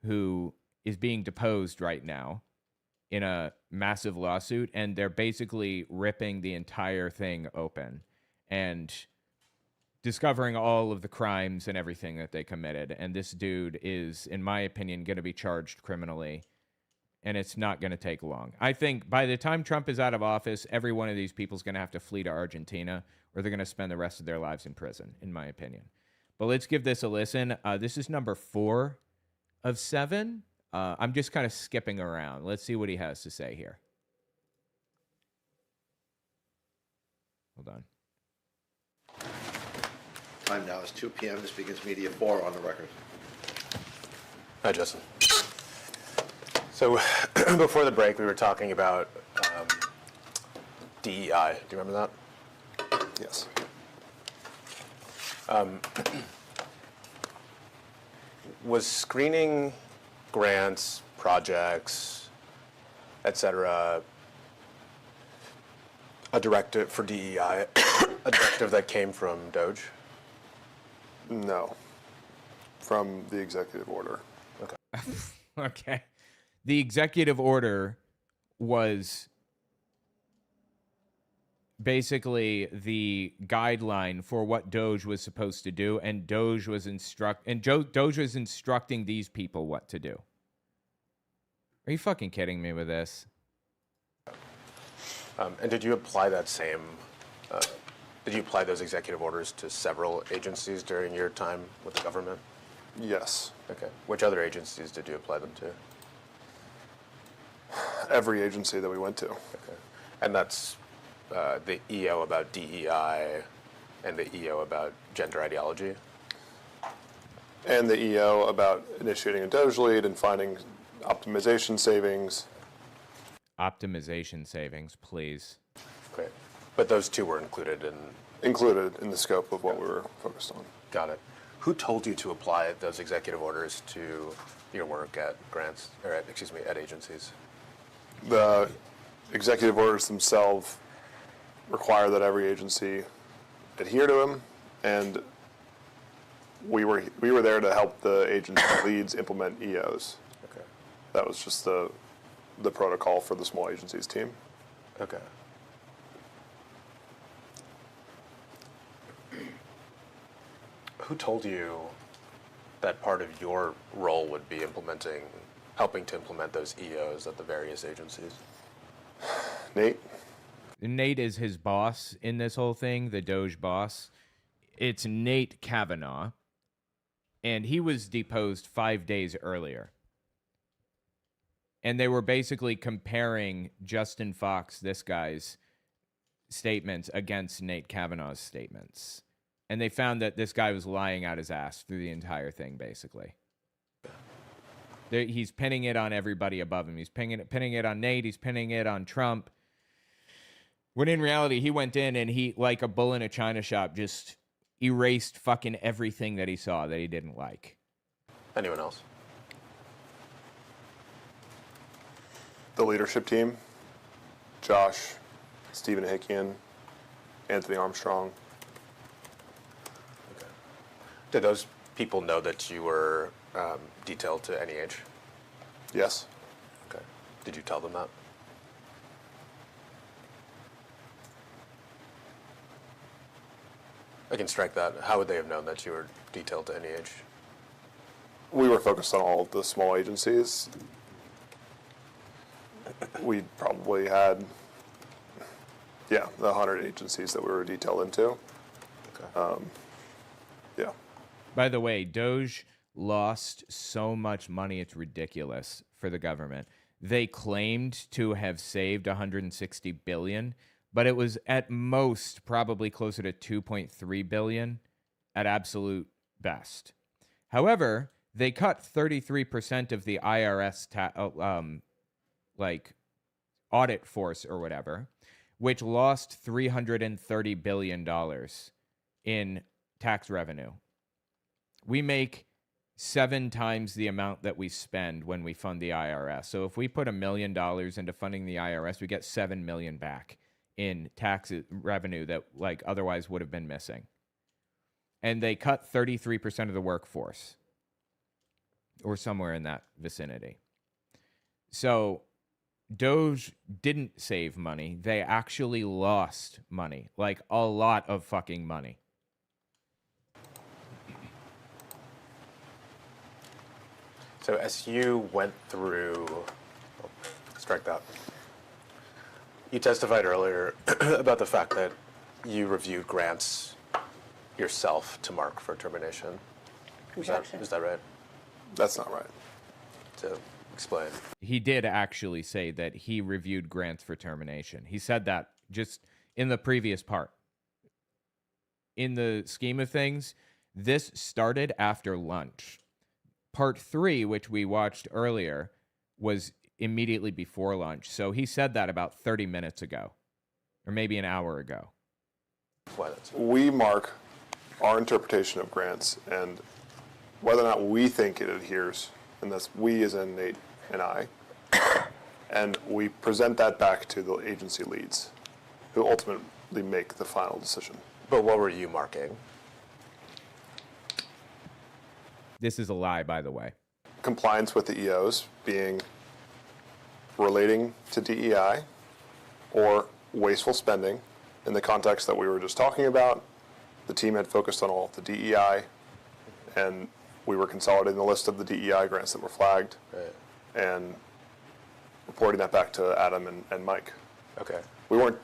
who is being deposed right now in a massive lawsuit, and they're basically ripping the entire thing open and discovering all of the crimes and everything that they committed. And this dude is, in my opinion, going to be charged criminally, and it's not going to take long. I think by the time Trump is out of office, every one of these people is going to have to flee to Argentina, or they're going to spend the rest of their lives in prison, in my opinion. But let's give this a listen. This is number 4 of 7. I'm just kind of skipping around. Let's see what he has to say here. Hold on. Time now is 2 p.m. This begins media 4 on the record. Hi, Justin. So before the break, we were talking about DEI. Do you remember that? Yes. Was screening grants, projects, etc., a directive for DEI, a directive that came from DOGE? No. From the executive order. Okay. The executive order was basically the guideline for what DOGE was supposed to do, and DOGE was instructing these people what to do. Are you fucking kidding me with this? And did you apply that same? Did you apply those executive orders to several agencies during your time with the government? Yes. Okay. Which other agencies did you apply them to? Every agency that we went to. Okay. And that's the EO about DEI and the EO about gender ideology? And the EO about initiating a DOGE lead and finding optimization savings. Optimization savings, please. Great. But those two were included in... Included in the scope of what we were focused on. Got it. Who told you to apply those executive orders to your work at grants, or at agencies? The executive orders themselves require that every agency adhere to them, and we were there to help the agency leads implement EOs. Okay. That was just the protocol for the small agencies team. Okay. Who told you that part of your role would be helping to implement those EOs at the various agencies? Nate? Nate is his boss in this whole thing, the DOGE boss. It's Nate Kavanaugh, and he was deposed 5 days earlier. And they were basically comparing Justin Fox, this guy's statements, against Nate Kavanaugh's statements. And they found that this guy was lying out his ass through the entire thing, basically. He's pinning it on everybody above him. He's pinning it on Nate. He's pinning it on Trump. When in reality, he went in and he, like a bull in a china shop, just erased fucking everything that he saw that he didn't like. Anyone else? The leadership team, Josh, Stephen Hickian, Anthony Armstrong. Okay. Did those people know that you were detailed to NEH? Yes. Okay. Did you tell them that? I can strike that. How would they have known that you were detailed to NEH? We were focused on all of the small agencies. We probably had, the 100 agencies that we were detailed into. Okay. Yeah. By the way, Doge lost so much money, it's ridiculous for the government. They claimed to have saved 160 billion, but it was at most probably closer to 2.3 billion at absolute best. However, they cut 33% of the IRS audit force or whatever, which lost $330 billion in tax revenue. We make 7 times the amount that we spend when we fund the IRS. So if we put $1 million into funding the IRS, we get 7 million back in tax revenue that otherwise would have been missing. And they cut 33% of the workforce, or somewhere in that vicinity. So Doge didn't save money. They actually lost money, like a lot of fucking money. So as you went through, strike that. You testified earlier about the fact that you reviewed grants yourself to mark for termination. Objection. Is that right? That's not right. To explain. He did actually say that he reviewed grants for termination. He said that just in the previous part. In the scheme of things, this started after lunch. Part 3, which we watched earlier, was immediately before lunch. So he said that about 30 minutes ago, or maybe an hour ago. Why that's We mark our interpretation of grants and whether or not we think it adheres, and that's we as in Nate and I, and we present that back to the agency leads, who ultimately make the final decision. But what were you marking? This is a lie, by the way. Compliance with the EOs being relating to DEI or wasteful spending in the context that we were just talking about. The team had focused on all of the DEI, and we were consolidating the list of the DEI grants that were flagged and reporting that back to Adam and Mike. Okay. We weren't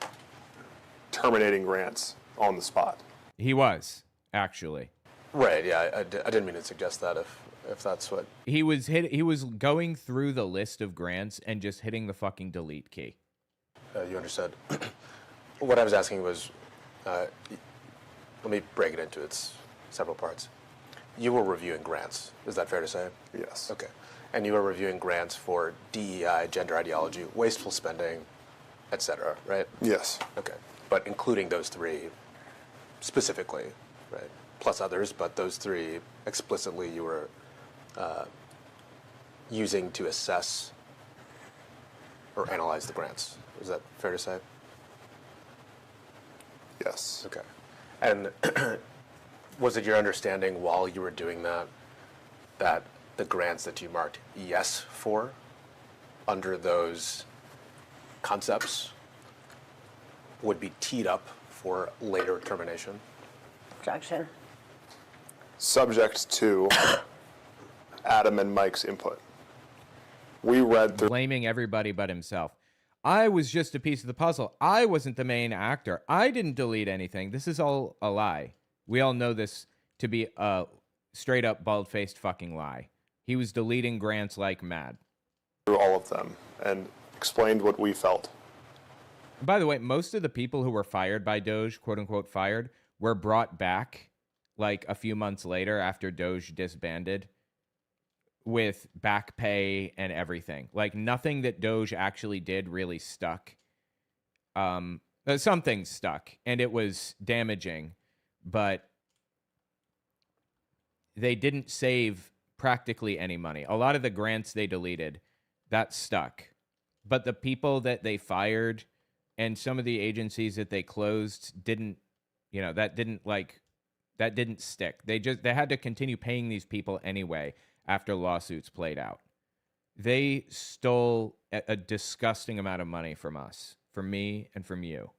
terminating grants on the spot. He was, actually. Right, yeah, I didn't mean to suggest that if that's what... He was going through the list of grants and just hitting the fucking delete key. You understood. What I was asking was, let me break it into its several parts. You were reviewing grants, is that fair to say? Yes. Okay. And you were reviewing grants for DEI, gender ideology, wasteful spending, etc., right? Yes. Okay. But including those 3 specifically, right? Plus others, but those 3 explicitly you were using to assess or analyze the grants. Is that fair to say? Yes. Okay. And was it your understanding while you were doing that that the grants that you marked yes for under those concepts would be teed up for later termination? Objection. Subject to Adam and Mike's input. We read through. Blaming everybody but himself. I was just a piece of the puzzle. I wasn't the main actor. I didn't delete anything. This is all a lie. We all know this to be a straight up bald-faced fucking lie. He was deleting grants like mad. Through all of them and explained what we felt. By the way, most of the people who were fired by Doge, quote unquote fired, were brought back like a few months later after Doge disbanded with back pay and everything. Like nothing that Doge actually did really stuck. Some things stuck and it was damaging, but they didn't save practically any money. A lot of the grants they deleted, that stuck. But the people that they fired and some of the agencies that they closed didn't, that didn't stick. They had to continue paying these people anyway after lawsuits played out. They stole a disgusting amount of money from us, from me and from you.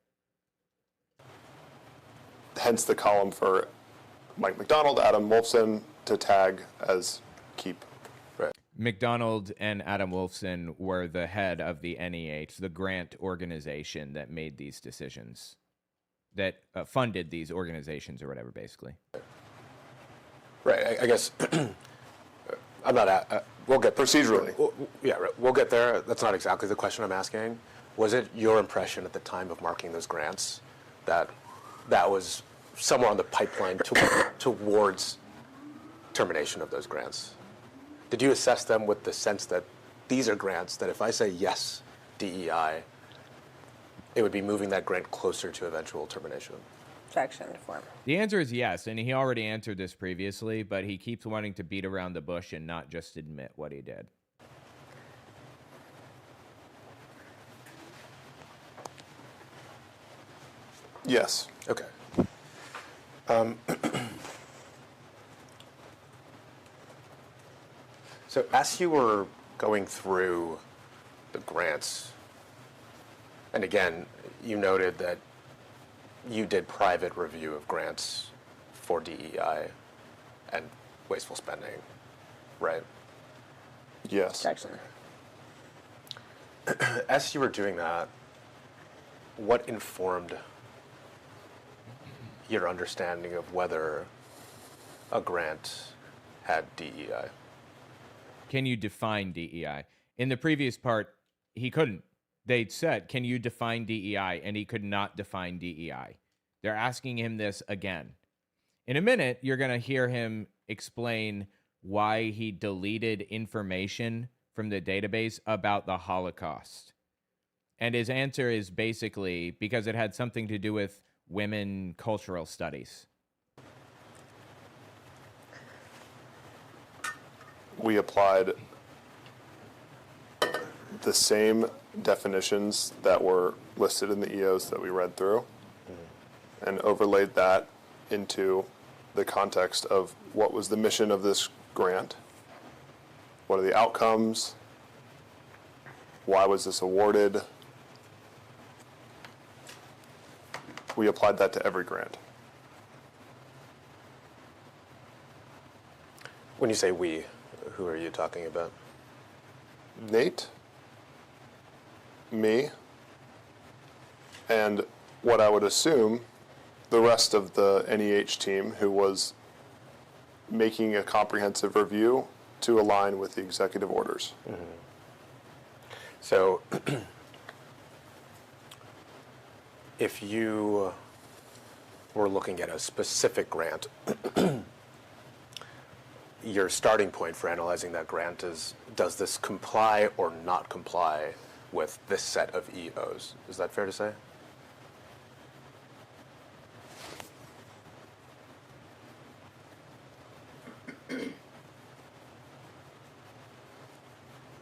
Hence the column for Mike McDonald, Adam Wolfson to tag as keep. Right. McDonald and Adam Wolfson were the head of the NEH, the grant organization that made these decisions, that funded these organizations or whatever, basically. Right. I guess I'm not. We'll get Procedurally. Yeah, right. We'll get there. That's not exactly the question I'm asking. Was it your impression at the time of marking those grants that that was somewhere on the pipeline towards termination of those grants? Did you assess them with the sense that these are grants that if I say yes, DEI, it would be moving that grant closer to eventual termination? Objection to form. The answer is yes, and he already answered this previously, but he keeps wanting to beat around the bush and not just admit what he did. Yes. Okay. So as you were going through the grants, and again, you noted that you did private review of grants for DEI and wasteful spending, right? Yes. Objection. As you were doing that, what informed your understanding of whether a grant had DEI? Can you define DEI? In the previous part, he couldn't. They'd said, can you define DEI? And he could not define DEI. They're asking him this again. In a minute, you're going to hear him explain why he deleted information from the database about the Holocaust. And his answer is basically because it had something to do with women cultural studies. We applied the same definitions that were listed in the EOs that we read through and overlaid that into the context of what was the mission of this grant, what are the outcomes, why was this awarded. We applied that to every grant. When you say we, who are you talking about? Nate, me, and what I would assume the rest of the NEH team who was making a comprehensive review to align with the executive orders. Mm-hmm. So if you were looking at a specific grant, your starting point for analyzing that grant is, does this comply or not comply with this set of EOs? Is that fair to say?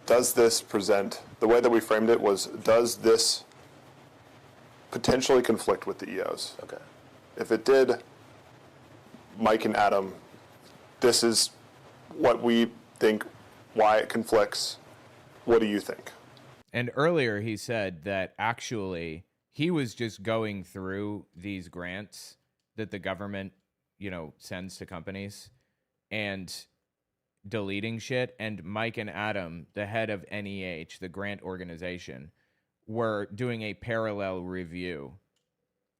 Does this present, the way that we framed it was, does this potentially conflict with the EOs? Okay. If it did, Mike and Adam, this is what we think, why it conflicts. What do you think? And earlier he said that actually he was just going through these grants that the government, sends to companies and deleting shit, and Mike and Adam, the head of NEH, the grant organization, were doing a parallel review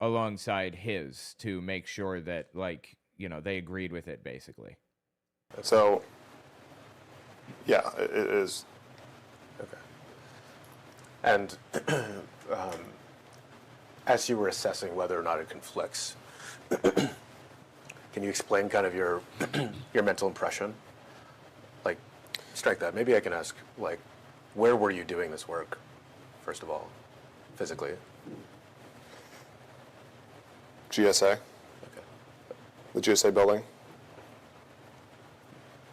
alongside his to make sure that, like, you know, they agreed with it, basically. So, yeah, it is. Okay. And as you were assessing whether or not it conflicts, can you explain kind of your your mental impression? Like, strike that. Maybe I can ask, like, where were you doing this work, first of all, physically? GSA, Okay. the GSA building.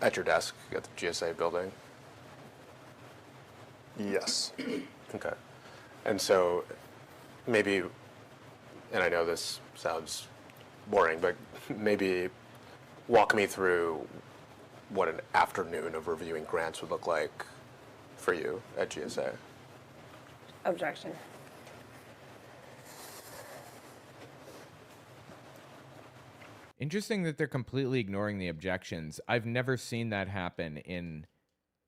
At your desk at the GSA building? Yes. Okay. And so maybe, and I know this sounds boring, but maybe walk me through what an afternoon of reviewing grants would look like for you at GSA. Objection. Interesting that they're completely ignoring the objections. I've never seen that happen in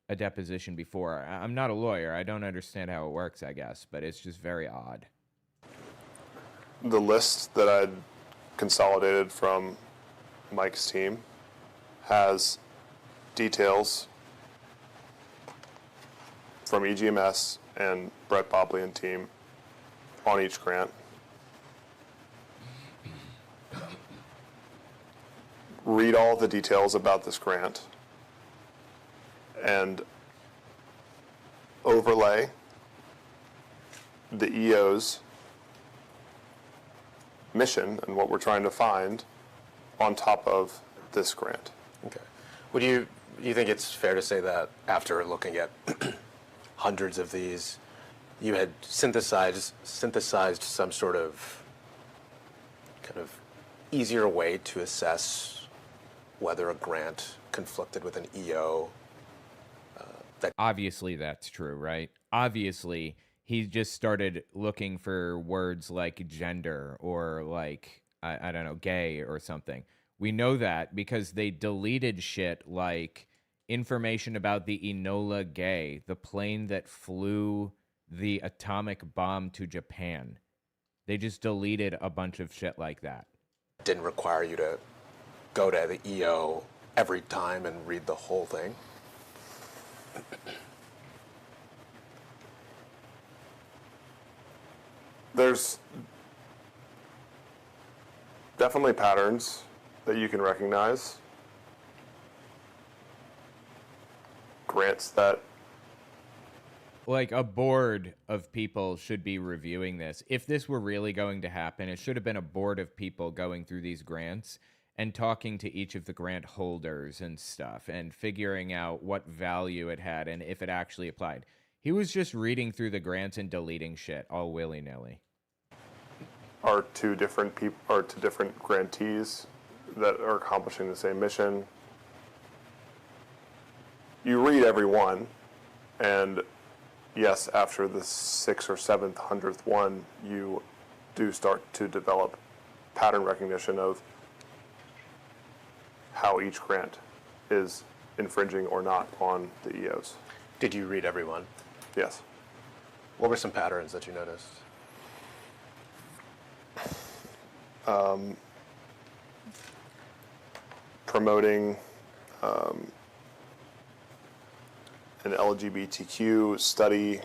a deposition before. I'm not a lawyer. I don't understand how it works, I guess, but it's just very odd. The list that I'd consolidated from Mike's team has details from EGMS and Brett Bobley and team on each grant. Read all the details about this grant and overlay the EO's mission and what we're trying to find on top of this grant. Okay. Would you think it's fair to say that after looking at hundreds of these, you had synthesized some sort of kind of easier way to assess whether a grant conflicted with an EO? Obviously, that's true, right? Obviously, he just started looking for words like gender or like, I don't know, gay or something. We know that because they deleted shit like information about the Enola Gay, the plane that flew the atomic bomb to Japan. They just deleted a bunch of shit like that. Didn't require you to go to the EO every time and read the whole thing? There's definitely patterns that you can recognize. Grants that Like, a board of people should be reviewing this. If this were really going to happen, it should have been a board of people going through these grants and talking to each of the grant holders and stuff and figuring out what value it had and if it actually applied. He was just reading through the grants and deleting shit all willy-nilly. are two different people, are two different grantees that are accomplishing the same mission. You read every one, and yes, after the 6th or 7th, 100th one, you do start to develop pattern recognition of how each grant is infringing or not on the EOs. Did you read every one? Yes. What were some patterns that you noticed? Promoting an LGBTQ study.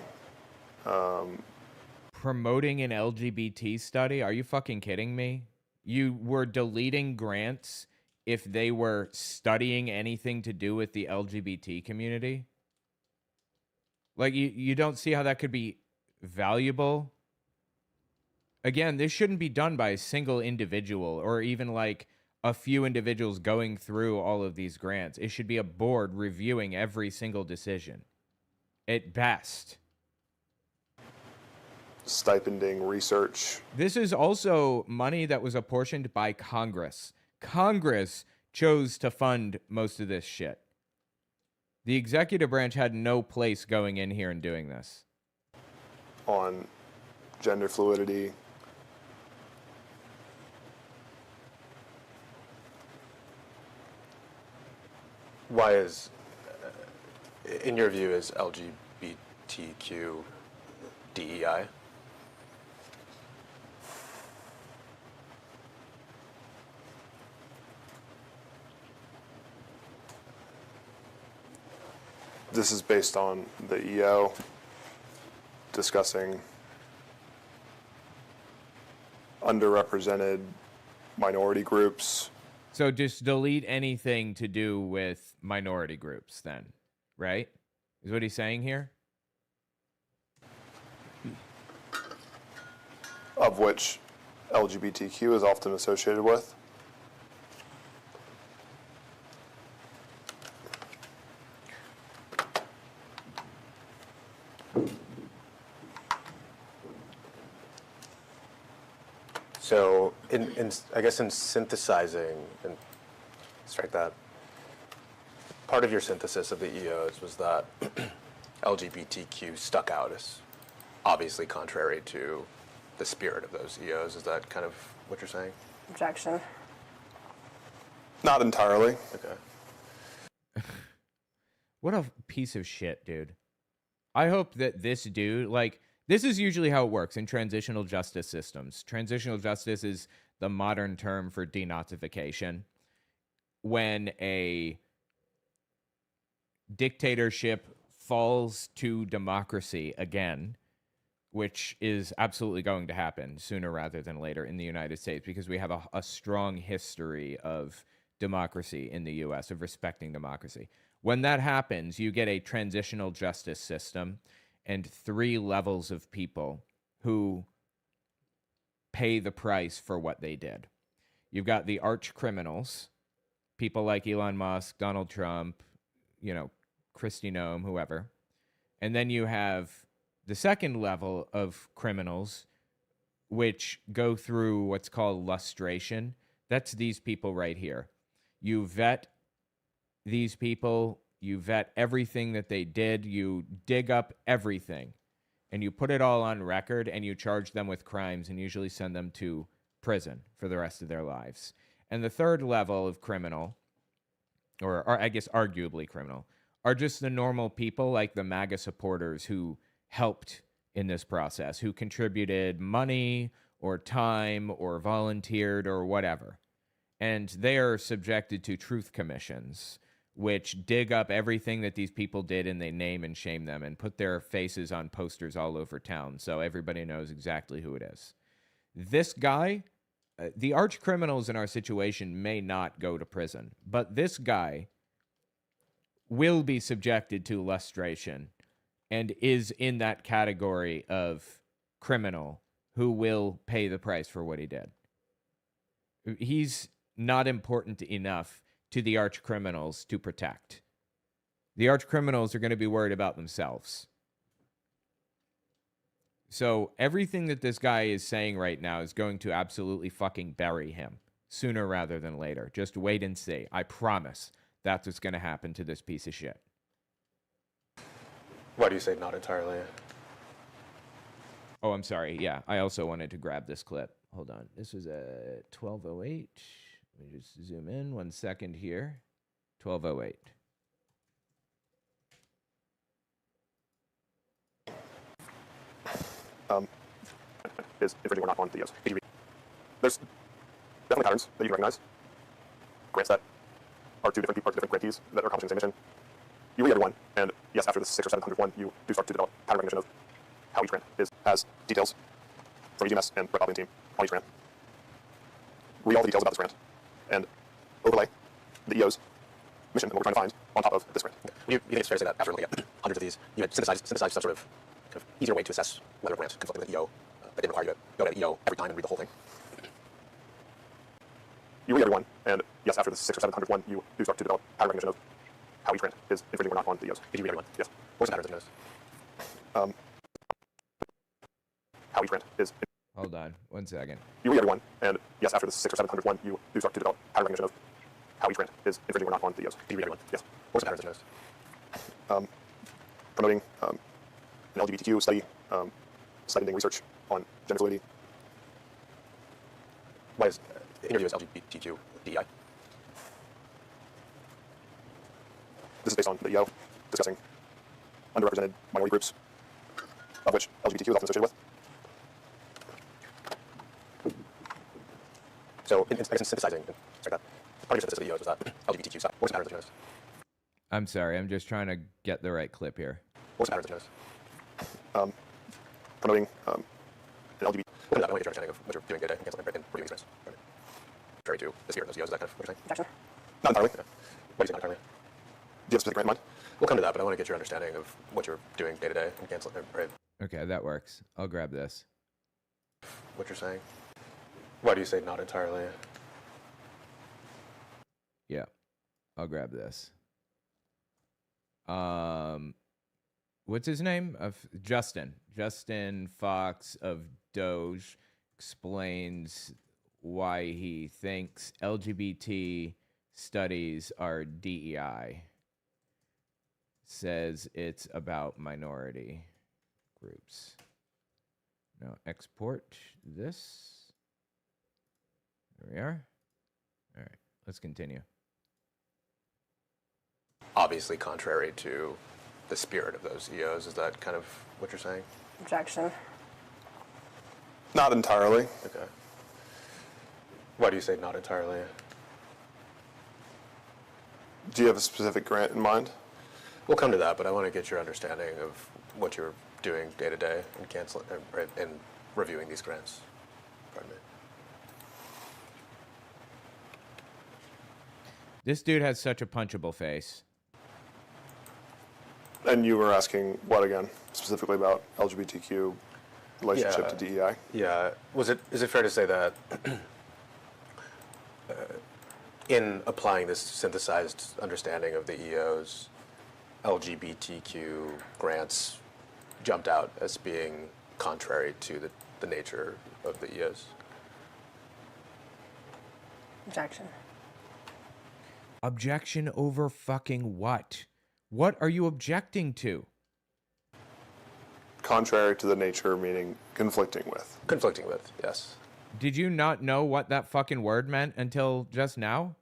Promoting an LGBT study? Are you fucking kidding me? You were deleting grants if they were studying anything to do with the LGBT community? Like, you don't see how that could be valuable? Again, this shouldn't be done by a single individual or even like a few individuals going through all of these grants. It should be a board reviewing every single decision. At best. Stipending research. This is also money that was apportioned by Congress. Congress chose to fund most of this shit. The executive branch had no place going in here and doing this. On gender fluidity. Why is in your view, is LGBTQ DEI? This is based on the EO discussing underrepresented minority groups. So just delete anything to do with minority groups then, right? Is what he's saying here? Of which LGBTQ is often associated with. So, I guess in synthesizing, and strike that, part of your synthesis of the EOs was that LGBTQ stuck out as obviously contrary to the spirit of those EOs. Is that kind of what you're saying? Objection. Not entirely. Okay. What a piece of shit, dude. I hope that this dude, like, this is usually how it works in transitional justice systems. Transitional justice is the modern term for denazification. When a dictatorship falls to democracy again, which is absolutely going to happen sooner rather than later in the United States, because we have a strong history of democracy in the U.S., of respecting democracy. When that happens, you get a transitional justice system and 3 levels of people who pay the price for what they did. You've got the arch criminals, people like Elon Musk, Donald Trump, Kristi Noem, whoever. And then you have the second level of criminals, which go through what's called lustration. That's these people right here. You vet these people, you vet everything that they did, you dig up everything, and you put it all on record, and you charge them with crimes and usually send them to prison for the rest of their lives. And the third level of criminal, or I guess arguably criminal, are just the normal people like the MAGA supporters who helped in this process, who contributed money or time or volunteered or whatever. And they are subjected to truth commissions, which dig up everything that these people did and they name and shame them and put their faces on posters all over town so everybody knows exactly who it is. This guy, the arch criminals in our situation may not go to prison, but this guy will be subjected to lustration and is in that category of criminal who will pay the price for what he did. He's not important enough to the arch criminals to protect. The arch criminals are going to be worried about themselves. So everything that this guy is saying right now is going to absolutely fucking bury him sooner rather than later. Just wait and see. I promise that's what's going to happen to this piece of shit. Why do you say not entirely? Oh, I'm sorry. Yeah, I also wanted to grab this clip. Hold on. This was at 12:08. Let me just zoom in 1 second here. 12:08. Is infringing or not on the EOs. There's definitely patterns that you can recognize. Grants that are two different grantees that are accomplishing the same mission. You read every one, and yes, after the 600th or 700th one, you do start to develop pattern recognition of how each grant has details from EGMS and Brett Boblin team on each grant. Read all the details about this grant, and overlay the EO's mission and what we're trying to find on top of this grant. You think it's fair to say that after looking at hundreds of these, you had synthesized some sort of easier way to assess whether a grant conflicted with EO that didn't require you to go to EO every time and read the whole thing? You read every one, and yes, after the 600th or 700th one, you do start to develop pattern recognition of how each grant is infringing or not on the EOs. Did you read every one? Yes. What was the patterns that you noticed? How each grant is. Hold on 1 second. You read every one, and yes, after the 600th or 700th one, you do start to develop pattern recognition of how each grant is infringing or not on the EOs. Did you read every one? Yes. What was the patterns that you noticed? Promoting an LGBTQ study, citing research on gender fluidity. Why is, in your view, is LGBTQ DEI? This is based on the EO discussing underrepresented minority groups, of which LGBTQ is often associated with. So, I guess in synthesizing, sorry, that part of your synthesis of the EOs was that LGBTQ stuff. What was the patterns that you noticed? I'm sorry, I'm just trying to get the right clip here. What was the patterns that you noticed? Promoting an LGBT. I want to get your understanding of what you're doing day-to-day and canceling and reviewing these grants. Contrary to the spirit of those EOs, is that kind of what you're saying? Objection. Not entirely. Okay. What do you say not entirely? Do you have a specific grant in mind? We'll come to that, but I want to get your understanding of what you're doing day-to-day and canceling, right? Okay, that works. I'll grab this. What you're saying? Why do you say not entirely? Yeah, I'll grab this. What's his name? Justin. Justin Fox of DOGE explains why he thinks LGBT studies are DEI. Says it's about minority groups. Now export this. There we are. All right, let's continue. Obviously contrary to the spirit of those EOs. Is that kind of what you're saying? Objection. Not entirely. Okay. Why do you say not entirely? Do you have a specific grant in mind? We'll come to that, but I want to get your understanding of what you're doing day to day and canceling and reviewing these grants. Pardon me. This dude has such a punchable face. And you were asking what again, specifically about LGBTQ relationship to DEI? Yeah. Is it fair to say that in applying this synthesized understanding of the EOs, LGBTQ grants jumped out as being contrary to the nature of the EOs? Objection. Objection over fucking what? What are you objecting to? Contrary to the nature, meaning conflicting with. Conflicting with, yes. Did you not know what that fucking word meant until just now?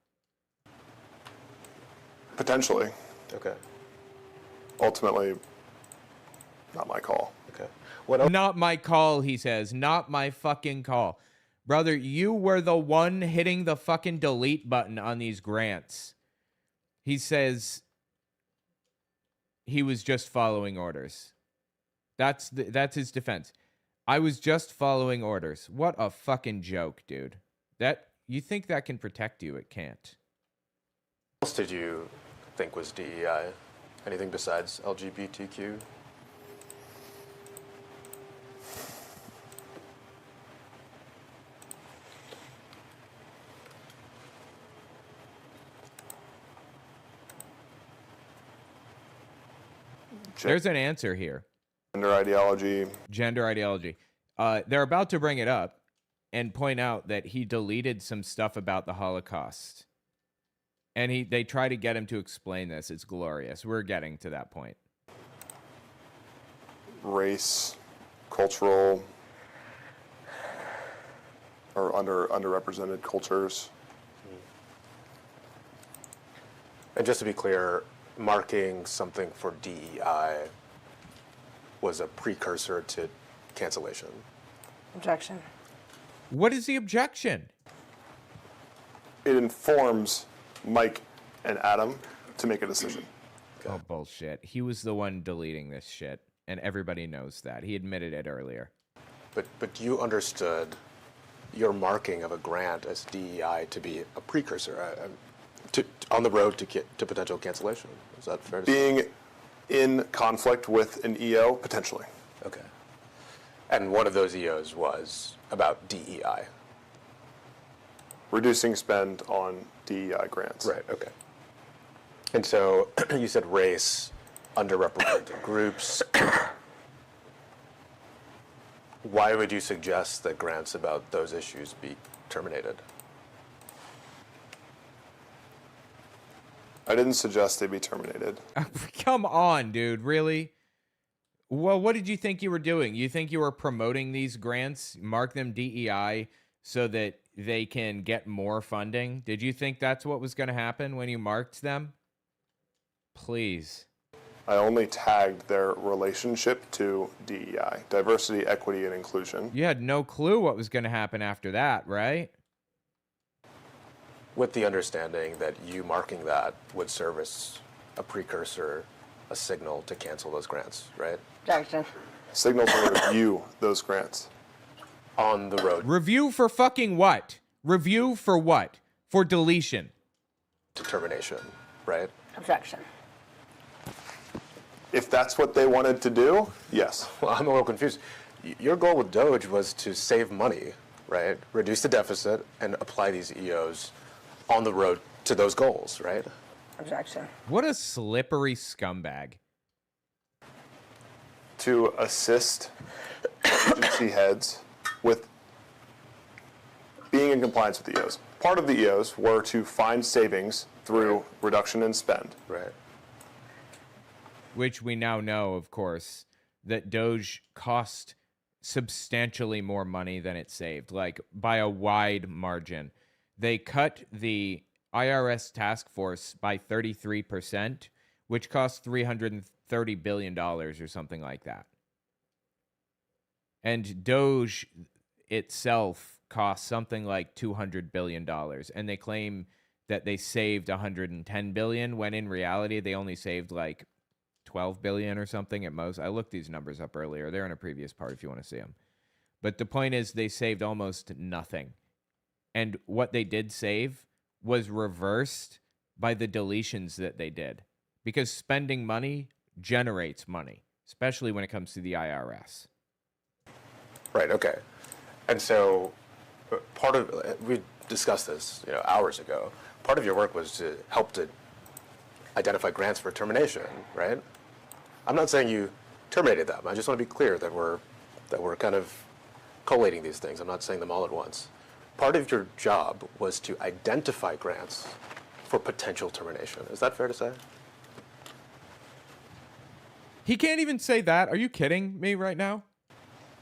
Potentially. Okay. Ultimately, not my call. Okay. What else? Not my call, he says. Not my fucking call. Brother, you were the one hitting the fucking delete button on these grants. He says he was just following orders. That's his defense. I was just following orders. What a fucking joke, dude. You think that can protect you? It can't. What else did you think was DEI? Anything besides LGBTQ? There's an answer here. Gender ideology. Gender ideology. They're about to bring it up and point out that he deleted some stuff about the Holocaust. And they try to get him to explain this. It's glorious. We're getting to that point. Race, cultural, or underrepresented cultures. And just to be clear, marking something for DEI was a precursor to cancellation. Objection. What is the objection? It informs Mike and Adam to make a decision. Oh, bullshit. He was the one deleting this shit, and everybody knows that. He admitted it earlier. But you understood your marking of a grant as DEI to be a precursor on the road to potential cancellation. Is that fair to say? Being in conflict with an EO, potentially. Okay. And one of those EOs was about DEI. Reducing spend on DEI grants. Right, okay. And so you said race, underrepresented groups. Why would you suggest that grants about those issues be terminated? I didn't suggest they be terminated. Come on, dude. Really? Well, what did you think you were doing? You think you were promoting these grants, mark them DEI, so that they can get more funding? Did you think that's what was going to happen when you marked them? Please. I only tagged their relationship to DEI, diversity, equity, and inclusion. You had no clue what was going to happen after that, right? With the understanding that you marking that would serve as a precursor, a signal to cancel those grants, right? Objection. Signal to review those grants. On the road Review for fucking what? Review for what? For deletion. to termination, right? Objection. If that's what they wanted to do, yes. Well, I'm a little confused. Your goal with DOGE was to save money, right? Reduce the deficit and apply these EOs on the road to those goals, right? Objection. What a slippery scumbag. To assist agency heads with being in compliance with the EOs. Part of the EOs were to find savings through reduction in spend. Right. Which we now know, of course, that DOGE cost substantially more money than it saved, like by a wide margin. They cut the IRS task force by 33%, which cost $330 billion or something like that. And DOGE itself cost something like $200 billion. And they claim that they saved $110 billion, when in reality, they only saved like $12 billion or something at most. I looked these numbers up earlier. They're in a previous part if you want to see them. But the point is, they saved almost nothing. And what they did save was reversed by the deletions that they did. Because spending money generates money, especially when it comes to the IRS. Right, okay. And so part of, we discussed this, hours ago. Part of your work was to help to identify grants for termination, right? I'm not saying you terminated them. I just want to be clear that we're kind of collating these things. I'm not saying them all at once. Part of your job was to identify grants for potential termination. Is that fair to say? He can't even say that. Are you kidding me right now?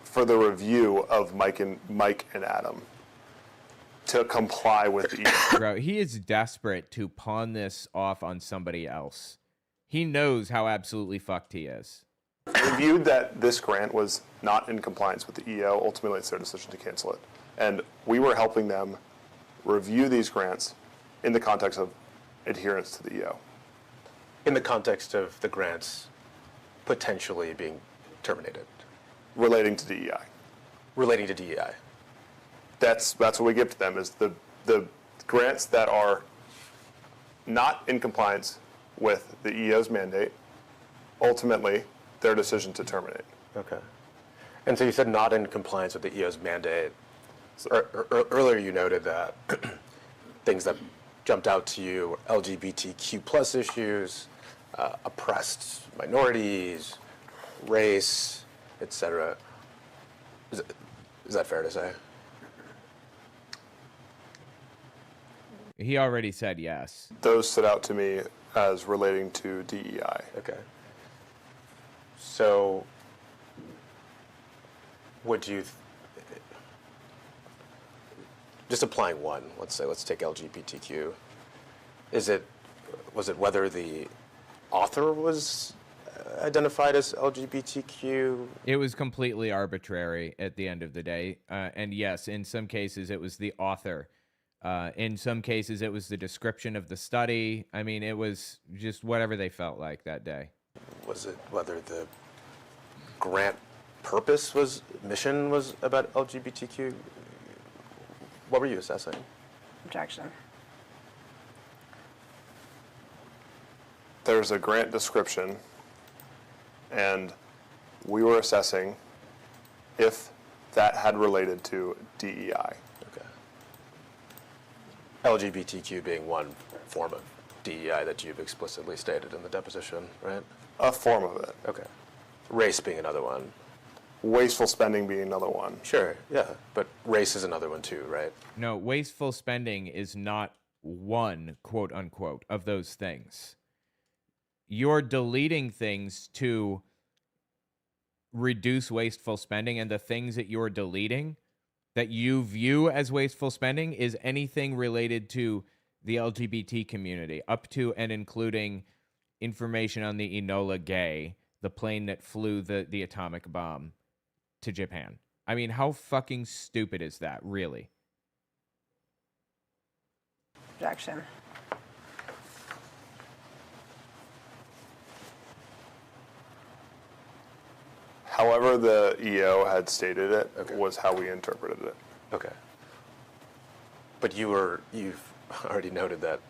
For the review of Mike and Adam to comply with the EO. Bro, he is desperate to pawn this off on somebody else. He knows how absolutely fucked he is. Reviewed that this grant was not in compliance with the EO. Ultimately, it's their decision to cancel it. And we were helping them review these grants in the context of adherence to the EO. In the context of the grants potentially being terminated. Relating to DEI. Relating to DEI. That's what we give to them, is the grants that are not in compliance with the EO's mandate, ultimately their decision to terminate. Okay. And so you said not in compliance with the EO's mandate. Earlier you noted that things that jumped out to you were LGBTQ plus issues, oppressed minorities, race, etc. Is that fair to say? He already said yes. Those stood out to me as relating to DEI. Okay. So, would you, just applying one, let's take LGBTQ, was it whether the author was identified as LGBTQ? It was completely arbitrary at the end of the day. And yes, in some cases it was the author. In some cases it was the description of the study. I mean, it was just whatever they felt like that day. Was it whether the grant mission was about LGBTQ? What were you assessing? Objection. There's a grant description, and we were assessing if that had related to DEI. Okay. LGBTQ being one form of DEI that you've explicitly stated in the deposition, right? A form of it. Okay. Race being another one. Wasteful spending being another one. Sure, yeah, but race is another one too, right? No, wasteful spending is not one, quote unquote, of those things. You're deleting things to reduce wasteful spending, and the things that you're deleting that you view as wasteful spending is anything related to the LGBT community, up to and including information on the Enola Gay, the plane that flew the atomic bomb to Japan. I mean, how fucking stupid is that, really? Objection. However the EO had stated it was how we interpreted it. Okay. But you've already noted that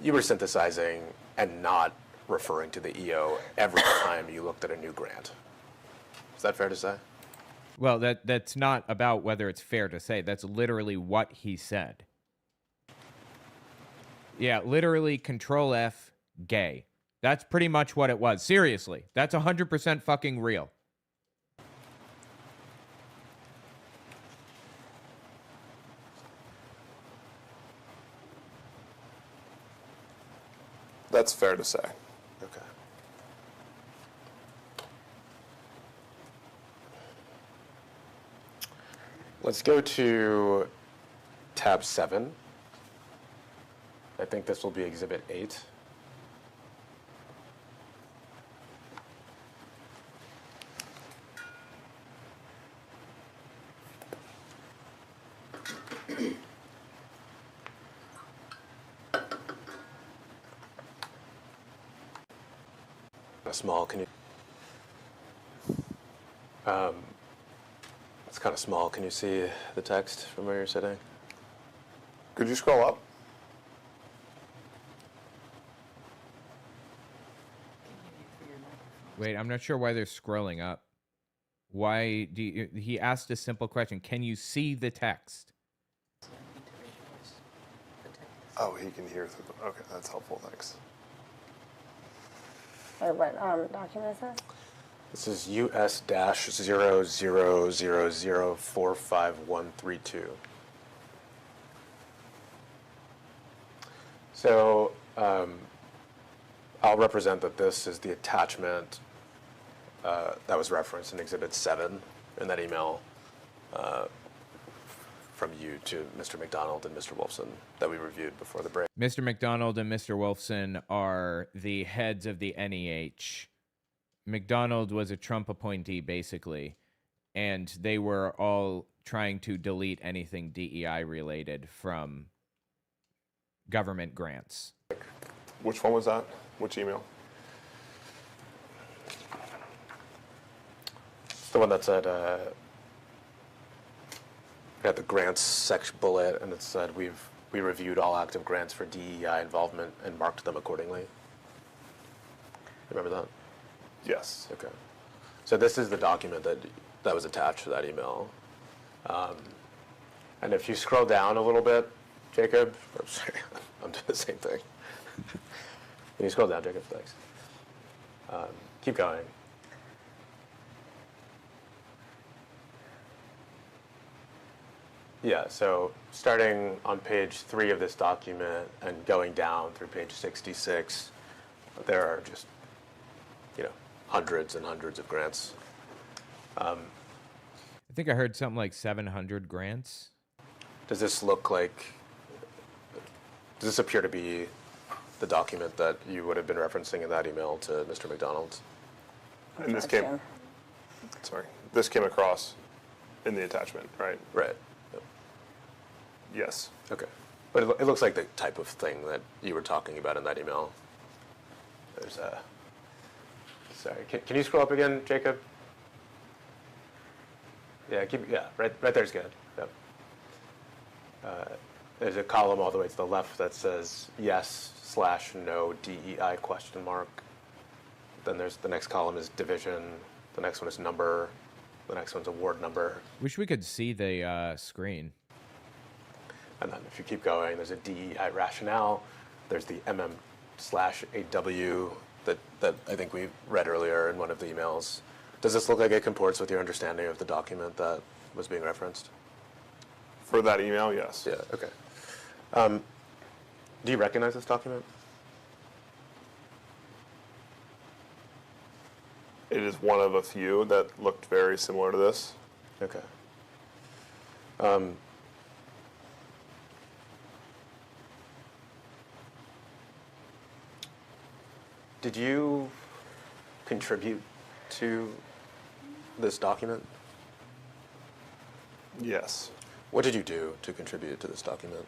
you were synthesizing and not referring to the EO every time you looked at a new grant. Is that fair to say? Well, that's not about whether it's fair to say. That's literally what he said. Yeah, literally Control F, gay. That's pretty much what it was. Seriously, that's 100% fucking real. That's fair to say. Okay. Let's go to tab 7. I think this will be exhibit 8. Small, can you? It's kind of small. Can you see the text from where you're sitting? Could you scroll up? Wait, I'm not sure why they're scrolling up. Why do you, he asked a simple question. Can you see the text? Oh, he can hear through the, okay, that's helpful, thanks. Or what document is this? This is US-0000455132. So I'll represent that this is the attachment that was referenced in Exhibit 7 in that email from you to Mr. McDonald and Mr. Wolfson that we reviewed before the break. Mr. McDonald and Mr. Wolfson are the heads of the NEH. McDonald was a Trump appointee, basically, and they were all trying to delete anything DEI related from government grants. Which one was that? Which email? It's the one that said, had the grants section bullet, and it said we reviewed all active grants for DEI involvement and marked them accordingly. Remember that? Yes. Okay. So this is the document that was attached to that email. And if you scroll down a little bit, Jacob, I'm sorry, I'm doing the same thing. Can you scroll down, Jacob? Thanks. Keep going. Yeah, so starting on page 3 of this document and going down through page 66, there are just, hundreds and hundreds of grants. I think I heard something like 700 grants. Does this appear to be the document that you would have been referencing in that email to Mr. McDonald? And this Objection. this came across in the attachment, right? Right. Yep. Yes. Okay. But it looks like the type of thing that you were talking about in that email. There's a... Sorry, can you scroll up again, Jacob? Yeah, right there's good. Yep. There's a column all the way to the left that says yes/no DEI ? Then there's the next column is division. The next one is number. The next one's award number. Wish we could see the screen. And then if you keep going, there's a DEI rationale. There's the MM/AW that I think we read earlier in one of the emails. Does this look like it comports with your understanding of the document that was being referenced? For that email, yes. Yeah, okay. Do you recognize this document? It is one of a few that looked very similar to this. Okay. Did you contribute to this document? Yes. What did you do to contribute to this document?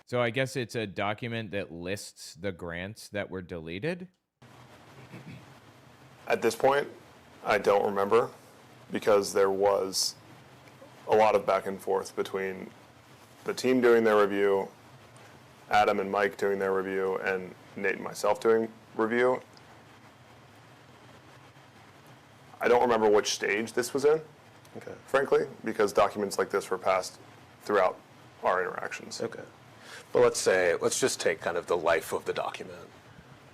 So I guess it's a document that lists the grants that were deleted. At this point, I don't remember because there was a lot of back and forth between the team doing their review, Adam and Mike doing their review, and Nate and myself doing review. I don't remember which stage this was in, Okay. frankly, because documents like this were passed throughout our interactions. Okay. But let's just take kind of the life of the document.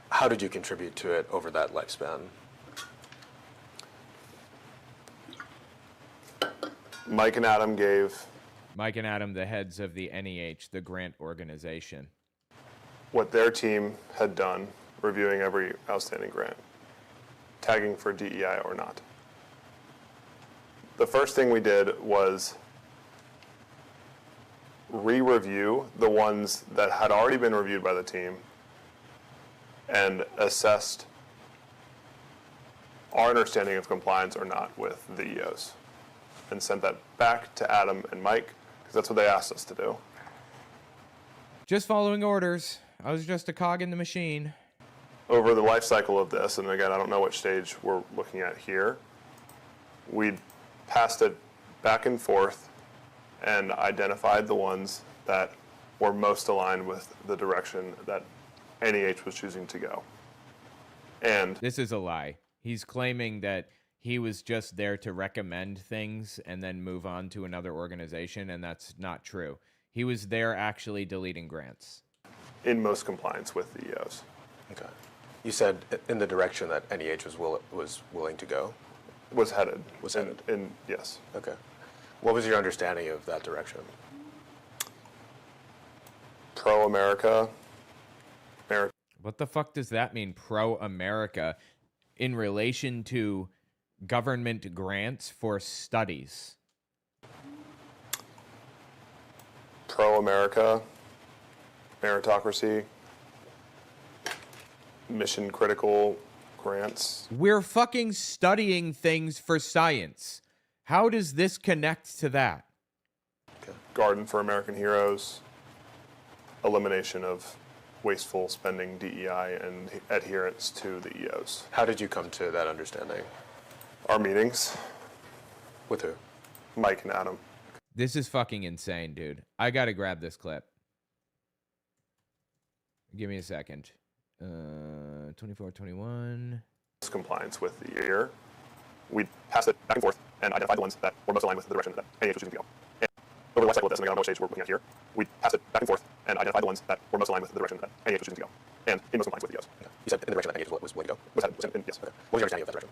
How did you contribute to it over that lifespan? Mike and Adam gave Mike and Adam, the heads of the NEH, the grant organization. what their team had done, reviewing every outstanding grant, tagging for DEI or not. The first thing we did was re-review the ones that had already been reviewed by the team and assessed our understanding of compliance or not with the EOs, and sent that back to Adam and Mike, because that's what they asked us to do. Just following orders. I was just a cog in the machine. Over the life cycle of this, and again, I don't know which stage we're looking at here, we passed it back and forth and identified the ones that were most aligned with the direction that NEH was choosing to go. And This is a lie. He's claiming that he was just there to recommend things and then move on to another organization, and that's not true. He was there actually deleting grants. in most compliance with the EOs. Okay. You said in the direction that NEH was willing to go? Was headed. Was headed. Yes. Okay. What was your understanding of that direction? Pro-America. What the fuck does that mean, pro-America, in relation to government grants for studies? Pro-America, meritocracy, mission-critical grants. We're fucking studying things for science. How does this connect to that? Garden for American Heroes, elimination of wasteful spending, DEI, and adherence to the EOs. How did you come to that understanding? Our meetings, With who? Mike and Adam. This is fucking insane, dude. I gotta grab this clip. Give me a second. 24, 21. Compliance with the year. We passed it back and forth and identified the ones that were most aligned with the direction that NEH was choosing to go. And over the life cycle of this, and again, I don't know what stage we're looking at here, we passed it back and forth and identified the ones that were most aligned with the direction that NEH was choosing to go. And in most compliance with the EOs. Okay. You said in the direction that NEH was willing to go? Was headed, yes. Okay. What was your understanding of that direction?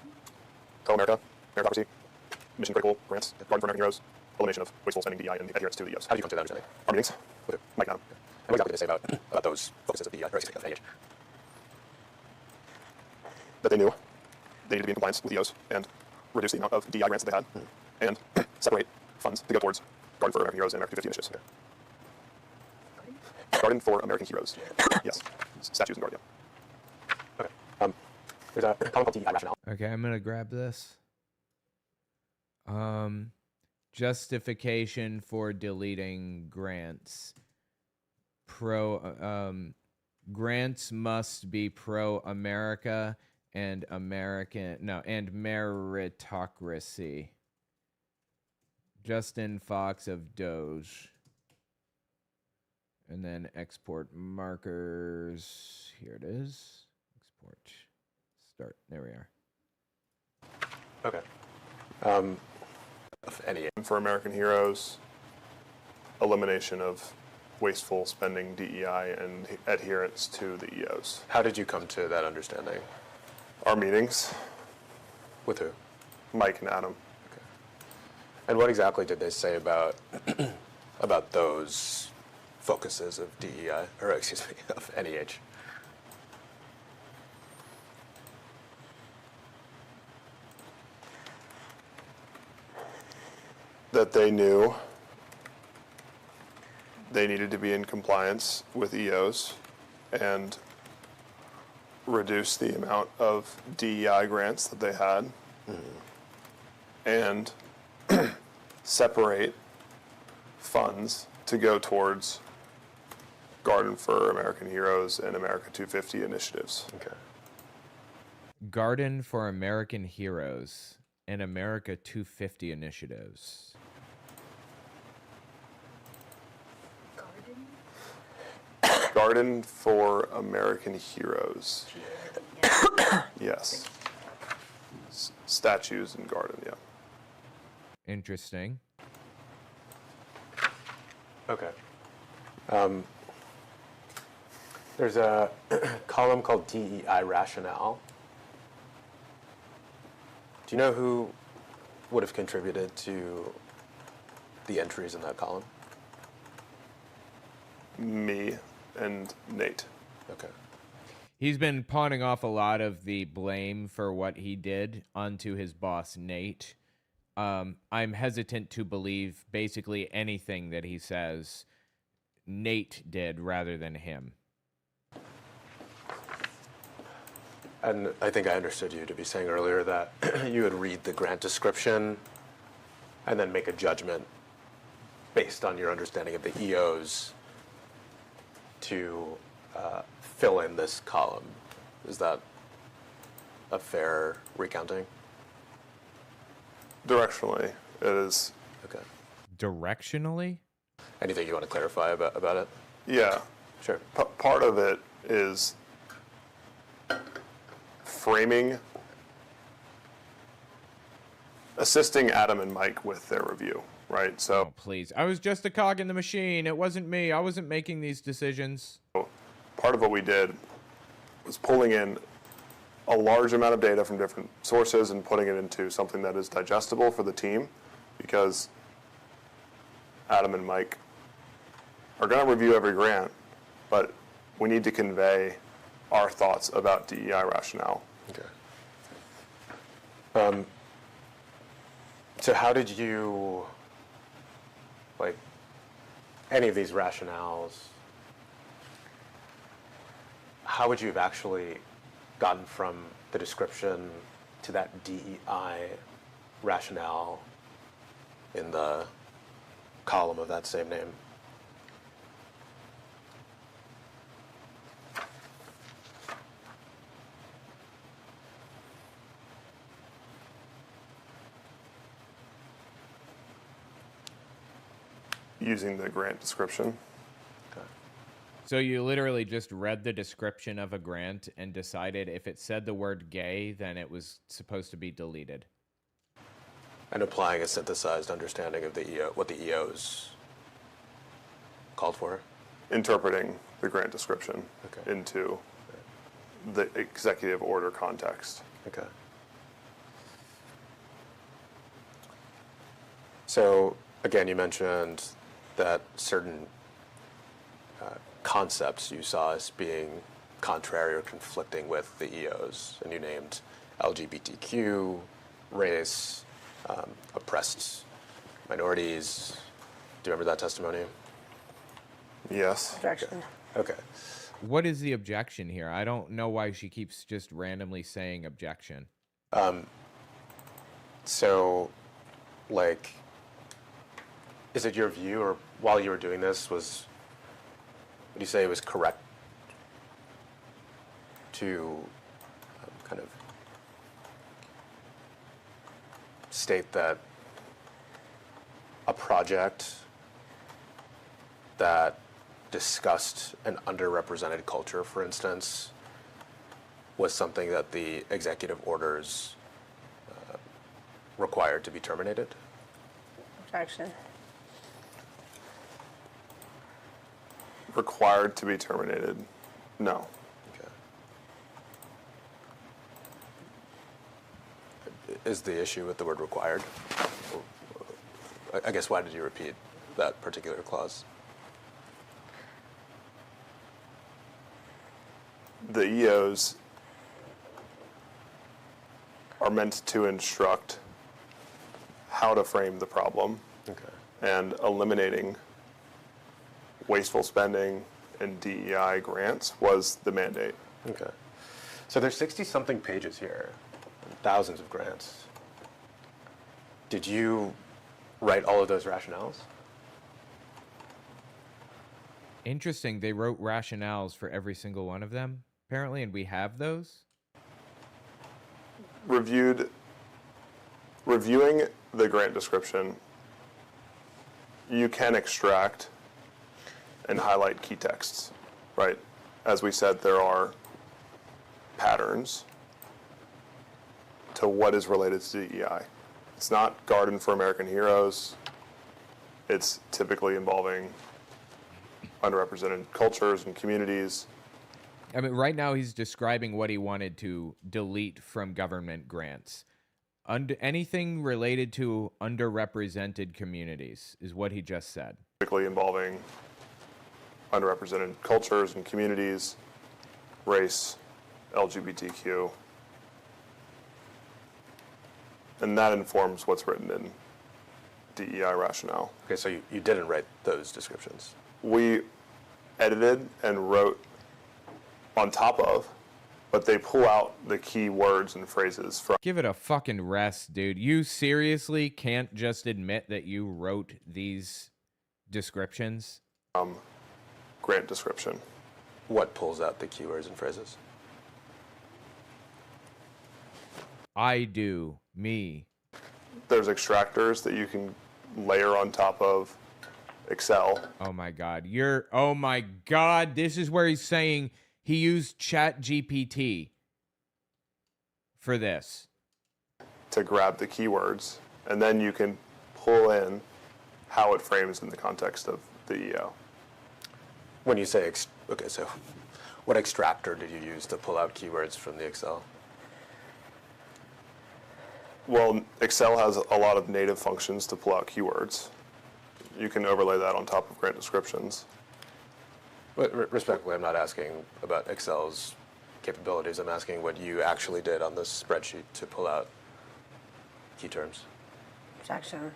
Pro-America, meritocracy, mission-critical grants, Garden for American Heroes, elimination of wasteful spending, DEI, and adherence to the EOs. How did you come to that understanding? Our meetings, With who? Mike and Adam. And what exactly did they say about those focuses of the of NEH? That they knew they needed to be in compliance with EOs and reduce the amount of DEI grants that they had, and separate funds to go towards Garden for American Heroes and America 250 initiatives. Garden for American Heroes. Yes. Statues and Guardian. Okay. There's a common called DEI rationale. Okay, I'm gonna grab this. Justification for deleting grants. Grants must be pro-America and and meritocracy. Justin Fox of DOGE. And then export markers. Here it is. Export. Start. There we are. Okay. Of NEH. For American Heroes, elimination of wasteful spending, DEI, and adherence to the EOs. How did you come to that understanding? Our meetings, With who? Mike and Adam. Okay. And what exactly did they say about about those focuses of DEI, or excuse me, of NEH? That they knew they needed to be in compliance with EOs and reduce the amount of DEI grants that they had and separate funds to go towards Garden for American Heroes and America 250 initiatives. Okay. Garden for American Heroes and America 250 initiatives. Garden for American Heroes. Yes. Statues and garden, yeah. Interesting. Okay. There's a column called DEI rationale. Do you know who would have contributed to the entries in that column? Me and Nate. Okay. He's been pawning off a lot of the blame for what he did onto his boss, Nate. I'm hesitant to believe basically anything that he says Nate did rather than him. And I think I understood you to be saying earlier that you would read the grant description and then make a judgment based on your understanding of the EOs to fill in this column. Is that a fair recounting? Directionally, it is. Okay. Directionally? Anything you want to clarify about it? Yeah. Sure. Part of it is framing, assisting Adam and Mike with their review, right? So Oh, please. I was just a cog in the machine. It wasn't me. I wasn't making these decisions. part of what we did was pulling in a large amount of data from different sources and putting it into something that is digestible for the team, because Adam and Mike are going to review every grant, but we need to convey our thoughts about DEI rationale. Okay. So how did you, like, any of these rationales, how would you have actually gotten from the description to that DEI rationale in the column of that same name? Using the grant description. So you literally just read the description of a grant and decided if it said the word gay, then it was supposed to be deleted. And applying a synthesized understanding of the EO, what the EOs called for? Interpreting the grant description Okay. into the executive order context. Okay. So, again, you mentioned that certain concepts you saw as being contrary or conflicting with the EOs, and you named LGBTQ, race, oppressed minorities. Do you remember that testimony? Yes. Objection. Okay. What is the objection here? I don't know why she keeps just randomly saying objection. So, like, is it your view, or while you were doing this, would you say it was correct to kind of state that a project that discussed an underrepresented culture, for instance, was something that the executive orders required to be terminated? Objection. Required to be terminated? No. Okay. Is the issue with the word required? I guess, why did you repeat that particular clause? The EOs are meant to instruct how to frame the problem, Okay. and eliminating wasteful spending and DEI grants was the mandate. Okay. So there's 60-something pages here, thousands of grants. Did you write all of those rationales? Interesting. They wrote rationales for every single one of them, apparently, and we have those. Reviewing the grant description, you can extract and highlight key texts, right? As we said, there are patterns to what is related to DEI. It's not Garden for American Heroes. It's typically involving underrepresented cultures and communities. I mean, right now he's describing what he wanted to delete from government grants. Anything related to underrepresented communities is what he just said. Typically involving underrepresented cultures and communities, race, LGBTQ. And that informs what's written in DEI rationale. Okay, so you didn't write those descriptions. We edited and wrote on top of, but they pull out the key words and phrases from Give it a fucking rest, dude. You seriously can't just admit that you wrote these descriptions? grant description. What pulls out the keywords and phrases? I do. Me. There's extractors that you can layer on top of Excel. Oh my God. Oh my God. This is where he's saying he used ChatGPT for this. To grab the keywords, and then you can pull in how it frames in the context of the EO. When you say, okay, so what extractor did you use to pull out keywords from the Excel? Well, Excel has a lot of native functions to pull out keywords. You can overlay that on top of grant descriptions. But respectfully, I'm not asking about Excel's capabilities. I'm asking what you actually did on this spreadsheet to pull out key terms. Objection.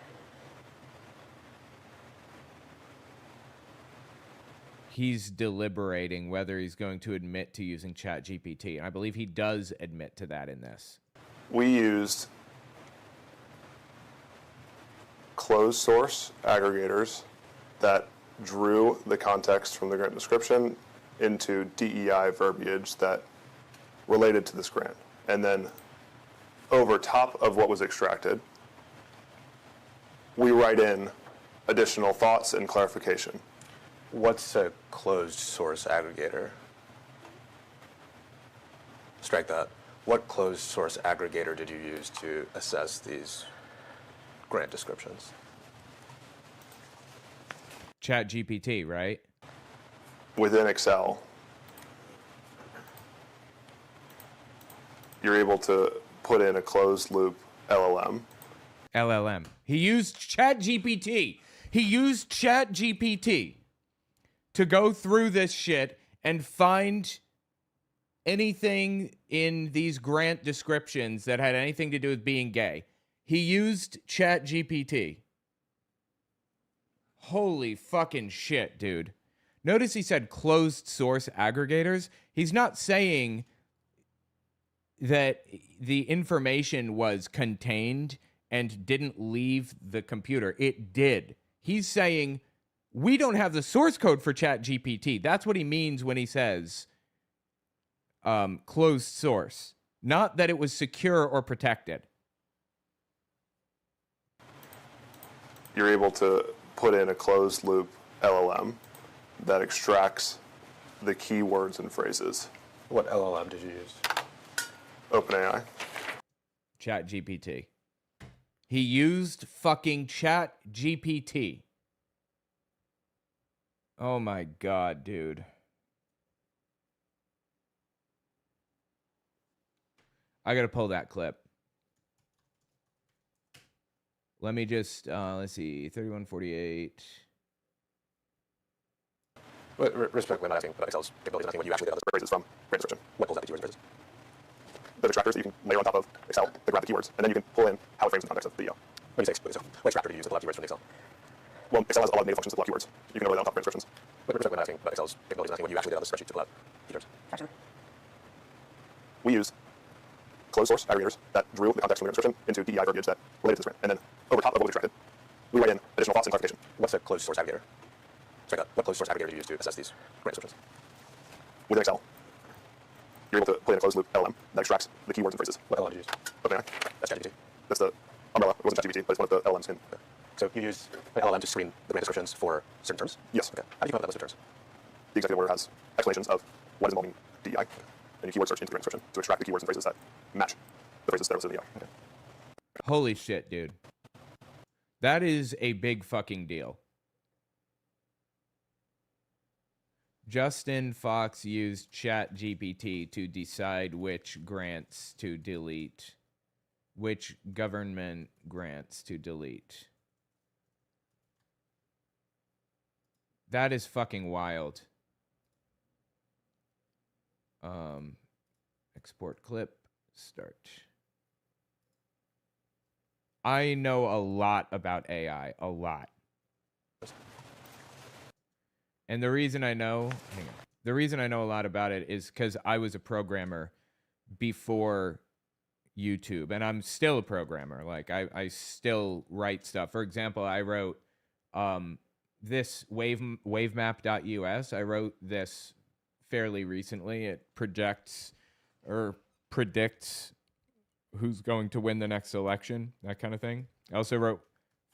He's deliberating whether he's going to admit to using ChatGPT. And I believe he does admit to that in this. We used closed source aggregators that drew the context from the grant description into DEI verbiage that related to this grant. And then over top of what was extracted, we write in additional thoughts and clarification. What's a closed source aggregator? Strike that. What closed source aggregator did you use to assess these grant descriptions? ChatGPT, right? Within Excel, you're able to put in a closed loop LLM. LLM. He used ChatGPT. He used ChatGPT to go through this shit and find anything in these grant descriptions that had anything to do with being gay. He used ChatGPT. Holy fucking shit, dude. Notice he said closed source aggregators. He's not saying that the information was contained and didn't leave the computer. It did. He's saying we don't have the source code for ChatGPT. That's what he means when he says closed source. Not that it was secure or protected. You're able to put in a closed loop LLM that extracts the keywords and phrases. What LLM did you use? OpenAI. ChatGPT. He used fucking ChatGPT. Oh my God, dude. I gotta pull that clip. Let me just, let's see, 3148. Respectfully, I'm not asking about Excel's capabilities. I'm asking what you actually did on this Phrases from grant description. What pulls out the keywords and phrases? The extractors that you can layer on top of Excel that grab the keywords, and then you can pull in how it frames in the context of the EO. When you say, so what extractor do you use to pull out keywords from Excel? Well, Excel has a lot of native functions to pull out keywords. You can overlay that on top of grant descriptions. Respectfully, I'm asking about Excel's capabilities. I'm asking what you actually did on this spreadsheet to pull out key terms. Objection. we use closed source aggregators that drew the context from the description into DEI verbiage that related to this grant. And then over top of what we extracted, we write in additional thoughts and clarification. What's a closed source aggregator? Sorry, what closed source aggregator do you use to assess these grant descriptions? Within Excel, you're able to play in a closed loop LLM that extracts the keywords and phrases. What LLM do you use? OpenAI. That's ChatGPT. That's the umbrella. It wasn't ChatGPT, but it's one of the LLMs in. So you use an LLM to screen the grant descriptions for certain terms? Yes. Okay. How do you come up with that list of terms? The executive order has explanations of what is involving DEI, and you keyword search into the grant description to extract the keywords and phrases that match the phrases that are listed in the EI. Okay. Holy shit, dude. That is a big fucking deal. Justin Fox used ChatGPT to decide which grants to delete, which government grants to delete. That is fucking wild. Export clip, start. I know a lot about AI, a lot. And the reason I know, the reason I know a lot about it is because I was a programmer before YouTube, and I'm still a programmer. Like I still write stuff. For example, I wrote this wavemap.us. I wrote this fairly recently. It projects or predicts who's going to win the next election, that kind of thing. I also wrote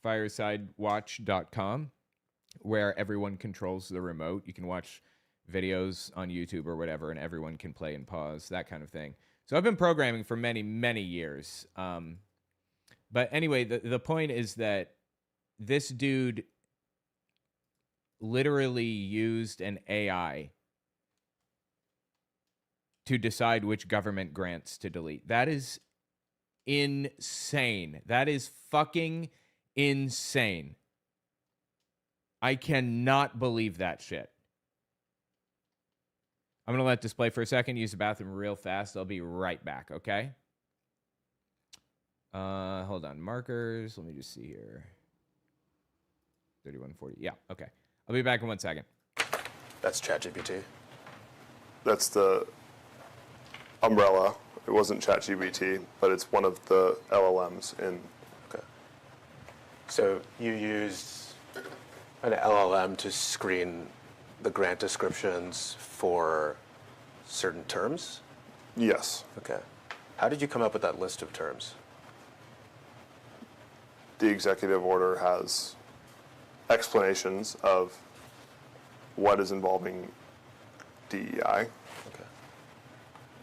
firesidewatch.com, where everyone controls the remote. You can watch videos on YouTube or whatever, and everyone can play and pause, that kind of thing. So I've been programming for many, many years. But anyway, the point is that this dude literally used an AI to decide which government grants to delete. That is insane. That is fucking insane. I cannot believe that shit. I'm going to let this play for a second, use the bathroom real fast. I'll be right back, okay? Hold on. Markers. Let me just see here. 3140. Yeah, okay. I'll be back in 1 second. That's ChatGPT. That's the umbrella. It wasn't ChatGPT, but it's one of the LLMs in. Okay. So you used an LLM to screen the grant descriptions for certain terms? Yes. Okay. How did you come up with that list of terms? The executive order has explanations of what is involving DEI, Okay.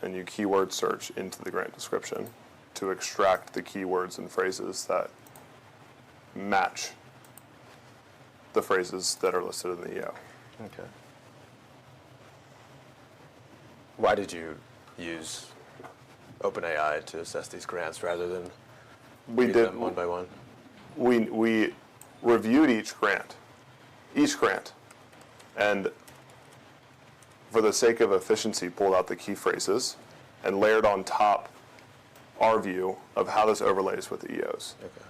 and you keyword search into the grant description to extract the keywords and phrases that match the phrases that are listed in the EO. Okay. Why did you use OpenAI to assess these grants rather than We read did them one by one? we reviewed each grant, and for the sake of efficiency, pulled out the key phrases and layered on top our view of how this overlays with the EOs. Okay.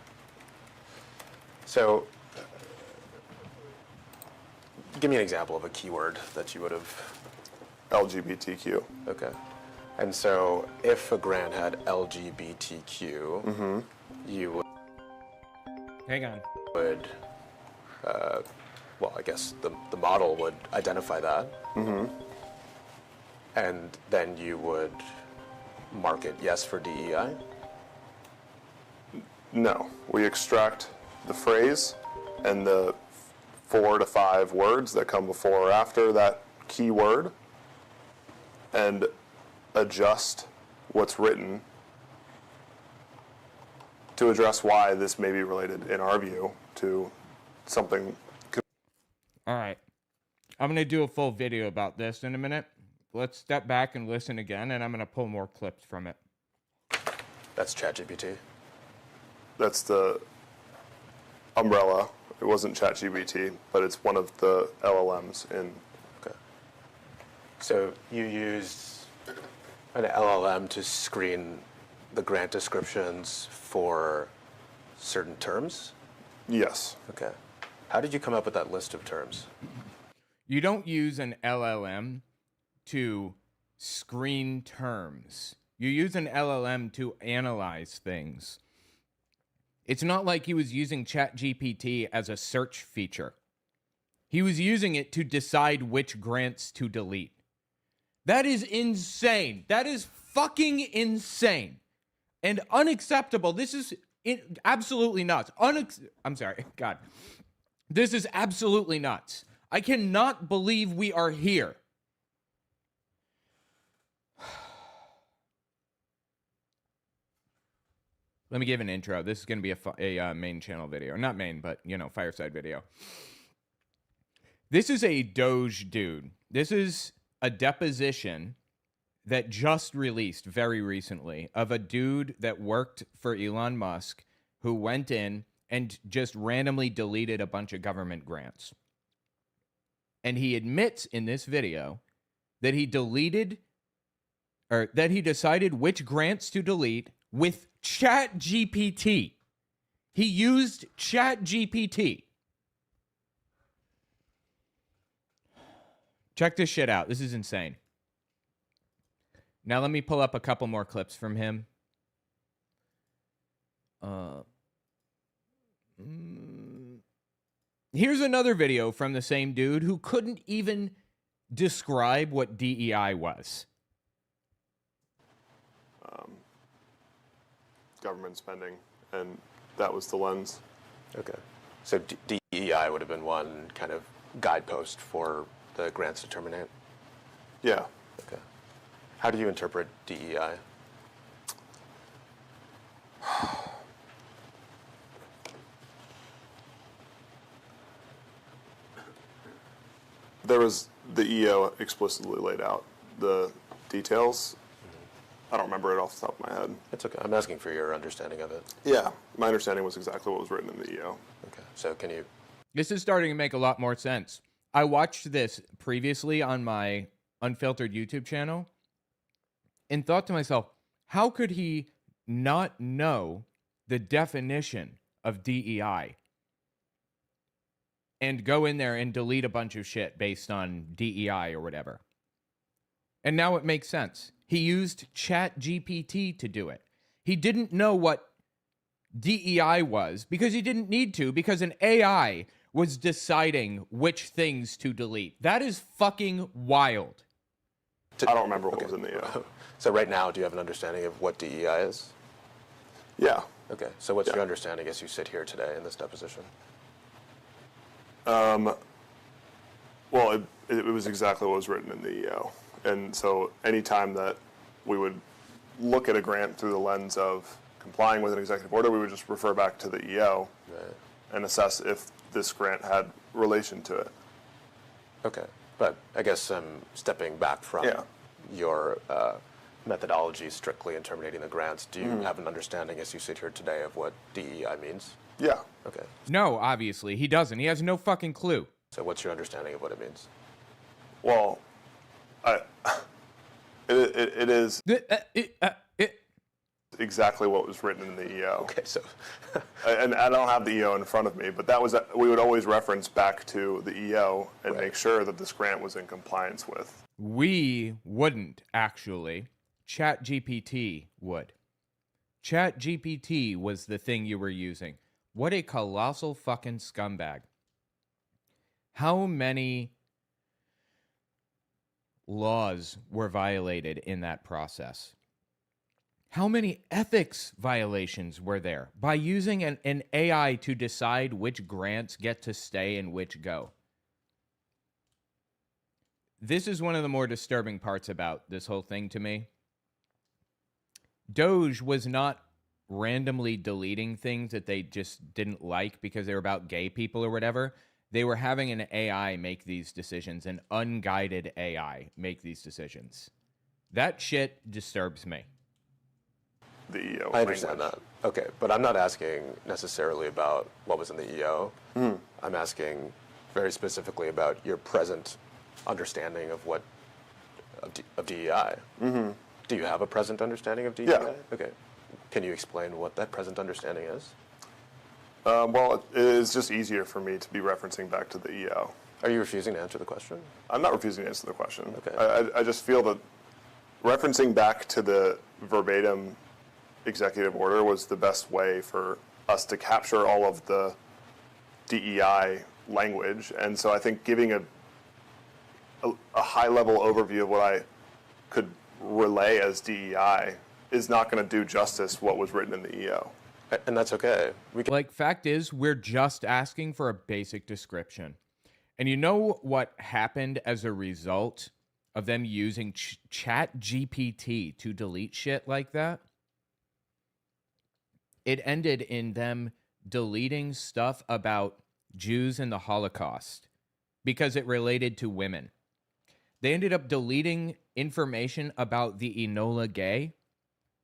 So, give me an example of a keyword that you would have. LGBTQ. Okay. And so, if a grant had LGBTQ, you Hang on. would, well, I guess the model would identify that. And then you would mark it yes for DEI. No, we extract the phrase and the 4 to 5 words that come before or after that keyword and adjust what's written to address why this may be related, in our view, to something. All right. I'm going to do a full video about this in a minute. Let's step back and listen again, and I'm going to pull more clips from it. That's ChatGPT. That's the umbrella. It wasn't ChatGPT, but it's one of the LLMs in. Okay. So you used an LLM to screen the grant descriptions for certain terms? Yes. Okay. How did you come up with that list of terms? You don't use an LLM to screen terms. You use an LLM to analyze things. It's not like he was using ChatGPT as a search feature. He was using it to decide which grants to delete. That is insane. That is fucking insane and unacceptable. This is absolutely nuts. I'm sorry, God. This is absolutely nuts. I cannot believe we are here. Let me give an intro. This is going to be a main channel video. Not main, but, fireside video. This is a DOGE dude. This is a deposition that just released very recently of a dude that worked for Elon Musk who went in and just randomly deleted a bunch of government grants. And he admits in this video that he decided which grants to delete with ChatGPT. He used ChatGPT. Check this shit out. This is insane. Now let me pull up a couple more clips from him. Here's another video from the same dude who couldn't even describe what DEI was. Government spending, and that was the lens. Okay. So DEI would have been one kind of guidepost for the grants to terminate? Yeah. Okay. How do you interpret DEI? There was the EO explicitly laid out the details. I don't remember it off the top of my head. It's okay. I'm asking for your understanding of it. Yeah, my understanding was exactly what was written in the EO. Okay. So can you... This is starting to make a lot more sense. I watched this previously on my unfiltered YouTube channel and thought to myself, how could he not know the definition of DEI and go in there and delete a bunch of shit based on DEI or whatever? And now it makes sense. He used ChatGPT to do it. He didn't know what DEI was because he didn't need to, because an AI was deciding which things to delete. That is fucking wild. I don't remember what was in the EO. So right now, do you have an understanding of what DEI is? Yeah. Okay. So what's your understanding as you sit here today in this deposition? Well, it was exactly what was written in the EO. And so anytime that we would look at a grant through the lens of complying with an executive order, we would just refer back to the EO and assess if this grant had relation to it. Okay. But I guess stepping back from your methodology strictly in terminating the grants, do you have an understanding as you sit here today of what DEI means? Yeah. Okay. No, obviously, he doesn't. He has no fucking clue. So what's your understanding of what it means? Well, it is exactly what was written in the EO. Okay, so... And I don't have the EO in front of me, but that was we would always reference back to the EO and make sure that this grant was in compliance with. We wouldn't, actually. ChatGPT would. ChatGPT was the thing you were using. What a colossal fucking scumbag. How many laws were violated in that process? How many ethics violations were there by using an AI to decide which grants get to stay and which go? This is one of the more disturbing parts about this whole thing to me. DOGE was not randomly deleting things that they just didn't like because they were about gay people or whatever. They were having an AI make these decisions, an unguided AI make these decisions. That shit disturbs me. The EO I understand that. Okay, but I'm not asking necessarily about what was in the EO. I'm asking very specifically about your present understanding of what of DEI. Do you have a present understanding of DEI? Yeah. Okay. Can you explain what that present understanding is? Well, it is just easier for me to be referencing back to the EO. Are you refusing to answer the question? I'm not refusing to answer the question. Okay. I just feel that referencing back to the verbatim executive order was the best way for us to capture all of the DEI language. And so I think giving a high-level overview of what I could relay as DEI is not going to do justice what was written in the EO. And that's okay. Like, fact is, we're just asking for a basic description. And you know what happened as a result of them using Chat GPT to delete shit like that? It ended in them deleting stuff about Jews and the Holocaust because it related to women. They ended up deleting information about the Enola Gay,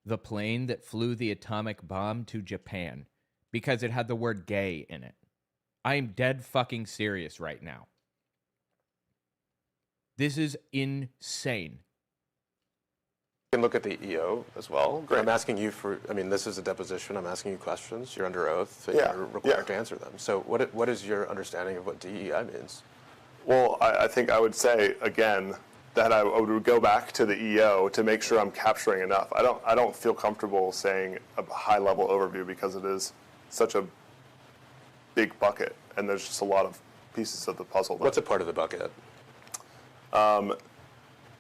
the plane that flew the atomic bomb to Japan, because it had the word gay in it. I am dead fucking serious right now. This is insane. You can look at the EO as well. Great. I'm asking you this is a deposition. I'm asking you questions. You're under oath. And Yeah, you're required yeah. to answer them. So what is your understanding of what DEI means? Well, I think I would say, again, that I would go back to the EO to make sure I'm capturing enough. I don't feel comfortable saying a high-level overview because it is such a big bucket, and there's just a lot of pieces of the puzzle. What's a part of the bucket?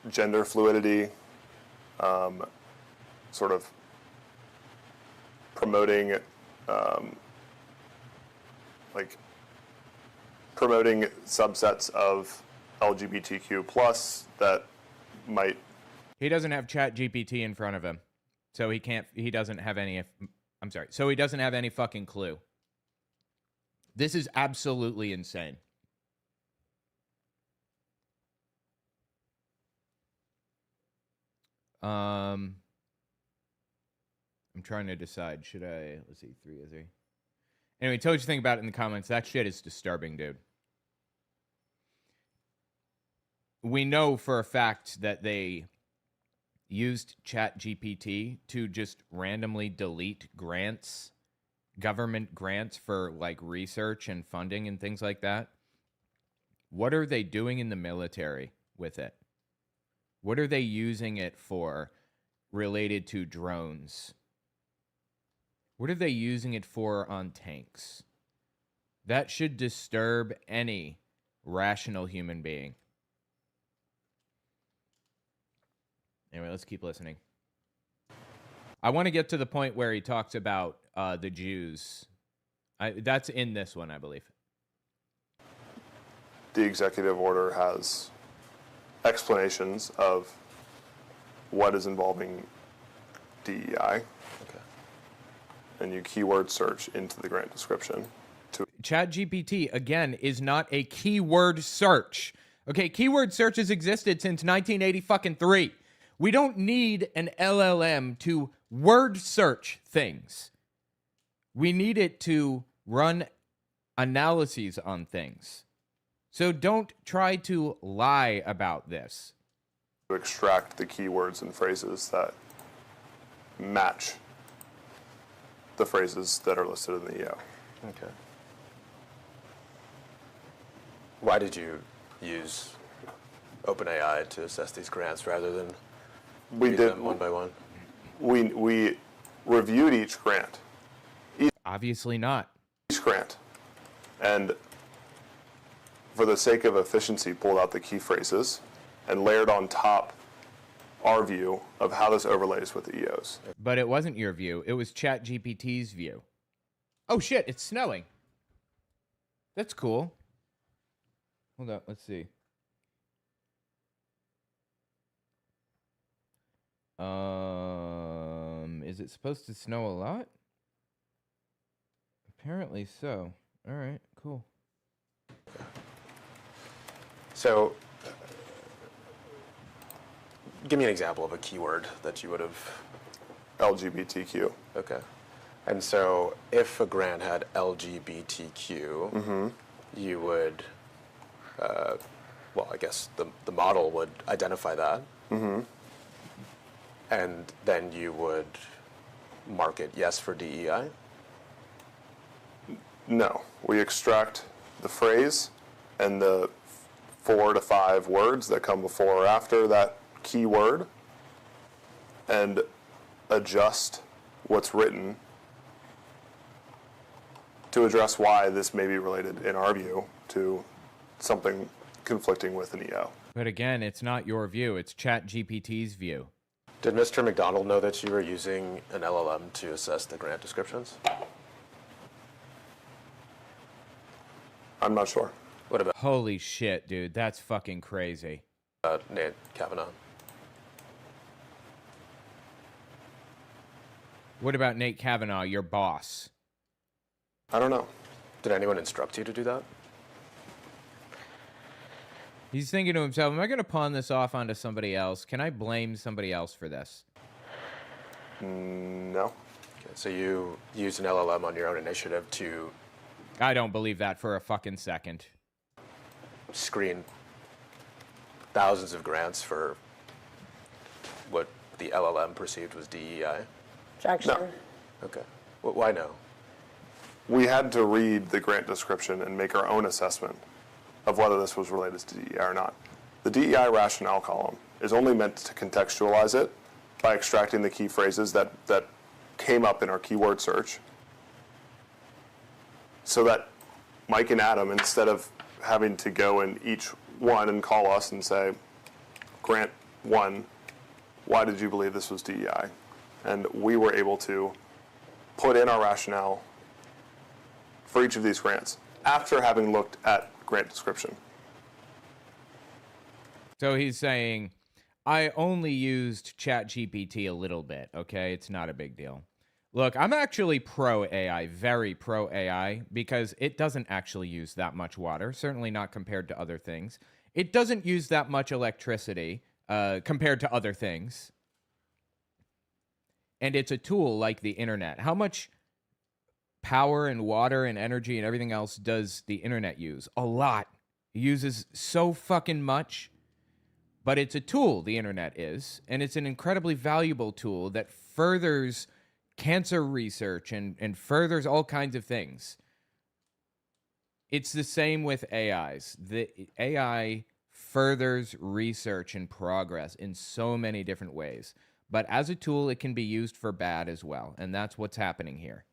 Gender fluidity, sort of promoting, promoting subsets of LGBTQ plus that might. He doesn't have Chat GPT in front of him, so he doesn't have any fucking clue. This is absolutely insane. I'm trying to decide. Should I? Let's see. 3 of 3. Anyway, tell what you think about it in the comments. That shit is disturbing, dude. We know for a fact that they used ChatGPT to just randomly delete grants, government grants for like research and funding and things like that. What are they doing in the military with it? What are they using it for related to drones? What are they using it for on tanks? That should disturb any rational human being. Anyway, let's keep listening. I want to get to the point where he talks about the Jews. That's in this one, I believe. The executive order has explanations of what is involving DEI. Okay. And you keyword search into the grant description. ChatGPT, again, is not a keyword search. Okay, keyword search has existed since 1983. We don't need an LLM to word search things. We need it to run analyses on things. So don't try to lie about this. To extract the keywords and phrases that match the phrases that are listed in the EO. Okay. Why did you use OpenAI to assess these grants rather than We read did them one by one? We reviewed each grant. Obviously not. Each grant. And for the sake of efficiency, pulled out the key phrases and layered on top our view of how this overlays with the EOs. But it wasn't your view. It was ChatGPT's view. Oh, shit. It's snowing. That's cool. Hold up. Let's see. Is it supposed to snow a lot? Apparently so. All right, cool. So, give me an example of a keyword that you would have. LGBTQ. Okay. And so, if a grant had LGBTQ, you would, I guess the model would identify that. And then you would mark it yes for DEI? No. We extract the phrase and the 4 to 5 words that come before or after that keyword and adjust what's written to address why this may be related, in our view, to something conflicting with an EO. But again, it's not your view, it's ChatGPT's view. Did Mr. McDonald know that you were using an LLM to assess the grant descriptions? I'm not sure. What about Holy shit, dude, that's fucking crazy. Nate Kavanaugh? What about Nate Kavanaugh, your boss? I don't know. Did anyone instruct you to do that? He's thinking to himself, am I going to pawn this off onto somebody else? Can I blame somebody else for this? No. Okay, so you used an LLM on your own initiative to I don't believe that for a fucking second. screen thousands of grants for what the LLM perceived was DEI? Objection. No. Okay. Why no? We had to read the grant description and make our own assessment of whether this was related to DEI or not. The DEI rationale column is only meant to contextualize it by extracting the key phrases that came up in our keyword search, so that Mike and Adam, instead of having to go in each one and call us and say, grant one, why did you believe this was DEI? And we were able to put in our rationale for each of these grants after having looked at grant description. So he's saying, I only used ChatGPT a little bit, okay? It's not a big deal. Look, I'm actually pro AI, very pro AI, because it doesn't actually use that much water, certainly not compared to other things. It doesn't use that much electricity compared to other things. And it's a tool like the internet. How much power and water and energy and everything else does the internet use? A lot. It uses so fucking much. But it's a tool, the internet is, and it's an incredibly valuable tool that furthers cancer research and furthers all kinds of things. It's the same with AIs. The AI furthers research and progress in so many different ways. But as a tool, it can be used for bad as well, and that's what's happening here.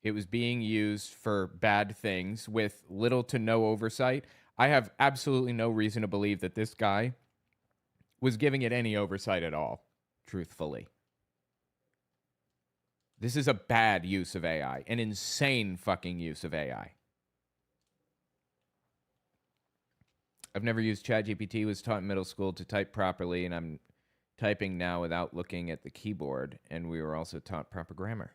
It was being used for bad things with little to no oversight. I have absolutely no reason to believe that this guy was giving it any oversight at all, truthfully. This is a bad use of AI, an insane fucking use of AI. I've never used ChatGPT, was taught in middle school to type properly, and I'm typing now without looking at the keyboard, and we were also taught proper grammar.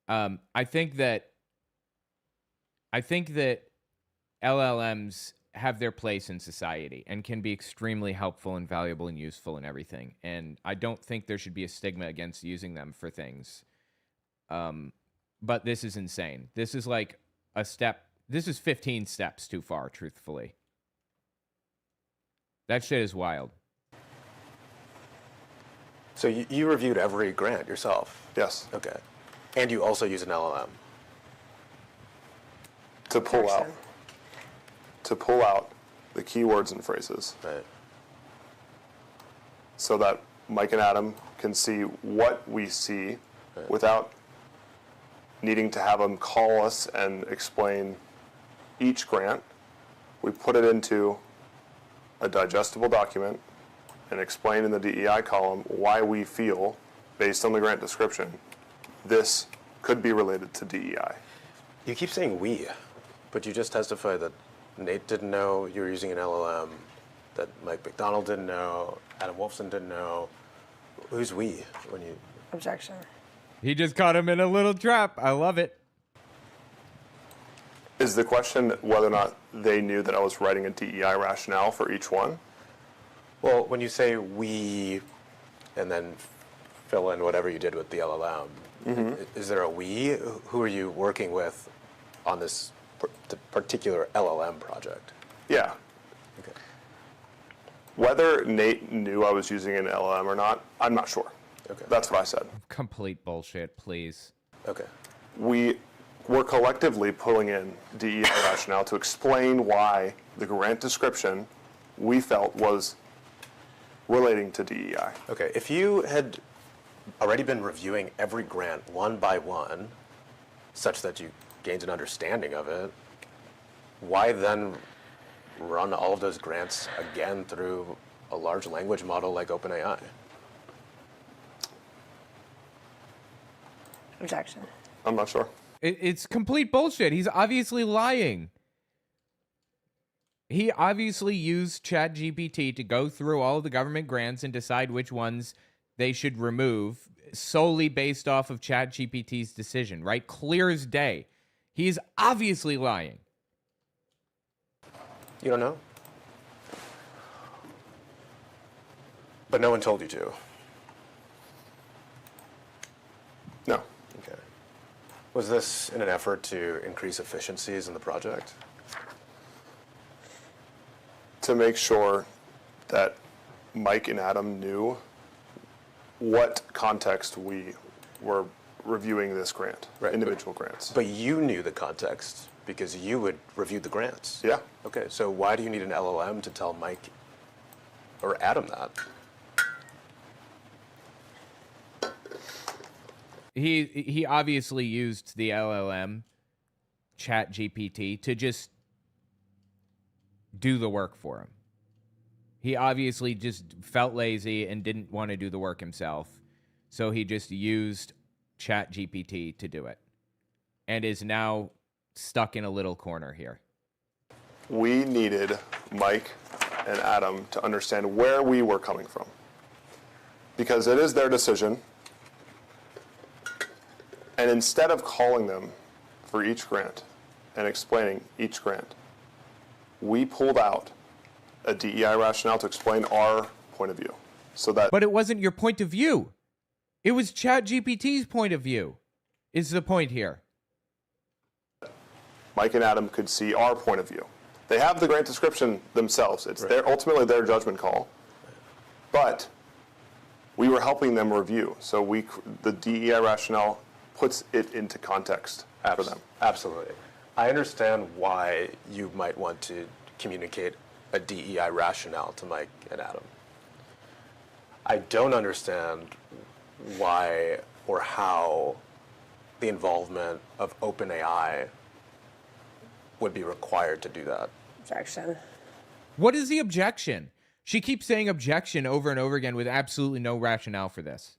I think that LLMs have their place in society and can be extremely helpful and valuable and useful and everything. And I don't think there should be a stigma against using them for things. But this is insane. This is like a step. This is 15 steps too far, truthfully. That shit is wild. So you reviewed every grant yourself? Yes. Okay. And you also use an LLM? To pull out the keywords and phrases, Right. so that Mike and Adam can see what we see without needing to have them call us and explain each grant. We put it into a digestible document and explain in the DEI column why we feel, based on the grant description, this could be related to DEI. You keep saying we, but you just testified that Nate didn't know you were using an LLM, that Mike McDonald didn't know, Adam Wolfson didn't know. Who's we when you... Objection. He just caught him in a little trap. I love it. Is the question whether or not they knew that I was writing a DEI rationale for each one? Well, when you say we and then fill in whatever you did with the LLM, is there a we? Who are you working with on this particular LLM project? Yeah. Okay. Whether Nate knew I was using an LLM or not, I'm not sure. Okay. That's what I said. Complete bullshit, please. Okay. We were collectively pulling in DEI rationale to explain why the grant description we felt was relating to DEI. Okay, if you had already been reviewing every grant one by one, such that you gained an understanding of it, why then run all of those grants again through a large language model like OpenAI? Objection. I'm not sure. It's complete bullshit. He's obviously lying. He obviously used ChatGPT to go through all of the government grants and decide which ones they should remove solely based off of ChatGPT's decision, right? Clear as day. He is obviously lying. You don't know? But no one told you to. No. Okay. Was this in an effort to increase efficiencies in the project? To make sure that Mike and Adam knew what context we were reviewing this grant, Right, individual grants. But you knew the context because you would review the grants. Yeah. Okay, so why do you need an LLM to tell Mike or Adam that? He obviously used the LLM ChatGPT to just do the work for him. He obviously just felt lazy and didn't want to do the work himself. So he just used ChatGPT to do it and is now stuck in a little corner here. We needed Mike and Adam to understand where we were coming from, because it is their decision. And instead of calling them for each grant and explaining each grant, we pulled out a DEI rationale to explain our point of view. So that But it wasn't your point of view. It was ChatGPT's point of view, is the point here. Mike and Adam could see our point of view. They have the grant description themselves. It's ultimately their judgment call. But we were helping them review. So the DEI rationale puts it into context for them. Absolutely. I understand why you might want to communicate a DEI rationale to Mike and Adam. I don't understand why or how the involvement of OpenAI would be required to do that. Objection. What is the objection? She keeps saying objection over and over again with absolutely no rationale for this.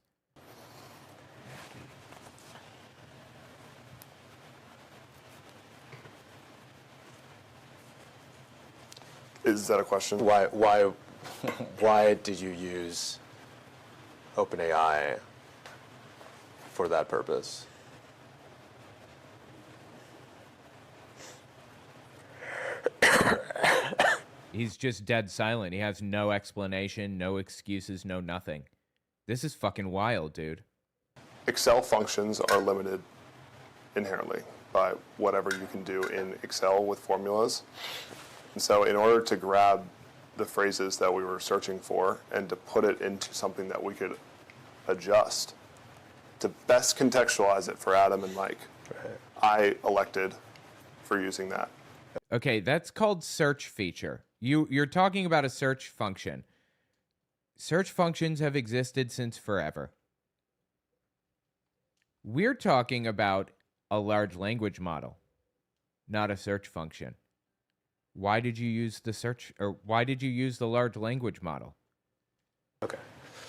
Is that a question? Why did you use OpenAI for that purpose? He's just dead silent. He has no explanation, no excuses, no nothing. This is fucking wild, dude. Excel functions are limited inherently by whatever you can do in Excel with formulas. And so in order to grab the phrases that we were searching for and to put it into something that we could adjust, to best contextualize it for Adam and Mike, I elected for using that. Okay, that's called search feature. You're talking about a search function. Search functions have existed since forever. We're talking about a large language model, not a search function. Why did you use the large language model? Okay.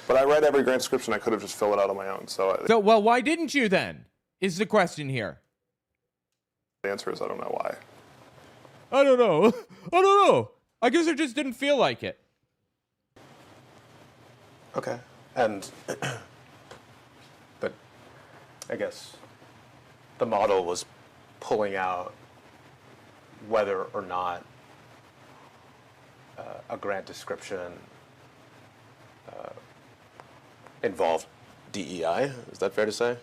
But I read every grant description. I could have just filled it out on my own. So Well, why didn't you then? Is the question here. the answer is I don't know why. I don't know. I don't know. I guess I just didn't feel like it. Okay. And, but I guess the model was pulling out whether or not a grant description involved DEI. Is that fair to say?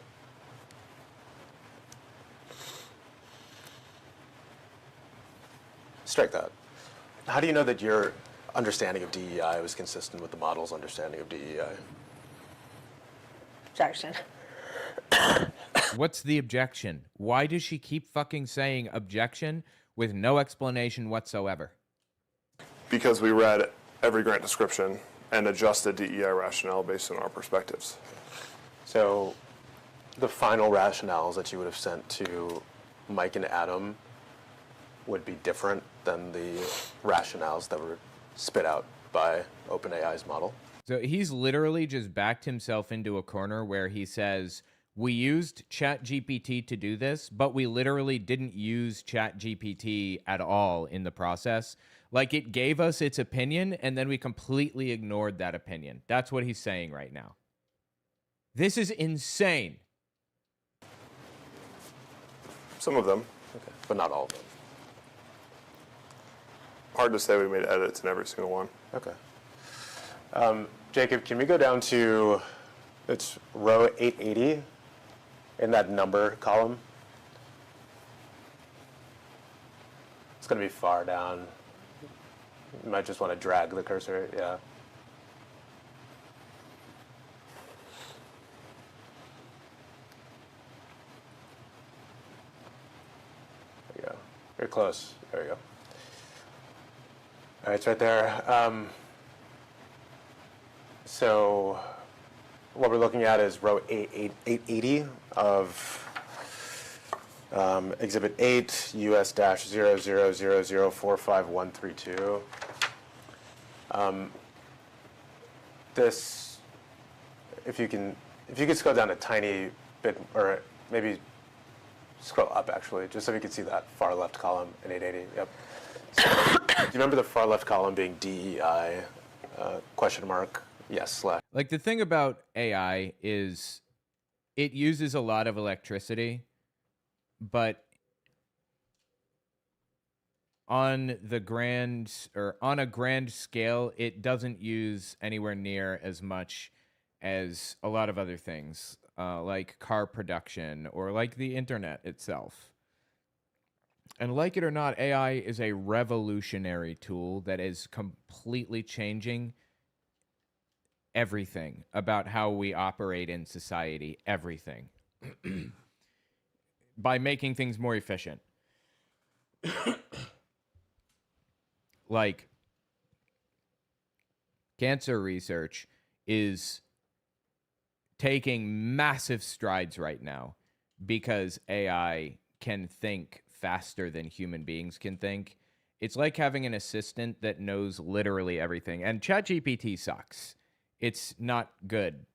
Strike that. How do you know that your understanding of DEI was consistent with the model's understanding of DEI? Objection. What's the objection? Why does she keep fucking saying objection with no explanation whatsoever? Because we read every grant description and adjust the DEI rationale based on our perspectives. So the final rationales that you would have sent to Mike and Adam would be different than the rationales that were spit out by OpenAI's model. So he's literally just backed himself into a corner where he says, we used ChatGPT to do this, but we literally didn't use ChatGPT at all in the process. Like, it gave us its opinion, and then we completely ignored that opinion. That's what he's saying right now. This is insane. Some of them. Okay. But not all of them. Hard to say we made edits in every single one. Okay. Jacob, can we go down to, it's row 880 in that number column? It's going to be far down. You might just want to drag the cursor, yeah. There you go. Very close. There you go. All right, it's right there. So what we're looking at is row 880 of Exhibit 8, US-0000455132. This, if you could scroll down a tiny bit, or maybe scroll up actually, just so we can see that far left column in 880. Yep. So, do you remember the far left column being DEI, question mark, yes, / Like, the thing about AI is it uses a lot of electricity, but on a grand scale, it doesn't use anywhere near as much as a lot of other things, like car production or like the internet itself. And like it or not, AI is a revolutionary tool that is completely changing everything about how we operate in society, everything, by making things more efficient. Like, cancer research is taking massive strides right now because AI can think faster than human beings can think. It's like having an assistant that knows literally everything. And ChatGPT sucks. It's not good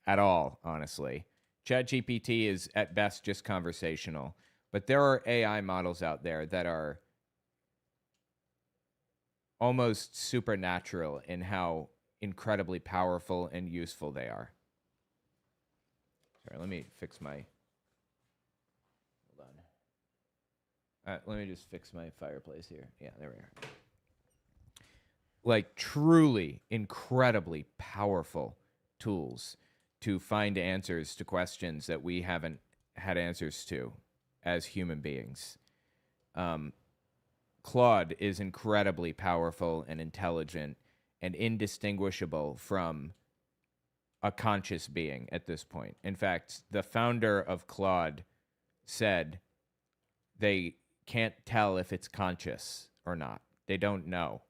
at all, honestly. ChatGPT is at best just conversational. But there are AI models out there that are almost supernatural in how incredibly powerful and useful they are. Sorry, let me fix my... Hold on. Let me just fix my fireplace here. Yeah, there we are. Like, truly incredibly powerful tools to find answers to questions that we haven't had answers to as human beings. Claude is incredibly powerful and intelligent and indistinguishable from a conscious being at this point. In fact, the founder of Claude said they can't tell if it's conscious or not. They don't know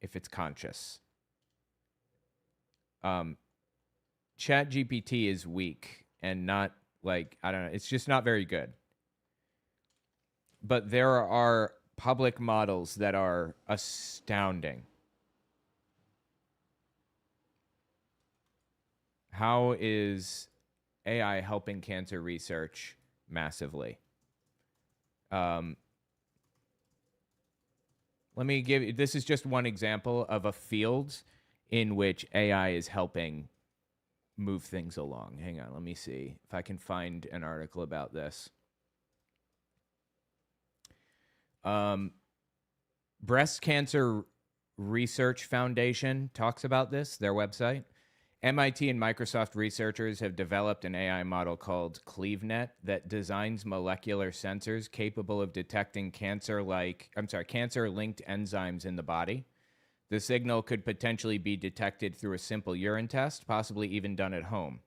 if it's conscious. ChatGPT is weak and not, like, I don't know, it's just not very good. But there are public models that are astounding. How is AI helping cancer research massively? Let me give you, this is just one example of a field in which AI is helping move things along. Hang on, let me see if I can find an article about this. Breast Cancer Research Foundation talks about this, their website. MIT and Microsoft researchers have developed an AI model called CleaveNet that designs molecular sensors capable of detecting cancer-linked enzymes in the body. The signal could potentially be detected through a simple urine test, possibly even done at home.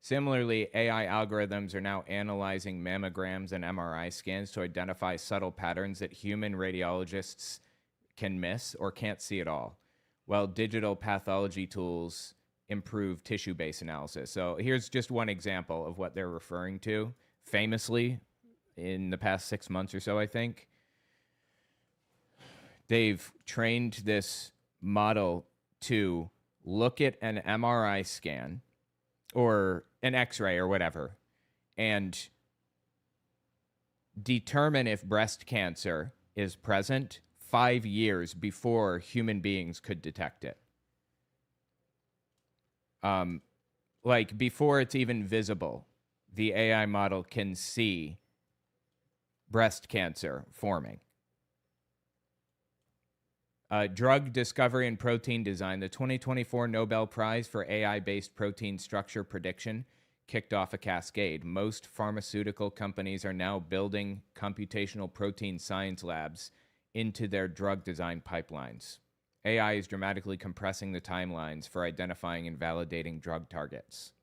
Similarly, AI algorithms are now analyzing mammograms and MRI scans to identify subtle patterns that human radiologists can miss or can't see at all. while digital pathology tools improve tissue-based analysis. So here's just one example of what they're referring to, famously, in the past 6 months or so, I think. They've trained this model to look at an MRI scan or an X-ray or whatever and determine if breast cancer is present 5 years before human beings could detect it. Like before it's even visible, the AI model can see breast cancer forming. Drug discovery and protein design. The 2024 Nobel Prize for AI-based protein structure prediction kicked off a cascade. Most pharmaceutical companies are now building computational protein science labs into their drug design pipelines. AI is dramatically compressing the timelines for identifying and validating drug targets.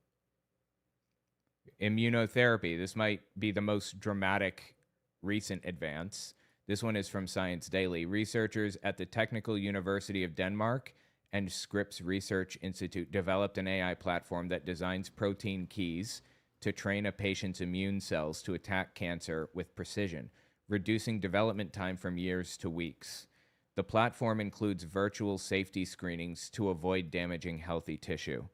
Immunotherapy. This might be the most dramatic recent advance. This one is from Science Daily. Researchers at the Technical University of Denmark and Scripps Research Institute developed an AI platform that designs protein keys to train a patient's immune cells to attack cancer with precision, reducing development time from years to weeks. The platform includes virtual safety screenings to avoid damaging healthy tissue.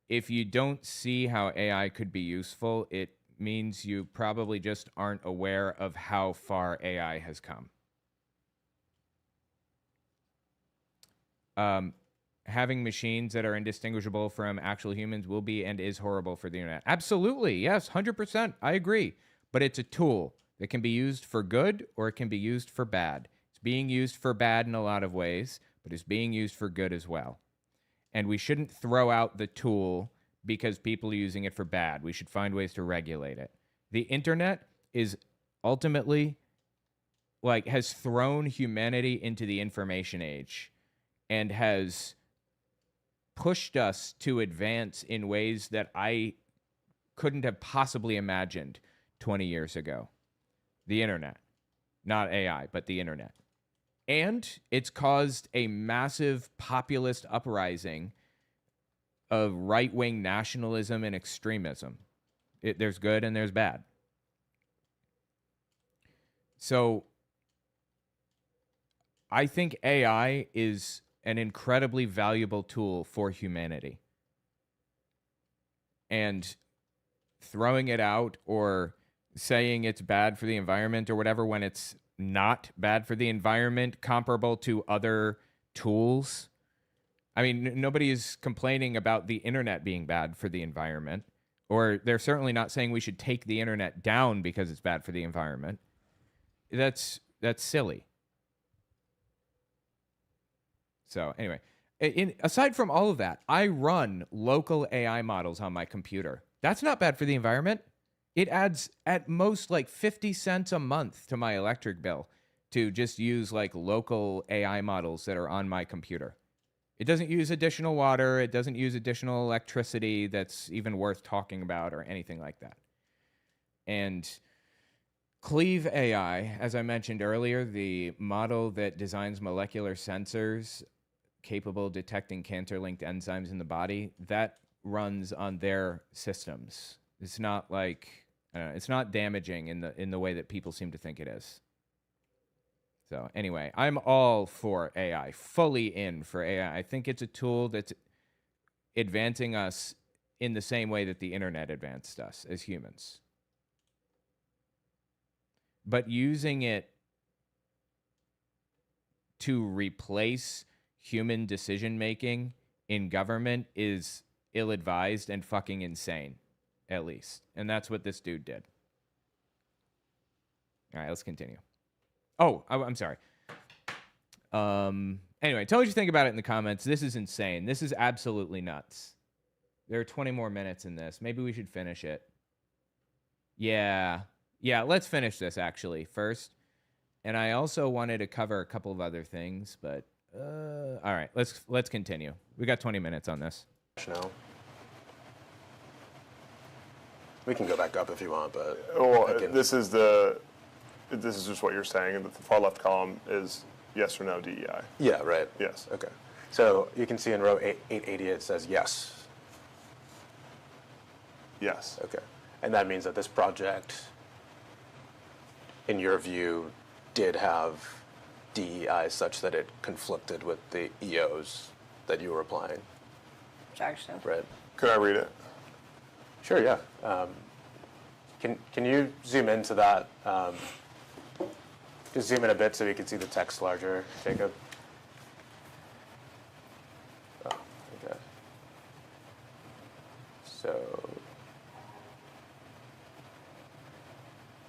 If you don't see how AI could be useful, it means you probably just aren't aware of how far AI has come. Having machines that are indistinguishable from actual humans will be and is horrible for the internet. Absolutely, yes, 100%, I agree. But it's a tool that can be used for good or it can be used for bad. It's being used for bad in a lot of ways, but it's being used for good as well. And we shouldn't throw out the tool because people are using it for bad. We should find ways to regulate it. The internet is ultimately, has thrown humanity into the information age and has pushed us to advance in ways that I couldn't have possibly imagined 20 years ago. The internet. Not AI, but the internet. And it's caused a massive populist uprising of right-wing nationalism and extremism. There's good and there's bad. So I think AI is an incredibly valuable tool for humanity. And throwing it out or saying it's bad for the environment or whatever when it's not bad for the environment, comparable to other tools. I mean, nobody is complaining about the internet being bad for the environment, or they're certainly not saying we should take the internet down because it's bad for the environment. That's silly. So anyway, aside from all of that, I run local AI models on my computer. That's not bad for the environment. It adds at most 50 cents a month to my electric bill to just use local AI models that are on my computer. It doesn't use additional water. It doesn't use additional electricity that's even worth talking about or anything like that. And Cleve AI, as I mentioned earlier, the model that designs molecular sensors capable of detecting cancer-linked enzymes in the body, that runs on their systems. It's not it's not damaging in the way that people seem to think it is. So anyway, I'm all for AI, fully in for AI. I think it's a tool that's advancing us in the same way that the internet advanced us as humans. But using it to replace human decision-making in government is ill-advised and fucking insane, at least. And that's what this dude did. All right, let's continue. Oh, I'm sorry. Anyway, tell me what you think about it in the comments. This is insane. This is absolutely nuts. There are 20 more minutes in this. Maybe we should finish it. Yeah, let's finish this actually first. And I also wanted to cover a couple of other things, but all right, let's continue. We got 20 minutes on this. No. We can go back up if you want, but Well, this is just what you're saying. The far left column is yes or no DEI. Yeah, right. Yes. Okay. So you can see in row 880 it says yes. Yes. Okay. And that means that this project, in your view, did have DEI such that it conflicted with the EOs that you were applying, Objection. right? Could I read it? Sure, yeah. Can you zoom into that? Just zoom in a bit so we can see the text larger, Jacob. Oh, okay. So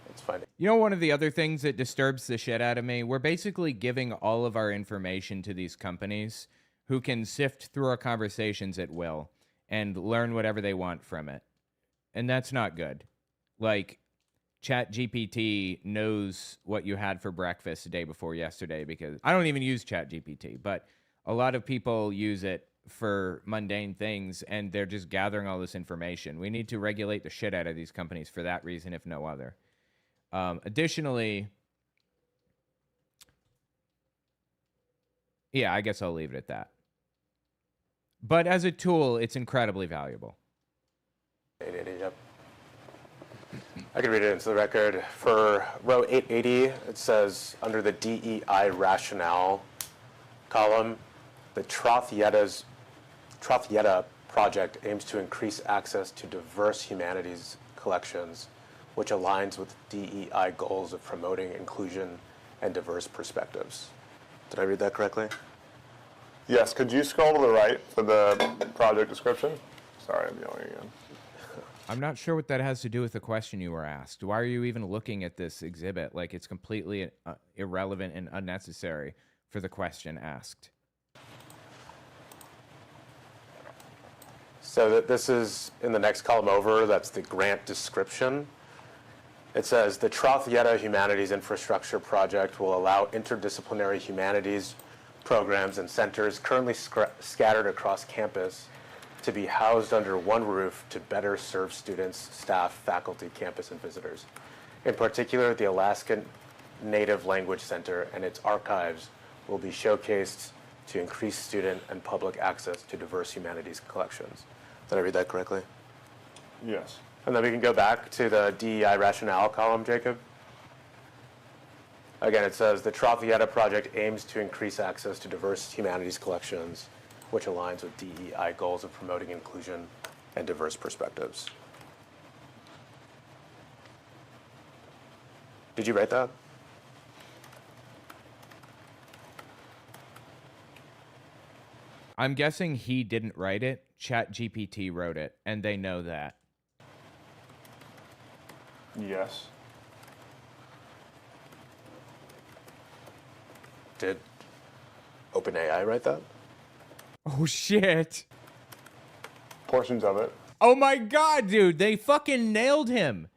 let's find it. You know, one of the other things that disturbs the shit out of me, we're basically giving all of our information to these companies who can sift through our conversations at will and learn whatever they want from it. And that's not good. Like, ChatGPT knows what you had for breakfast the day before yesterday, because I don't even use ChatGPT, but a lot of people use it for mundane things, and they're just gathering all this information. We need to regulate the shit out of these companies for that reason, if no other. Additionally, yeah, I guess I'll leave it at that. But as a tool, it's incredibly valuable. 880, yep. I can read it into the record. For row 880, it says under the DEI rationale column, the Troth-Yetta project aims to increase access to diverse humanities collections, which aligns with DEI goals of promoting inclusion and diverse perspectives. Did I read that correctly? Yes. Could you scroll to the right for the project description? Sorry, I'm yelling again. I'm not sure what that has to do with the question you were asked. Why are you even looking at this exhibit? Like, it's completely irrelevant and unnecessary for the question asked. So this is in the next column over, that's the grant description. It says, the Troth-Yetta Humanities Infrastructure Project will allow interdisciplinary humanities programs and centers currently scattered across campus to be housed under one roof to better serve students, staff, faculty, campus, and visitors. In particular, the Alaskan Native Language Center and its archives will be showcased to increase student and public access to diverse humanities collections. Did I read that correctly? Yes. And then we can go back to the DEI rationale column, Jacob. Again, it says the Troth-Yetta project aims to increase access to diverse humanities collections, which aligns with DEI goals of promoting inclusion and diverse perspectives. Did you write that? I'm guessing he didn't write it. ChatGPT wrote it, and they know that. Yes. Did OpenAI write that? Oh, shit. Portions of it. Oh, my God, dude. They fucking nailed him.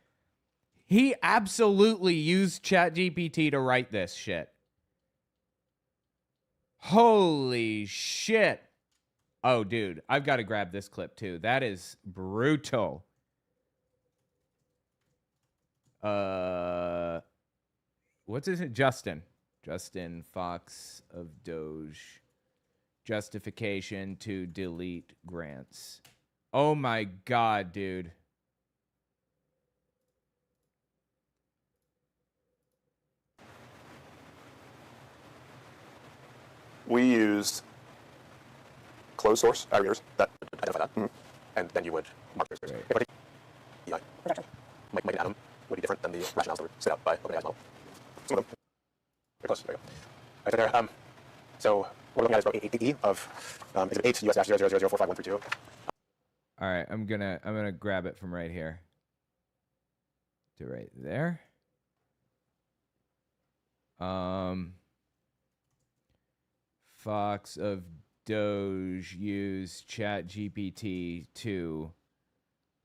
He absolutely used ChatGPT to write this shit. Holy shit. Oh, dude, I've got to grab this clip, too. That is brutal. What's his name? Justin Fox of DOGE. Justification to delete grants. Oh, my God, dude. We used closed source aggregators that Identify that. Mhm. And then you would mark your Right. DEI. Mike and Adam would be different than the rationales that were set out by OpenAI's model. some of them. Very close. There you go. Right there. So what we're looking at is row 880 of Exhibit 8 US-0000453132. All right, I'm gonna grab it from right here. To right there. Fox of DOGE used ChatGPT to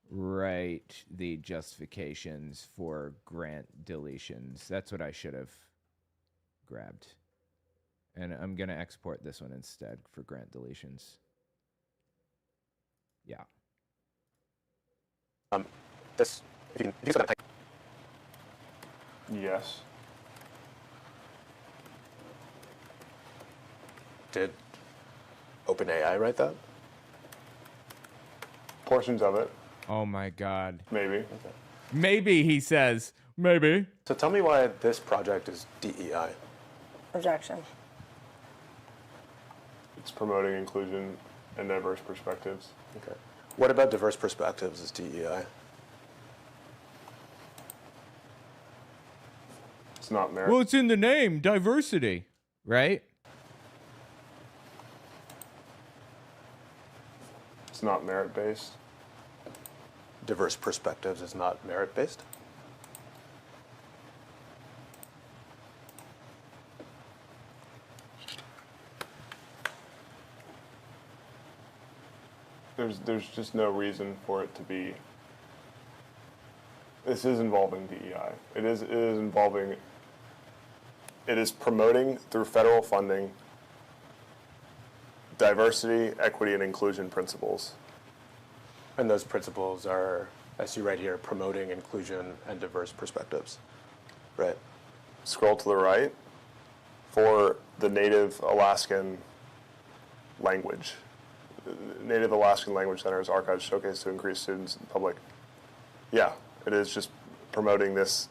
write the justifications for grant deletions. That's what I should have grabbed. And I'm going to export this one instead for grant deletions. Yeah. This, if you can set that type. Yes. Did OpenAI write that? Portions of it, Oh my God. maybe. Maybe, he says. Maybe. So tell me why this project is DEI. Objection. It's promoting inclusion and diverse perspectives. Okay. What about diverse perspectives is DEI? It's not merit. Well, it's in the name, diversity, right? It's not merit-based. Diverse perspectives is not merit-based? There's just no reason for it to be. This is involving DEI. It is involving. It is promoting through federal funding diversity, equity, and inclusion principles. And those principles are, I see right here, promoting inclusion and diverse perspectives. Right. Scroll to the right for the Native Alaskan language. Native Alaskan Language Center's archives showcase to increase students and public. Yeah, it is just promoting this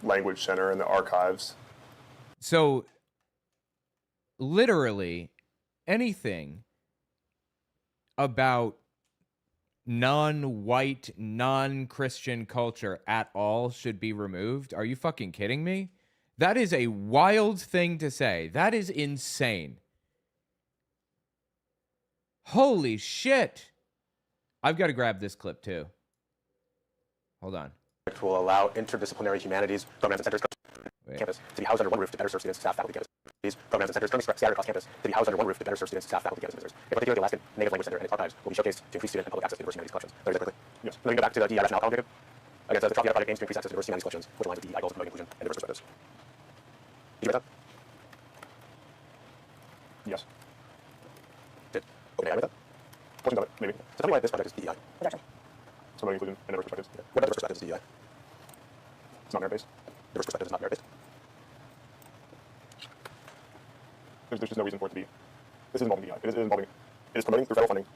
language center and the archives. So, literally, anything about non-white, non-Christian culture at all should be removed? Are you fucking kidding me? That is a wild thing to say. That is insane. Holy shit. I've got to grab this clip too. Hold on. Which will allow interdisciplinary humanities programs and centers campus to be housed under one roof to better serve students, staff, faculty, campus. These programs and centers currently scattered across campus to be housed under one roof to better serve students, staff, faculty, campus, visitors. In particular, the Alaskan Native Language Center and its archives will be showcased to increase student and public access to diverse humanities collections. Very quickly. Yes. Let me go back to the DEI rationale column, Jacob. Again, the Trophy project aims to increase access to diverse humanities collections, which aligns with DEI goals of promoting inclusion and diverse perspectives. Did you write that? Yes. Did OpenAI write that? Portions of it, maybe. So tell me why this project is DEI. Objection. Promoting inclusion and diverse perspectives. What about diverse perspectives is DEI? It's not merit-based. Diverse perspectives is not merit-based. There's just no reason for it to be. This is involving DEI. It is promoting through federal funding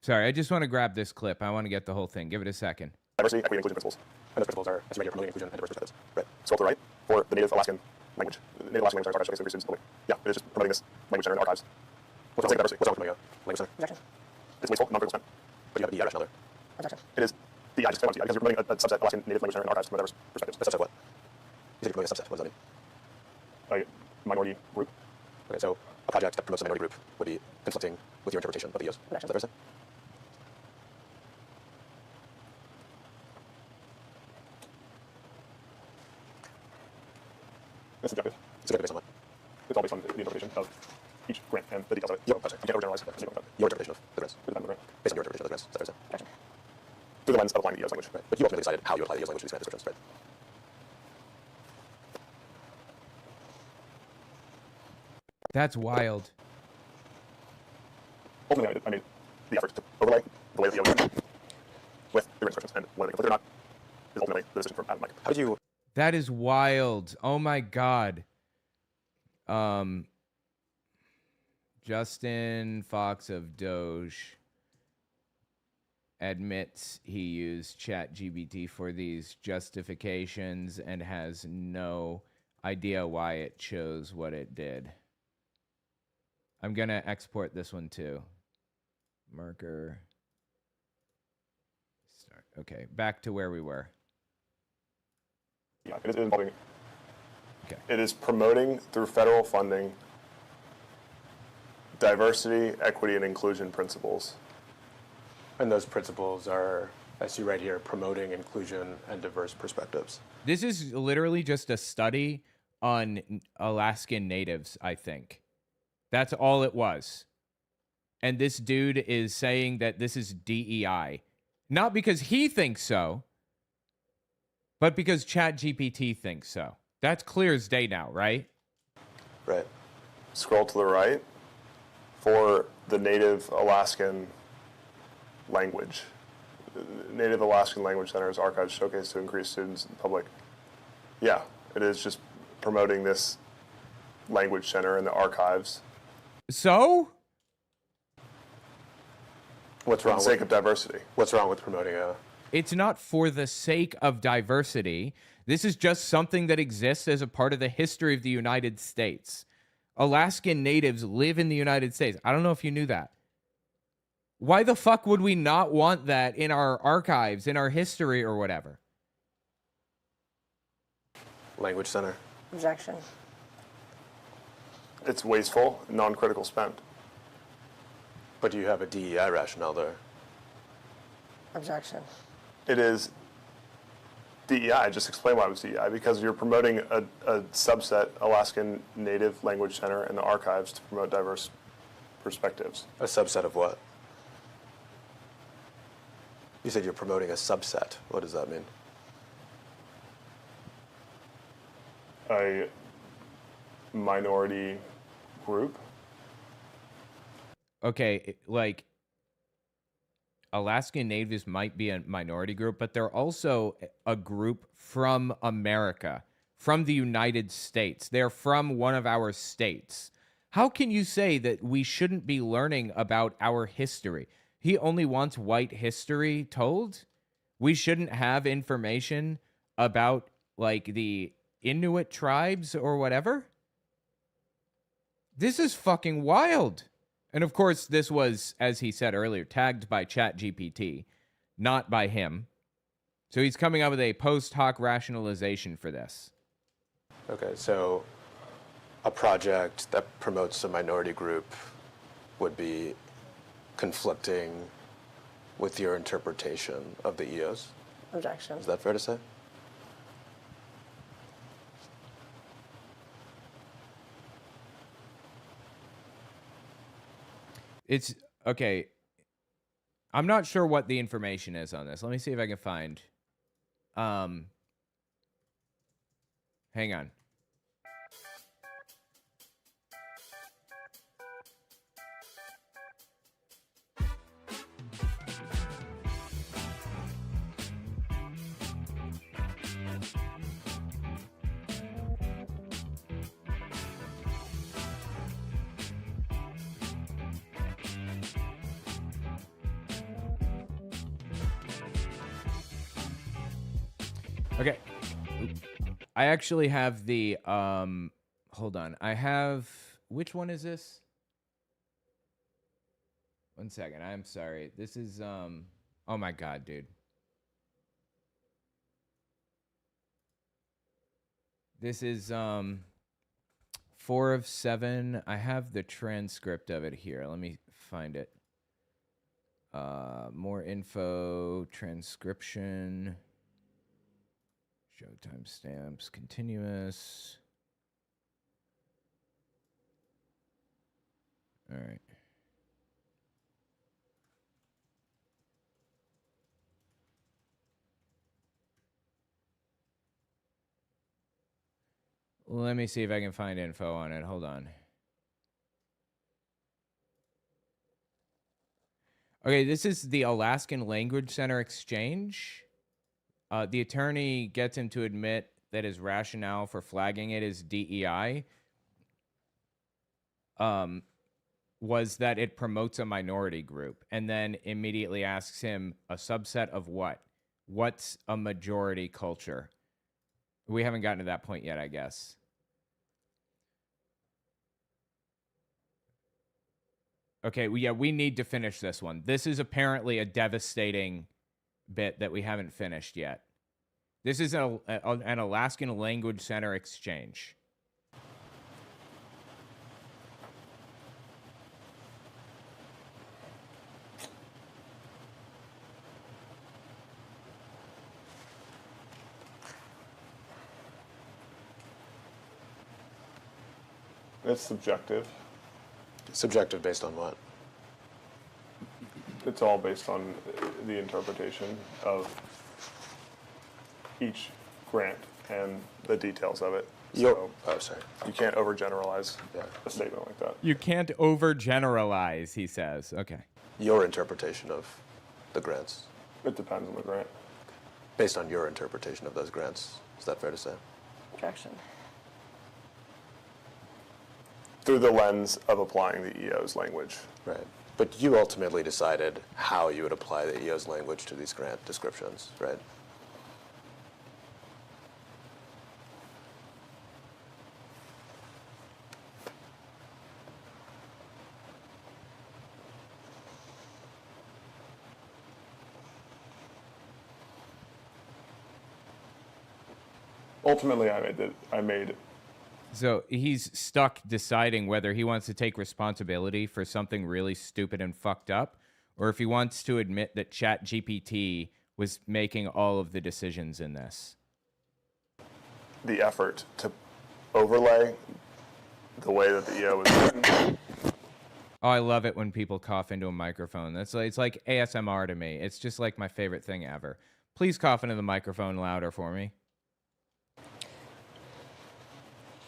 Sorry, I just want to grab this clip. I want to get the whole thing. Give it a second. diversity, equity, and inclusion principles. And those principles are, as you right here, promoting inclusion and diverse perspectives. Right. Scroll to the right for the Native Alaskan language. The Native Alaskan language center archives showcase to increase students and public. Yeah, it is just promoting this language center and archives. What's wrong with diversity? What's wrong with promoting a language center? Objection. It's wasteful, non-critical spend. But you have a DEI rationale there. Objection. It is DEI, just because you're promoting a subset Alaskan Native language center and archives from diverse perspectives. A subset of what? You said you're promoting a subset. What does that mean? A minority group. Okay, so a project that promotes a minority group would be conflicting with your interpretation of the EOs. Is that fair to say? It's subjective. It's a good based on what? It's all based on the interpretation of each grant and the details of it. Your, You can't overgeneralize that. your interpretation of the grants. With the grant. Based on your interpretation of the grants. Is that fair to say? Objection. Through the lens of applying the EOS language. Right. But you ultimately decided how you apply the EOS language to these grant descriptions, right? That's wild. Ultimately, I made the effort to overlay the way that the EOS with the grant descriptions, and whether they conflict or not is ultimately the decision from Adam Mike. How did you That is wild. Oh my God. Justin Fox of DOGE admits he used ChatGPT for these justifications and has no idea why it chose what it did. I'm going to export this one too. Marker. Start. Okay, back to where we were. Yeah, it is involving. Okay. It is promoting through federal funding diversity, equity, and inclusion principles. and those principles are, I see right here, promoting inclusion and diverse perspectives. This is literally just a study on Alaskan natives, I think. That's all it was. And this dude is saying that this is DEI. Not because he thinks so, but because ChatGPT thinks so. That's clear as day now, right? Right. Scroll to the right for the Native Alaskan language. The Native Alaskan Language Center's archives showcase to increase students and public. Yeah, it is just promoting this language center and the archives. So? What's For wrong the sake with of diversity. what's wrong with promoting a? It's not for the sake of diversity. This is just something that exists as a part of the history of the United States. Alaskan natives live in the United States. I don't know if you knew that. Why the fuck would we not want that in our archives, in our history, or whatever? Language Center. Objection. It's wasteful, non-critical spend. But do you have a DEI rationale there? Objection. It is DEI. Just explain why it was DEI. Because you're promoting a subset, Alaskan Native Language Center and the archives to promote diverse perspectives. A subset of what? You said you're promoting a subset. What does that mean? A minority group. Okay, like Alaskan natives might be a minority group, but they're also a group from America, from the United States. They're from one of our states. How can you say that we shouldn't be learning about our history? He only wants white history told? We shouldn't have information about, like, the Inuit tribes or whatever? This is fucking wild. And of course, this was, as he said earlier, tagged by ChatGPT, not by him. So he's coming up with a post hoc rationalization for this. Okay, so a project that promotes a minority group would be conflicting with your interpretation of the EOs. Objection. Is that fair to say? It's okay. I'm not sure what the information is on this. Let me see if I can find. Hang on. Okay. I actually have the hold on. I have which one is this? 1 second. I'm sorry. This is oh my god, dude. This is 4 of 7. I have the transcript of it here. Let me find it. More info, transcription. Show timestamps, continuous. All right. Let me see if I can find info on it. Hold on. Okay, this is the Alaskan Language Center Exchange. The attorney gets him to admit that his rationale for flagging it as DEI was that it promotes a minority group, and then immediately asks him a subset of what? What's a majority culture? We haven't gotten to that point yet, I guess. Okay, yeah, we need to finish this one. This is apparently a devastating bit that we haven't finished yet. This is an Alaskan Language Center exchange. It's subjective. Subjective based on what? It's all based on the interpretation of each grant and the details of it. So Oh, sorry. you can't overgeneralize Yeah. a statement like that. You can't overgeneralize, he says. Okay. Your interpretation of the grants, It depends on the grant. based on your interpretation of those grants. Is that fair to say? Objection. through the lens of applying the EO's language. Right. But you ultimately decided how you would apply the EO's language to these grant descriptions, right? Ultimately, I made So he's stuck deciding whether he wants to take responsibility for something really stupid and fucked up, or if he wants to admit that ChatGPT was making all of the decisions in this. the effort to overlay the way that the EO was written. Oh, I love it when people cough into a microphone. It's like ASMR to me. It's just like my favorite thing ever. Please cough into the microphone louder for me.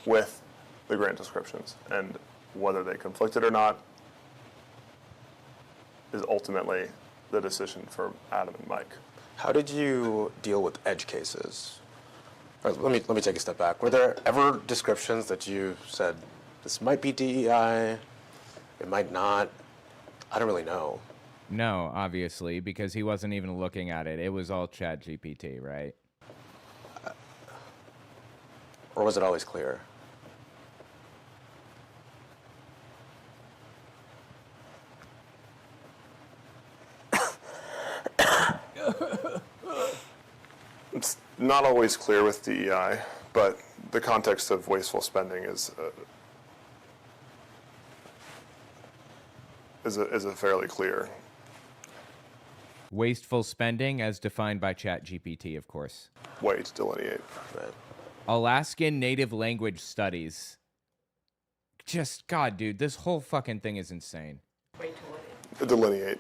With the grant descriptions, and whether they conflicted or not is ultimately the decision for Adam and Mike. How did you deal with edge cases? Or let me take a step back. Were there ever descriptions that you said, this might be DEI, it might not? I don't really know. No, obviously, because he wasn't even looking at it. It was all ChatGPT, right? Or was it always clear? It's not always clear with DEI, but the context of wasteful spending is a fairly clear. Wasteful spending as defined by ChatGPT, of course. Way to delineate. Right. Alaskan Native Language Studies. Just, God, dude, this whole fucking thing is insane. Wait till what To delineate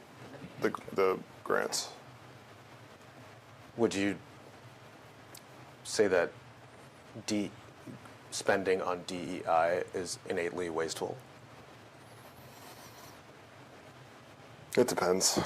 the grants. Would you say that spending on DEI is innately wasteful? It depends.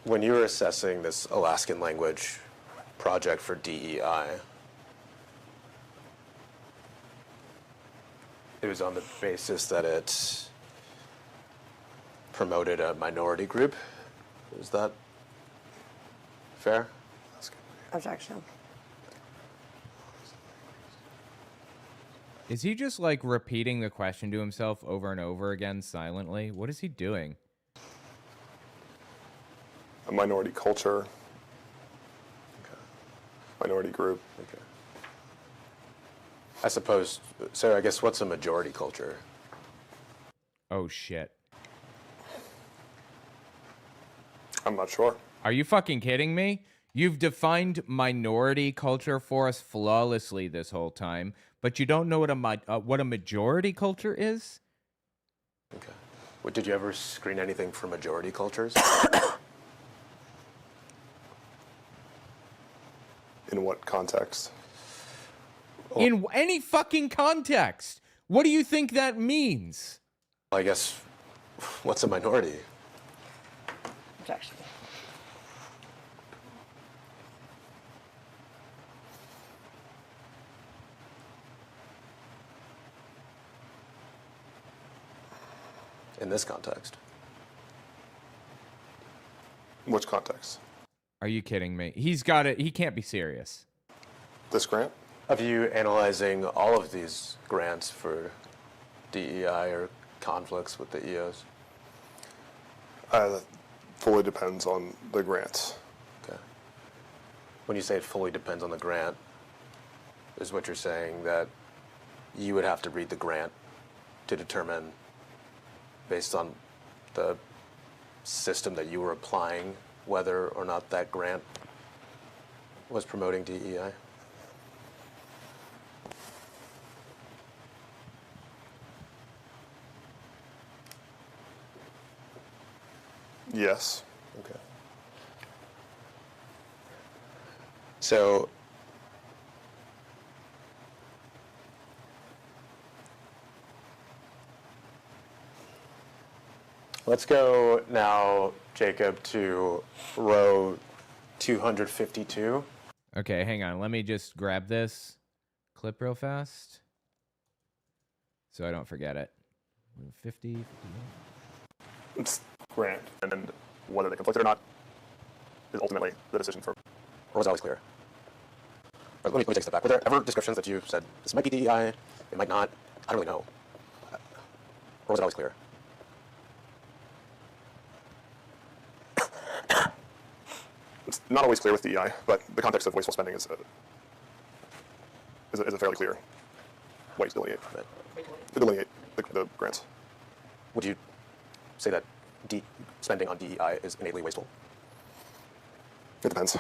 When you were assessing this Alaskan language project for DEI, it was on the basis that it promoted a minority group. Is that fair? Objection. Is he just like repeating the question to himself over and over again silently? What is he doing? A minority culture, minority group. Okay. I suppose, so I guess what's a majority culture? Oh, shit. I'm not sure. Are you fucking kidding me? You've defined minority culture for us flawlessly this whole time, but you don't know what a majority culture is? Okay. Well, did you ever screen anything for majority cultures? In what context? In any fucking context. What do you think that means? I guess, what's a minority? Objection. In this context? Which context? Are you kidding me? He's got it. He can't be serious. This grant? Of you analyzing all of these grants for DEI or conflicts with the EOs? Fully depends on the grants. Okay. When you say it fully depends on the grant, is what you're saying that you would have to read the grant to determine, based on the system that you were applying, whether or not that grant was promoting DEI? Yes. Okay. So, Let's go now, Jacob, to row 252. Okay, hang on. Let me just grab this clip real fast so I don't forget it. 50, 51. It's grant, and whether they conflict or not is ultimately the decision for. Or was it always clear? Let me take a step back. Were there ever descriptions that you said, this might be DEI, it might not? I don't really know. Or was it always clear? It's not always clear with DEI, but the context of wasteful spending is a fairly clear way to delineate, the grants. Would you say that spending on DEI is innately wasteful? It depends.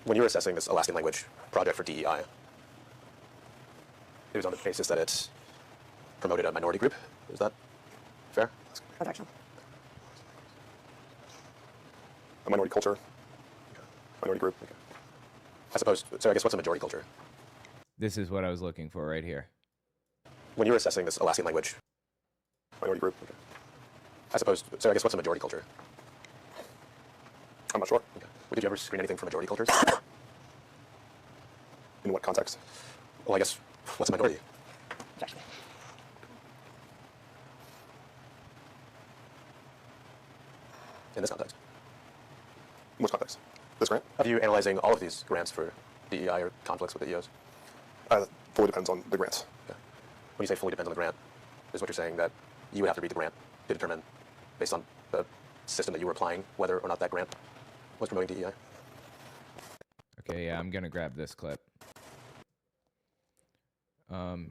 When you were assessing this Alaskan language project for DEI, it was on the basis that it promoted a minority group. Is that fair? Objection. A minority culture, minority group. I suppose, so I guess what's a majority culture? This is what I was looking for right here. When you were assessing this Alaskan language, Minority group. I suppose, so I guess what's a majority culture? I'm not sure. Okay. Did you ever screen anything for majority cultures? In what context? Well, I guess, what's a minority? Objection. In this context. In which context? This grant? How are you analyzing all of these grants for DEI or conflicts with the EOs? Fully depends on the grants. Okay. When you say fully depends on the grant, is what you're saying that you would have to read the grant to determine, based on the system that you were applying, whether or not that grant was promoting DEI? Okay, yeah, I'm going to grab this clip.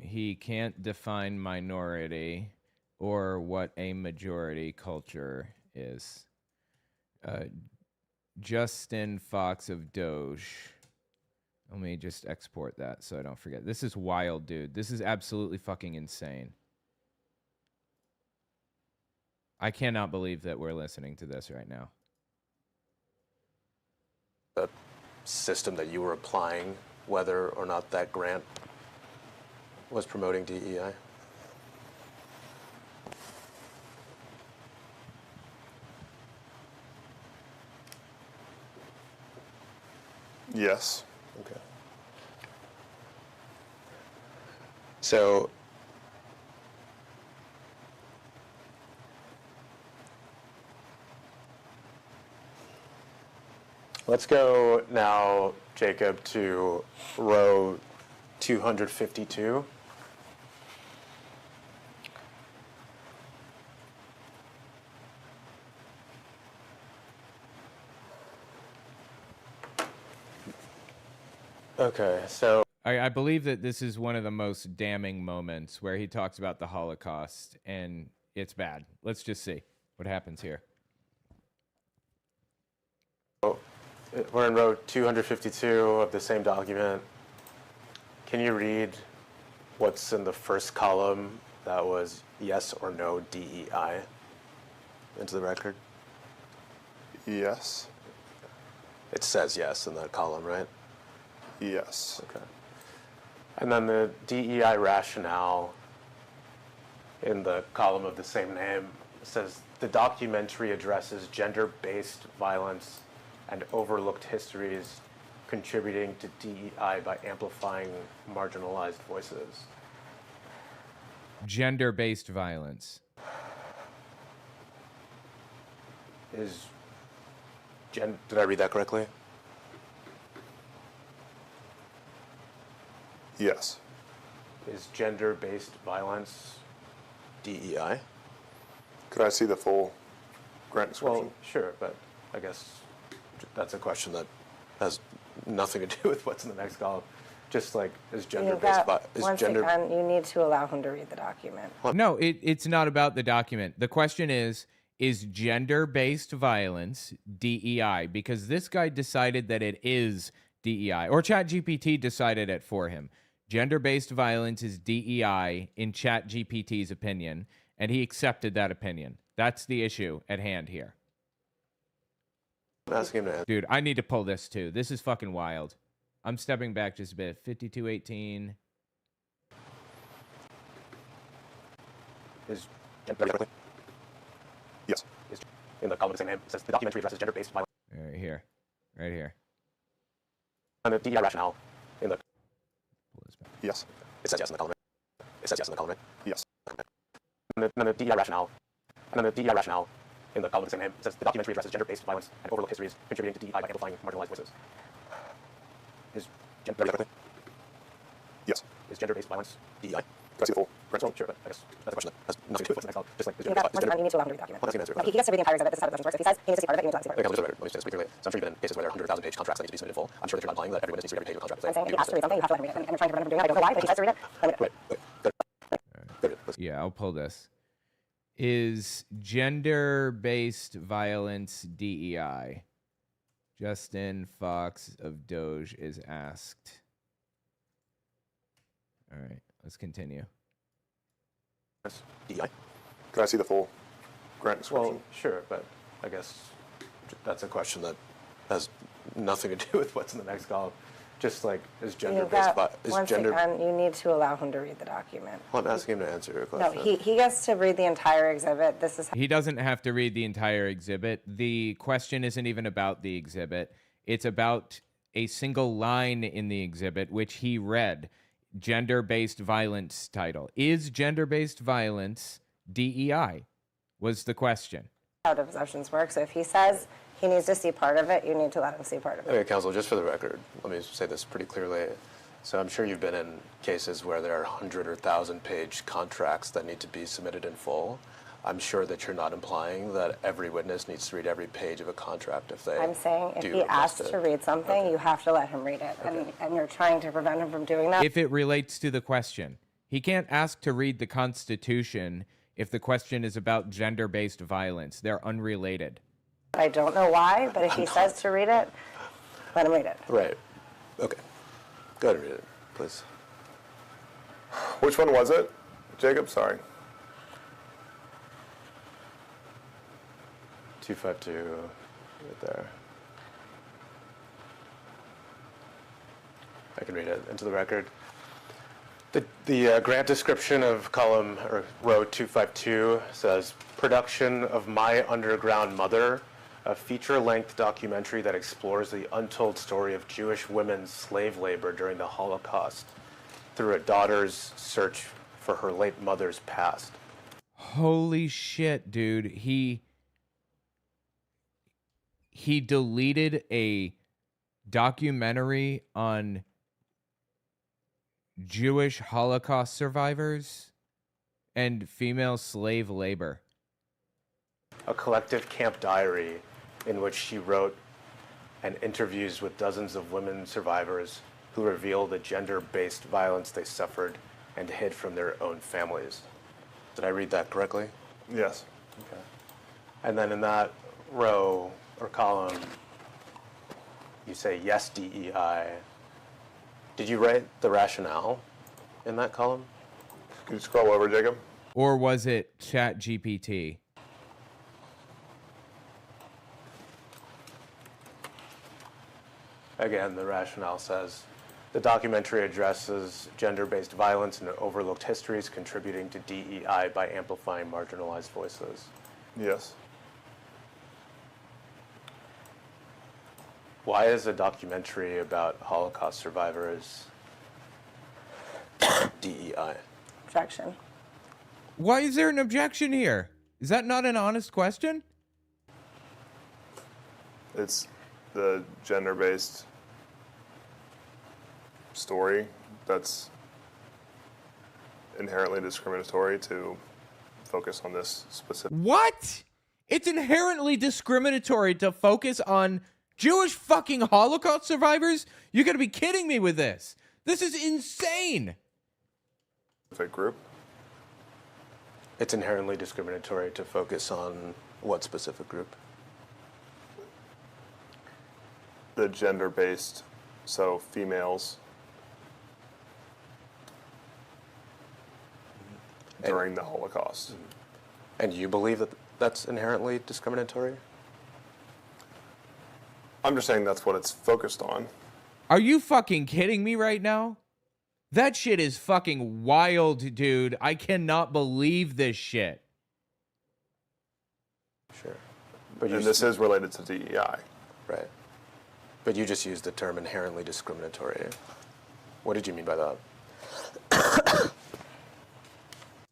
He can't define minority or what a majority culture is. Justin Fox of DOGE. Let me just export that so I don't forget. This is wild, dude. This is absolutely fucking insane. I cannot believe that we're listening to this right now. The system that you were applying, whether or not that grant was promoting DEI? Yes. Okay. So, let's go now, Jacob, to row 252. Okay, so I believe that this is one of the most damning moments where he talks about the Holocaust, and it's bad. Let's just see what happens here. we're in row 252 of the same document. Can you read what's in the first column that was yes or no DEI into the record? Yes. It says yes in that column, right? Yes. Okay. And then the DEI rationale in the column of the same name says the documentary addresses gender-based violence and overlooked histories contributing to DEI by amplifying marginalized voices. Gender-based violence. Did I read that correctly? Yes. Is gender-based violence DEI? Could I see the full grant description? Well, sure, but I guess that's a question that has nothing to do with what's in the next column. Just like, is gender-based Once again, you need to allow him to read the document. No, it's not about the document. The question is gender-based violence DEI? Because this guy decided that it is DEI, or ChatGPT decided it for him. Gender-based violence is DEI in ChatGPT's opinion, and he accepted that opinion. That's the issue at hand here. I'm asking him to answer. Dude, I need to pull this too. This is fucking wild. I'm stepping back just a bit. 5218. Is gender correctly? Yes. Is in the column of the same name, it says the documentary addresses gender-based violence Right here. Right here. and the DEI rationale in the. Pull this back. Yes. It says yes in the column. Right? It says yes in the column. Right? Yes. And then the DEI rationale. And then the DEI rationale in the column of the same name, it says the documentary addresses gender-based violence and overlooked histories contributing to DEI by amplifying marginalized voices. Is gender correctly? Yes. Is gender-based violence DEI? Can I see the full grant? Sure, but I guess that's a question that has nothing to do with what's next. Just like, is You gender-based got one time, you need to allow him to read the document. Well, that's the answer. No, he gets to read the entire exhibit. This is how the works. If he says he needs to see part of it, you need to let him see part Okay, of it. let me just speak clearly. So I'm sure you've been in cases where there are 100,000-page contracts that need to be submitted in full. I'm sure that you're not implying that every witness needs to read every page of the contract. I'm saying if he has to read something, you have to let him read it. And I'm trying to prevent him from doing it. I don't know why, but if he says to read it, let him read it. Right. Good. Yeah, I'll pull this. Is gender-based violence DEI? Justin Fox of DOGE is asked. All right, let's continue. DEI. Can I see the full grant description? Well, sure, but I guess that's a question that has nothing to do with what's in the next column. Just like, is You've gender-based got, is once gender? again, you need to allow him to read the document. Well, I'm asking him to answer your No, question. he gets to read the entire exhibit. This is He doesn't have to read the entire exhibit. The question isn't even about the exhibit. It's about a single line in the exhibit, which he read. Gender-based violence title. Is gender-based violence DEI? Was the question. how deceptions work. So if he says he needs to see part of it, you need to let him see part of it. Okay, counsel, just for the record, let me say this pretty clearly. So I'm sure you've been in cases where there are 100 or 1,000-page contracts that need to be submitted in full. I'm sure that you're not implying that every witness needs to read every page of a contract if they I'm saying if do he request asks it. to read something, Okay. you have to let him read it. And you're trying to prevent him from doing that. If it relates to the question, he can't ask to read the Constitution if the question is about gender-based violence. They're unrelated. I don't know why, but if he says to read it, let him read it. Right. Okay. Go ahead and read it, please. Which one was it, Jacob? Sorry. 252, right there. I can read it into the record. The grant description of column or row 252 says, production of My Underground Mother, a feature-length documentary that explores the untold story of Jewish women's slave labor during the Holocaust through a daughter's search for her late mother's past. Holy shit, dude. He deleted a documentary on Jewish Holocaust survivors and female slave labor. A collective camp diary in which she wrote and interviews with dozens of women survivors who reveal the gender-based violence they suffered and hid from their own families. Did I read that correctly? Yes. Okay. And then in that row or column, you say yes, DEI. Did you write the rationale in that column? Can you scroll over, Jacob? Or was it ChatGPT? Again, the rationale says, the documentary addresses gender-based violence and overlooked histories contributing to DEI by amplifying marginalized voices. Yes. Why is a documentary about Holocaust survivors DEI? Objection. Why is there an objection here? Is that not an honest question? It's the gender-based story that's inherently discriminatory to focus on this specific. What? It's inherently discriminatory to focus on Jewish fucking Holocaust survivors? You gotta be kidding me with this. This is insane. Group. It's inherently discriminatory to focus on what specific group? The gender-based, so females during the Holocaust. And you believe that that's inherently discriminatory? I'm just saying that's what it's focused on. Are you fucking kidding me right now? That shit is fucking wild, dude. I cannot believe this shit. Sure. But And this is related to DEI. right. But you just used the term inherently discriminatory. What did you mean by that?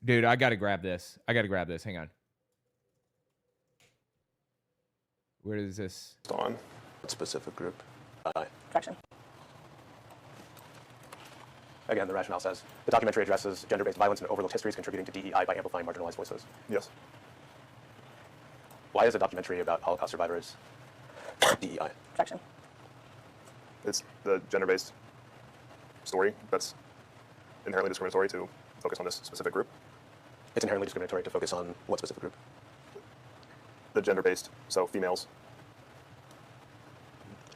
Dude, I gotta grab this. Hang on. Where is this? On. What specific group? Objection. Again, the rationale says the documentary addresses gender-based violence and overlooked histories contributing to DEI by amplifying marginalized voices. Yes. Why is a documentary about Holocaust survivors DEI? Objection. It's the gender-based story that's inherently discriminatory to focus on this specific group. It's inherently discriminatory to focus on what specific group? The gender-based, so females,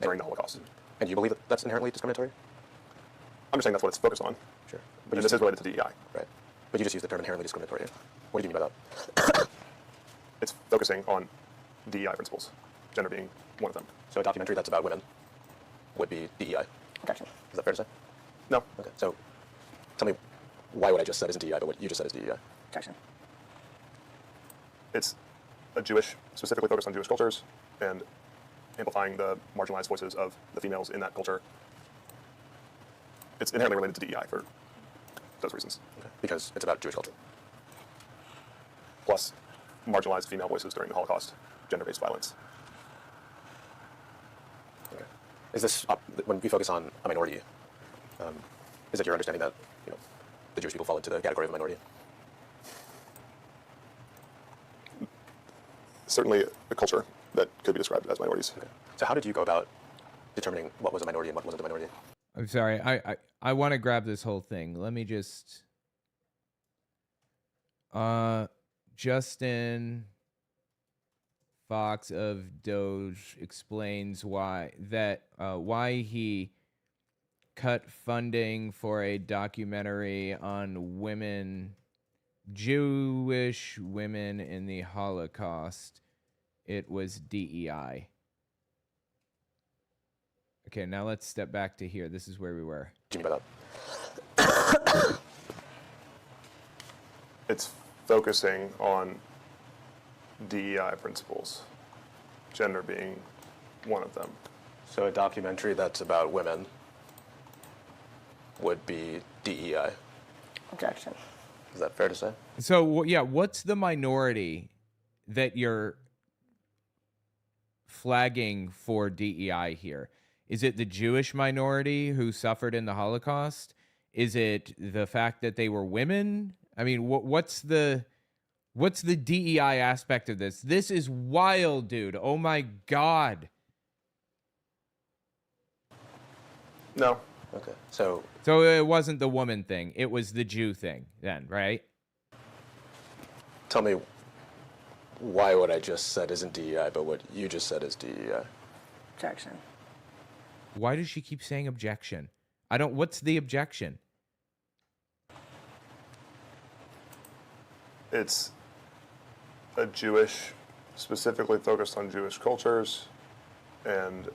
during the Holocaust. And you believe that that's inherently discriminatory? I'm just saying that's what it's focused on. Sure. And this is related to DEI. Right. But you just used the term inherently discriminatory. What do you mean by that? It's focusing on DEI principles, gender being one of them. So a documentary that's about women would be DEI. Objection. Is that fair to say? No. Okay. So tell me why what I just said isn't DEI, but what you just said is DEI. Objection. It's a Jewish, specifically focused on Jewish cultures and amplifying the marginalized voices of the females in that culture. It's inherently related to DEI for those reasons. Okay. Because it's about Jewish culture. Plus, marginalized female voices during the Holocaust, gender-based violence. Okay. Is this, when we focus on a minority, is it your understanding that, the Jewish people fall into the category of a minority? Certainly a culture that could be described as minorities. Okay. So how did you go about determining what was a minority and what wasn't a minority? I'm sorry. I want to grab this whole thing. Let me just. Justin Fox of DOGE explains why he cut funding for a documentary on Jewish women in the Holocaust. It was DEI. Okay, now let's step back to here. This is where we were. What do you mean by that? It's focusing on DEI principles, gender being one of them. So a documentary that's about women would be DEI. Objection. Is that fair to say? So, yeah, what's the minority that you're flagging for DEI here? Is it the Jewish minority who suffered in the Holocaust? Is it the fact that they were women? I mean, what's the DEI aspect of this? This is wild, dude. Oh my God. No. Okay. So it wasn't the woman thing. It was the Jew thing then, right? tell me why what I just said isn't DEI, but what you just said is DEI. Objection. Why does she keep saying objection? What's the objection? It's a Jewish, specifically focused on Jewish cultures and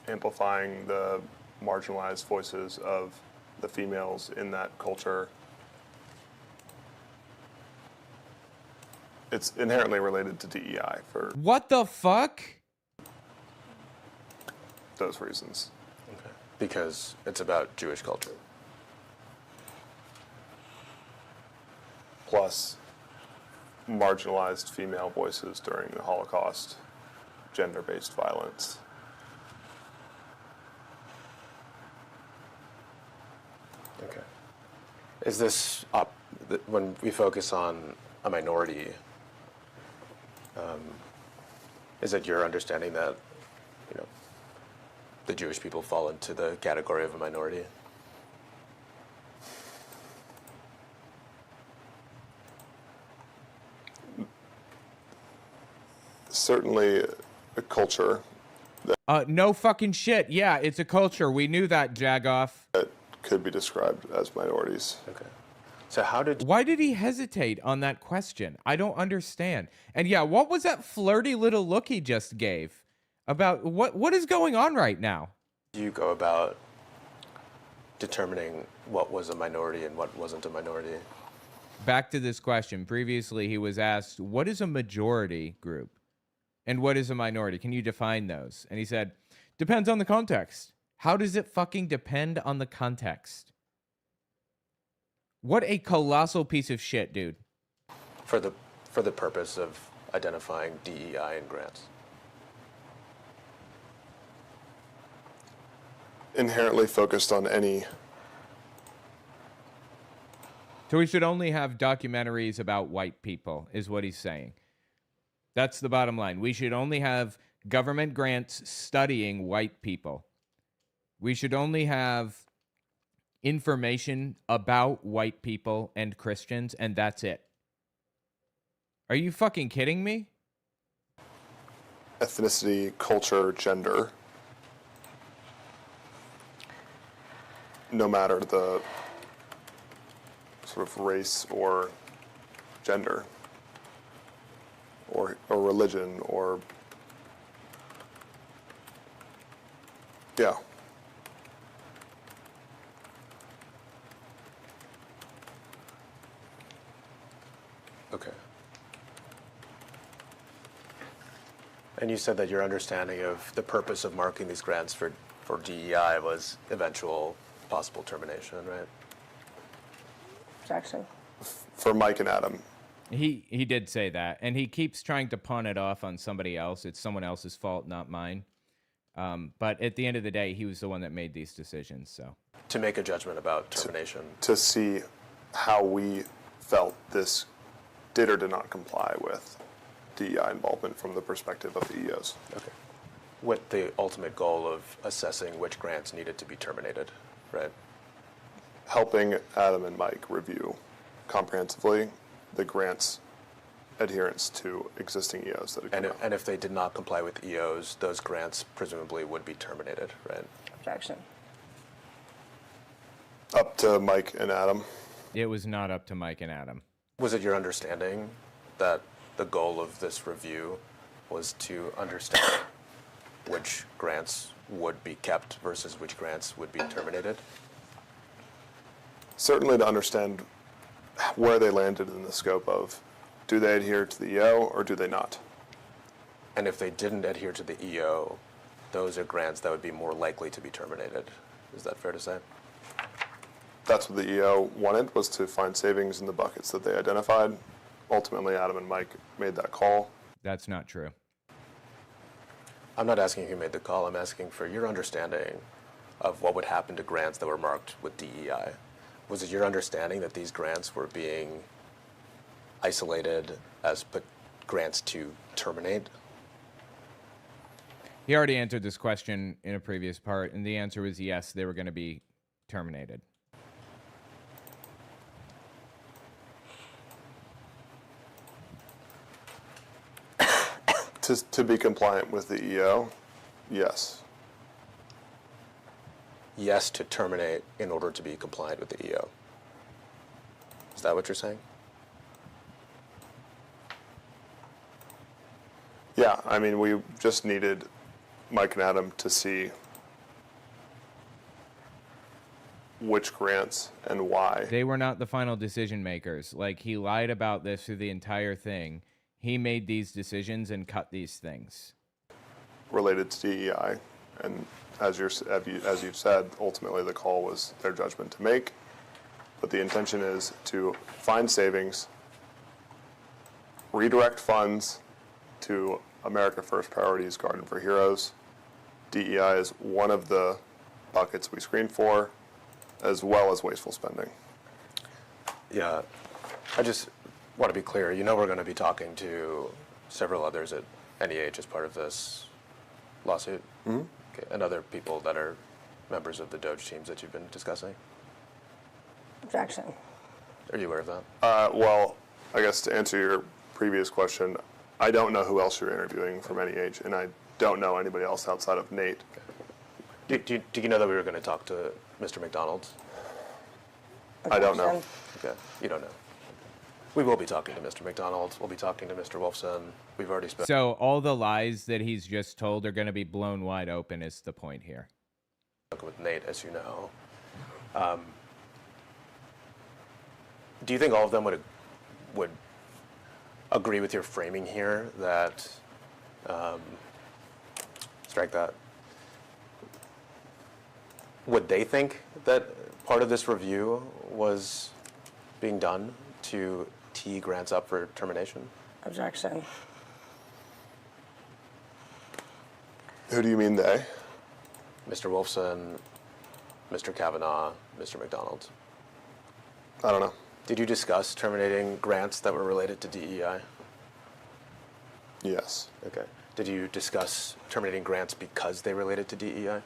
amplifying the marginalized voices of the females in that culture. It's inherently related to DEI for What the fuck? those reasons. Okay. Because it's about Jewish culture. Plus, marginalized female voices during the Holocaust, gender-based violence. Okay. Is this when we focus on a minority? Is it your understanding that the Jewish people fall into the category of a minority? Certainly, a culture No fucking shit. Yeah, it's a culture. We knew that, Jagoff. that could be described as minorities. Okay. So how did Why did he hesitate on that question? I don't understand. And yeah, what was that flirty little look he just gave? About what is going on right now? you go about determining what was a minority and what wasn't a minority? Back to this question. Previously, he was asked, what is a majority group? And what is a minority? Can you define those? And he said, depends on the context. How does it fucking depend on the context? What a colossal piece of shit, dude. For the purpose of identifying DEI and grants. Inherently focused on any. So we should only have documentaries about white people, is what he's saying. That's the bottom line. We should only have government grants studying white people. We should only have information about white people and Christians, and that's it. Are you fucking kidding me? Ethnicity, culture, gender. No matter the sort of race or gender or religion or, yeah. Okay. And you said that your understanding of the purpose of marking these grants for DEI was eventual possible termination, right? Objection. For Mike and Adam. He did say that, and he keeps trying to pawn it off on somebody else. It's someone else's fault, not mine. But at the end of the day, he was the one that made these decisions. So To make a judgment about termination. To see how we felt this did or did not comply with DEI involvement from the perspective of the EOs. Okay. With the ultimate goal of assessing which grants needed to be terminated, right? Helping Adam and Mike review comprehensively the grants adherence to existing EOs that had come out. And if they did not comply with EOs, those grants presumably would be terminated, right? Objection. Up to Mike and Adam. it was not up to Mike and Adam. Was it your understanding that the goal of this review was to understand which grants would be kept versus which grants would be terminated? Certainly to understand where they landed in the scope of, do they adhere to the EO or do they not? And if they didn't adhere to the EO, those are grants that would be more likely to be terminated. Is that fair to say? That's what the EO wanted, was to find savings in the buckets that they identified. Ultimately, Adam and Mike made that call. That's not true. I'm not asking who made the call. I'm asking for your understanding of what would happen to grants that were marked with DEI. Was it your understanding that these grants were being isolated as grants to terminate? He already answered this question in a previous part, and the answer was yes, they were going to be terminated. To be compliant with the EO, yes. Yes, to terminate in order to be compliant with the EO. Is that what you're saying? Yeah, I mean, we just needed Mike and Adam to see which grants and why. They were not the final decision makers. Like, he lied about this through the entire thing. He made these decisions and cut these things. Related to DEI, and as you've said, ultimately the call was their judgment to make, but the intention is to find savings, redirect funds to America First Priorities, Garden for Heroes. DEI is one of the buckets we screen for, as well as wasteful spending. Yeah, I just want to be clear. You know we're going to be talking to several others at NEH as part of this lawsuit? Mm-hmm. Okay. And other people that are members of the DOGE teams that you've been discussing? Objection. Are you aware of that? Well, I guess to answer your previous question, I don't know who else you're interviewing from NEH, and I don't know anybody else outside of Nate. Okay. Do you know that we were going to talk to Mr. McDonald? I don't know. Objection. Okay, you don't know. We will be talking to Mr. McDonald. We'll be talking to Mr. Wolfson. We've already spoken So all the lies that he's just told are going to be blown wide open is the point here. with Nate, as you know. Do you think all of them would agree with your framing here that, strike that, would they think that part of this review was being done to tee grants up for termination? Objection. Who do you mean they? Mr. Wolfson, Mr. Kavanaugh, Mr. McDonald. I don't know. Did you discuss terminating grants that were related to DEI? Yes. Okay. Did you discuss terminating grants because they related to DEI?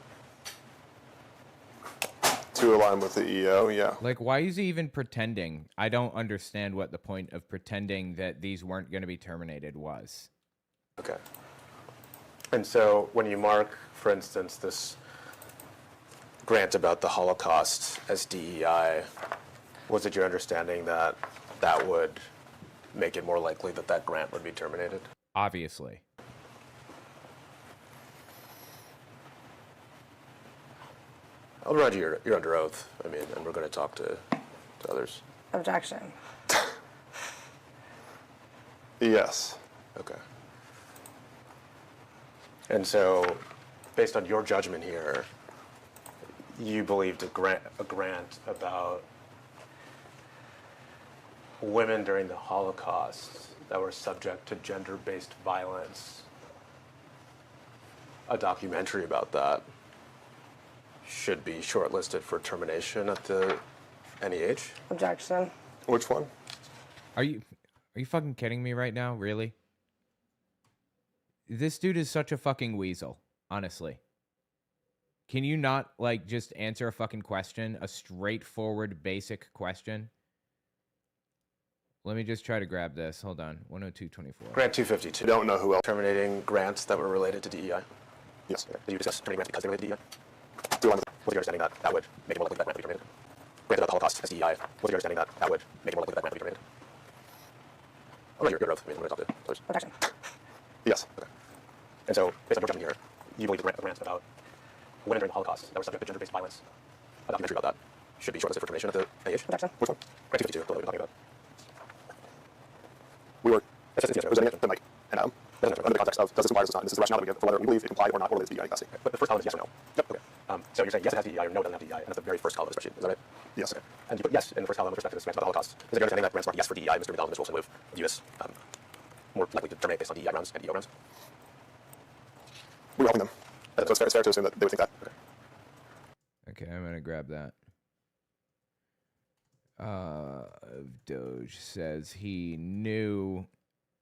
To align with the EO, yeah. Like, why is he even pretending? I don't understand what the point of pretending that these weren't going to be terminated was. Okay. And so when you mark, for instance, this grant about the Holocaust as DEI, was it your understanding that that would make it more likely that that grant would be terminated? Obviously. I'll remind you, you're under oath. I mean, and we're going to talk to others. Objection. Yes. Okay. And so, based on your judgment here, you believed a grant about women during the Holocaust that were subject to gender-based violence, a documentary about that, should be shortlisted for termination at the NEH? Objection. Which one? Are you fucking kidding me right now? Really? This dude is such a fucking weasel, honestly. Can you not, like, just answer a fucking question? A straightforward, basic question? Let me just try to grab this. Hold on. 102.24. Grant 252. I don't know who else. Terminating grants that were related to DEI. Yes. Did you discuss terminating grants because they related to DEI? To align with Was your understanding that that would make it more likely that grant would be terminated? Grant about the Holocaust as DEI. Was your understanding that that would make it more likely that grant would be terminated? Oh, no, you're oath. I mean, I'm going to talk to others. Objection. Yes. Okay. And so, based on your judgment here, you believe the grant about women during the Holocaust that were subject to gender-based violence, a documentary about that, should be shortlisted for termination at the NIH? Objection. Which one? Grant 252, the one we've been talking about. We were It's just, presenting it to Mike and Adam Doesn't answer. under the context of does this comply or does it not? And this is the rationale that we give for whether we believe it complied or not or related to DEI capacity. But the first column is yes or no. Yep. Okay. So you're saying yes, it has DEI, or no, it doesn't have DEI, and that's the very first column of the spreadsheet. Is that right? Yes. Okay. And you put yes in the first column with respect to this grant about the Holocaust. Is it your understanding that grants marked yes for DEI, Mr. McDonald and Ms. Wilson would view as more likely to terminate based on DEI grounds and EO grounds? We were helping them. So it's fair to assume that they would think that. Okay. Okay, I'm gonna grab that. Doge says he knew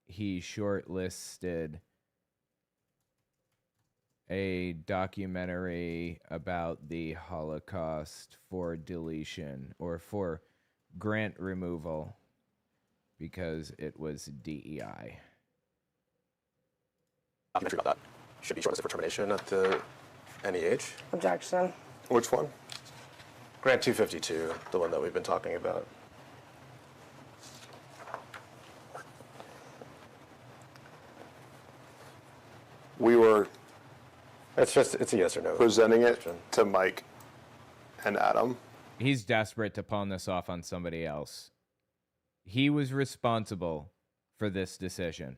he shortlisted a documentary about the Holocaust for deletion or for grant removal because it was DEI. Documentary about that should be shortlisted for termination at the NEH. Objection. Which one? Grant 252, the one that we've been talking about. We were It's a yes or no. presenting it question. to Mike and Adam. He's desperate to pawn this off on somebody else. He was responsible for this decision.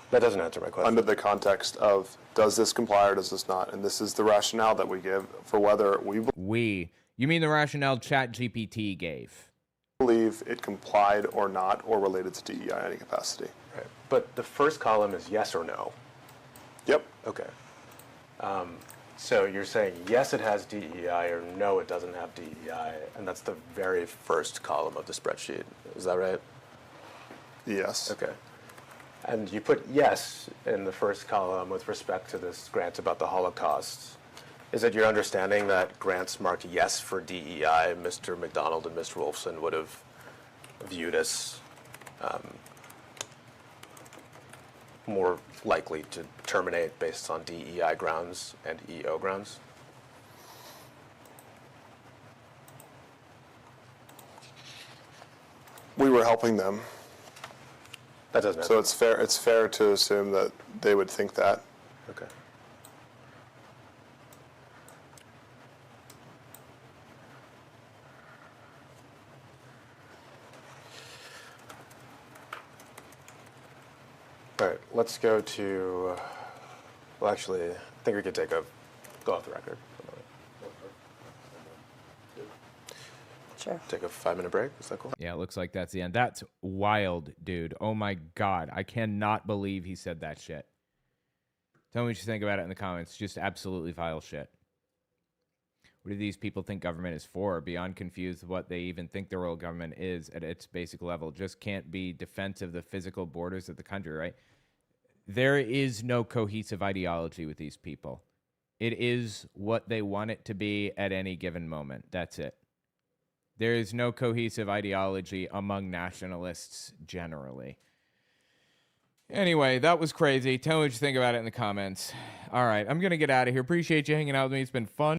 That doesn't answer my question. Under the context of does this comply or does this not? And this is the rationale that we give for whether we You mean the rationale ChatGPT gave? believe it complied or not or related to DEI in any capacity. Right. But the first column is yes or no. Yep. Okay. So you're saying yes, it has DEI, or no, it doesn't have DEI, and that's the very first column of the spreadsheet. Is that right? Yes. Okay. And you put yes in the first column with respect to this grant about the Holocaust. Is it your understanding that grants marked yes for DEI, Mr. McDonald and Mr. Wolfson would have viewed as more likely to terminate based on DEI grounds and EO grounds? We were helping them. That doesn't So answer. it's fair to assume that they would think that. Okay. All right, let's go to, well, actually, I think we could go off the record for a moment. Sure. Take a 5-minute break, is that cool? Yeah, it looks like that's the end. That's wild, dude. Oh my God. I cannot believe he said that shit. Tell me what you think about it in the comments. Just absolutely vile shit. What do these people think government is for? Beyond confused with what they even think the role of government is at its basic level. Just can't be defense of the physical borders of the country, right? There is no cohesive ideology with these people. It is what they want it to be at any given moment. That's it. There is no cohesive ideology among nationalists generally. Anyway, that was crazy. Tell me what you think about it in the comments. All right, I'm going to get out of here. Appreciate you hanging out with me. It's been fun.